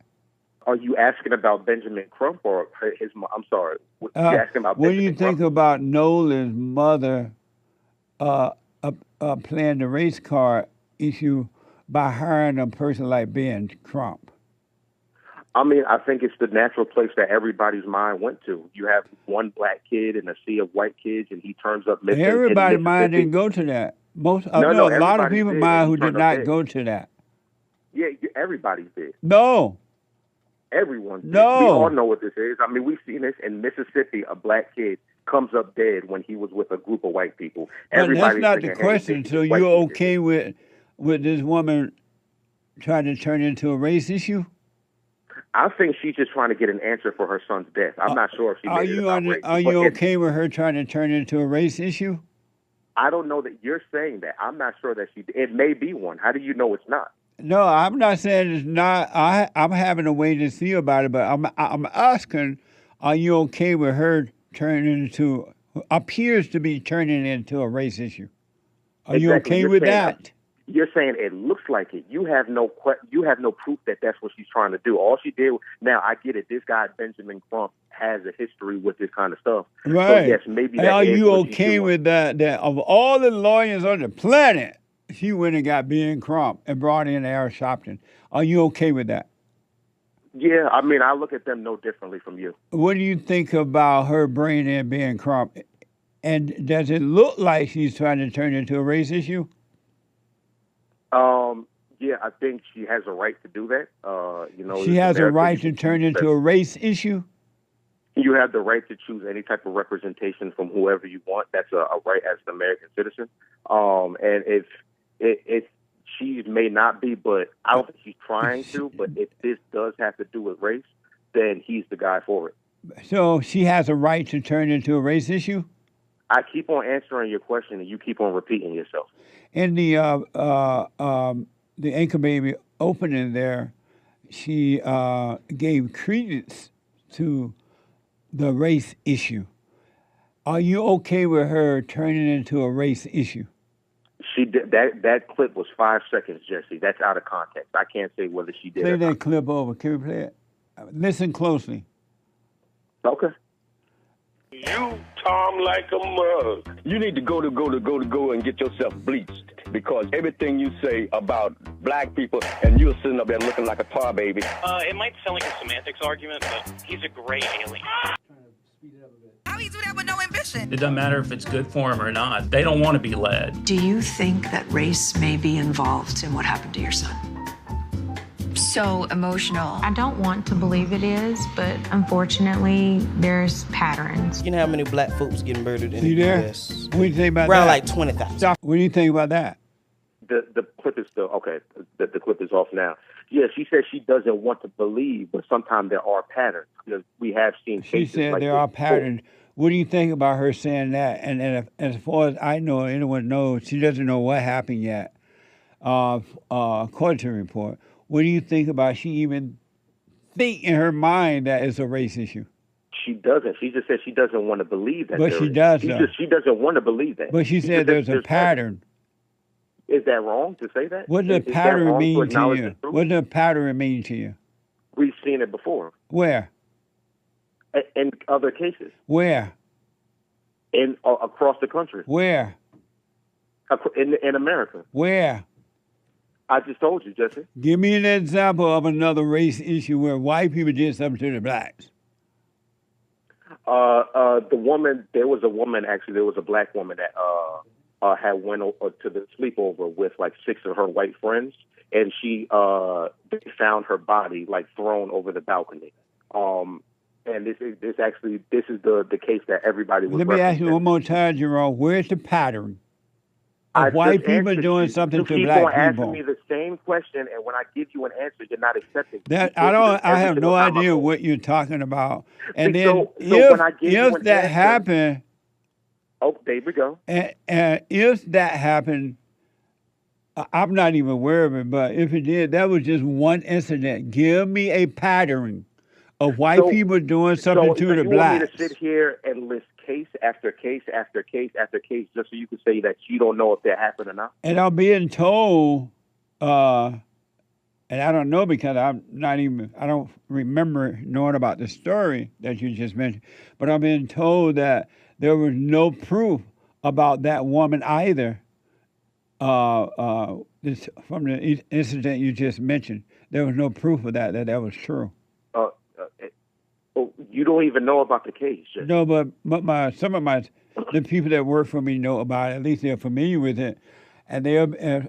Are you asking about Benjamin Crump or his mom? I'm sorry. You're asking about what do you think about Nolan's mother playing the race car issue by hiring a person like Ben Crump? I mean, I think it's the natural place that everybody's mind went to. You have one black kid in a sea of white kids, and he turns up missing. Everybody's mind didn't go to that. A lot of people mind who did not go to that. Yeah, everybody did. No. Everyone did. No. We all know what this is. I mean, we've seen this in Mississippi. A black kid comes up dead when he was with a group of white people. That's not the question. So you're okay with this woman trying to turn it into a race issue? I think she's just trying to get an answer for her son's death. I'm not sure if she made it about race. Are you okay with her trying to turn it into a race issue? I don't know that you're saying that. I'm not sure that it may be one. How do you know it's not? No, I'm not saying it's not. I'm having a way to see about it, but I'm asking, are you okay with her appears to be turning into a race issue? Are you okay with that? You're saying it looks like it. You have no proof that that's what she's trying to do. All she did. Now I get it. This guy Benjamin Crump has a history with this kind of stuff. Right. So yes, maybe. Are you okay with that? That of all the lawyers on the planet, she went and got Ben Crump and brought in Aaron Shopton. Are you okay with that? Yeah, I mean, I look at them no differently from you. What do you think about her bringing in Ben Crump? And does it look like she's trying to turn it into a race issue? Yeah, I think she has a right to do that. She has a right to turn into a race issue? You have the right to choose any type of representation from whoever you want. That's a right as an American citizen. And if she may not be, but I don't think she's trying to. But if this does have to do with race, then he's the guy for it. So she has a right to turn into a race issue? I keep on answering your question, and you keep on repeating yourself. In the Anchor Baby opening there, she gave credence to the race issue. Are you okay with her turning into a race issue? She did that clip was 5 seconds, Jesse. That's out of context. I can't say whether she did. Play that clip over. Can we play it? Listen closely. Okay. You, Tom, like a mug. You need to go and get yourself bleached, because everything you say about black people, and you're sitting up there looking like a tar baby. It might sound like a semantics argument, but he's a gray alien. How do you do that with no ambition? It doesn't matter if it's good for them or not. They don't want to be led. Do you think that race may be involved in what happened to your son? So emotional. I don't want to believe it is, but unfortunately, there's patterns. You know how many black folks get murdered in You the there? U.S.? What do you think about Around that? like 20,000. What do you think about that? The clip is still okay. The clip is off now. Yeah, she says she doesn't want to believe, but sometimes there are patterns. Because we have seen She cases said like there this are before. patterns. What do you think about her saying that? And as far as I know, anyone knows, she doesn't know what happened yet, according to the report. What do you think about she even think in her mind that it's a race issue? She doesn't. She just said she doesn't want to believe that. But there she is. does, She, though. she doesn't want to believe that. But she said there's a pattern. Is that wrong to say that? What does Is that pattern wrong mean to acknowledge you? the truth? What does pattern mean to you? We've seen it before Where? in other cases Where? in across the country Where? in America. Where? I just told you, Jesse. Give me an example of another race issue where white people did something to the blacks. The woman. There was a woman. Actually, there was a black woman that had went to the sleepover with like 6 of her white friends, and they found her body like thrown over the balcony. And this is the case that everybody was. Let me ask you one more time, Gerome. Where's the pattern of white people doing something to black people? You keep on people? asking me the same question, and when I give you an answer, you're not accepting. That You I don't. answer I every have single no time I idea call. what you're talking about. And See, then so when I give you if an that answer- happened, Oh, there we go. and if that happened, I'm not even aware of it. But if it did, that was just one incident. Give me a pattern of white people doing something to the you blacks. want me to sit here and list case after case after case after case just so you can say that you don't know if that happened or not? And I'm being told, and I don't know because I don't remember knowing about the story that you just mentioned, but I'm being told that there was no proof about that woman either. From the incident you just mentioned, there was no proof of that was true. You don't even know about the case. Jesse. No, but the people that work for me know about it. At least they're familiar with it, and they're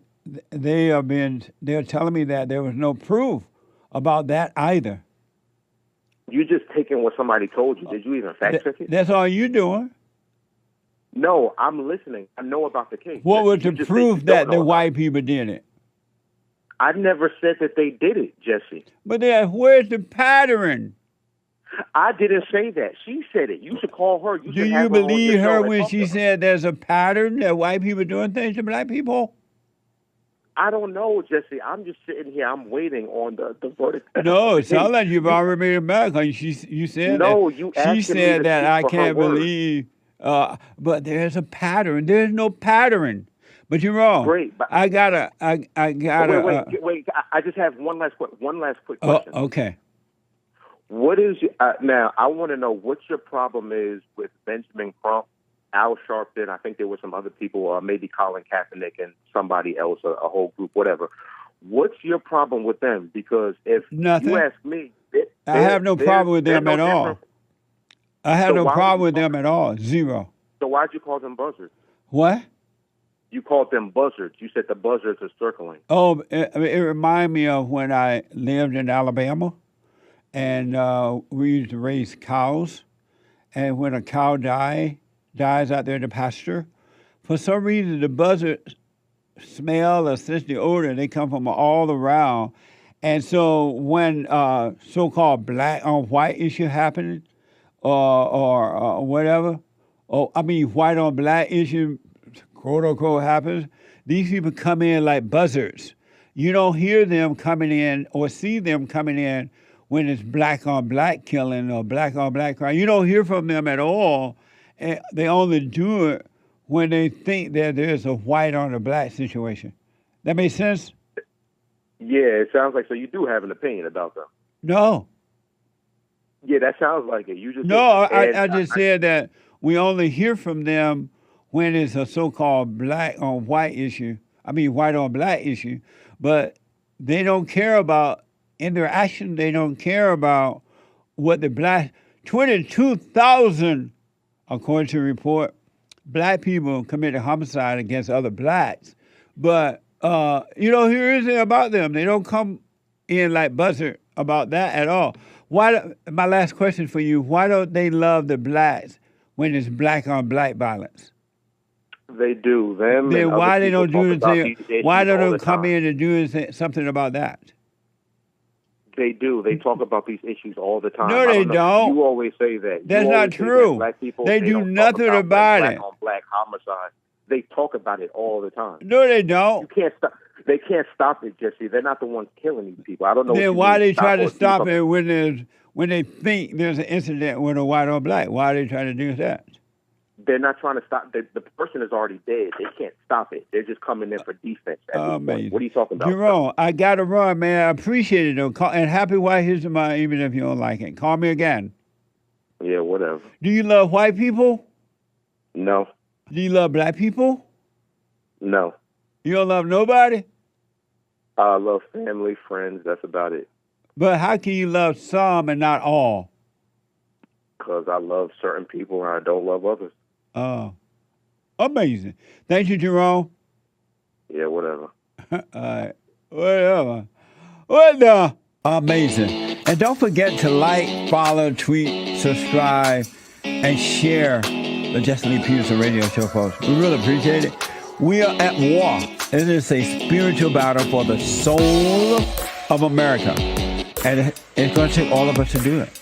telling me that there was no proof about that either. You just taking what somebody told you. Did you even fact check it? That's all you doing. No, I'm listening. I know about the case. What was You the just said proof you that don't know the about white people did it? I never said that they did it, Jesse. But where's the pattern? I didn't say that. She said it. You should call her. Do you believe her when she said there's a pattern that white people doing things to black people? I don't know, Jesse. I'm just sitting here. I'm waiting on the verdict. No, it sounds like you've already made it back. You said No, that. you She asking me said to that speak I for her can't words. believe. But there's a pattern. There's no pattern. But you're wrong. Great. But I gotta. Wait. I just have one last quick question. Okay. What is now? I want to know what your problem is with Benjamin Crump, Al Sharpton. I think there were some other people, maybe Colin Kaepernick and somebody else, a whole group, whatever. What's your problem with them? Because if Nothing. you ask me, I have no problem with them at all. different. I have So no why problem would with them at all. Zero. So why'd you call them buzzards? What? You called them buzzards. You said the buzzards are circling. Oh, it reminded me of when I lived in Alabama, and we used to raise cows, and when a cow dies out there in the pasture, for some reason the buzzards smell or sense the odor. They come from all around. And so when so-called black on white issue happening or whatever, white on black issue, quote unquote, happens, these people come in like buzzards. You don't hear them coming in or see them coming in when it's black on black killing or black on black crime. You don't hear from them at all. And they only do it when they think that there's a white on a black situation. That makes sense? Yeah, it sounds like, so you do have an opinion about them. No. Yeah, that sounds like it. You just I just said that we only hear from them when it's a so-called black on white issue. White on black issue. But they don't care about in their action. They don't care about what the black 22,000, according to the report, black people committed homicide against other blacks. But you don't hear anything about them. They don't come in like buzzard about that at all. My last question for you, why don't they love the blacks when it's black on black violence? They do. Them. Then why they don't do anything? Why don't they come time. in and do something about that? They do. They talk about these issues all the time. No, they don't. You always say that. That's not true. Black people, they do don't nothing talk about black it. on black homicide. They talk about it all the time. No, they don't. You can't stop. They can't stop it, Jesse. They're not the ones killing these people. I don't know. Then why they try to stop it when they think there's an incident with a white or black? Why are they trying to do that? They're not trying to stop. The person is already dead. They can't stop it. They're just coming in for defense. Amazing. What are you talking about? Gerome, I got to run, man. I appreciate it, though. And happy White History Month, even if you don't like it. Call me again. Yeah, whatever. Do you love white people? No. Do you love black people? No. You don't love nobody? I love family, friends. That's about it. But how can you love some and not all? Because I love certain people and I don't love others. Oh, amazing. Thank you, Gerome. Yeah, whatever. All right. Whatever. What the? Amazing. And don't forget to like, follow, tweet, subscribe, and share the Jesse Lee Peterson radio show, folks. We really appreciate it. We are at war. It is a spiritual battle for the soul of America. And it's going to take all of us to do it.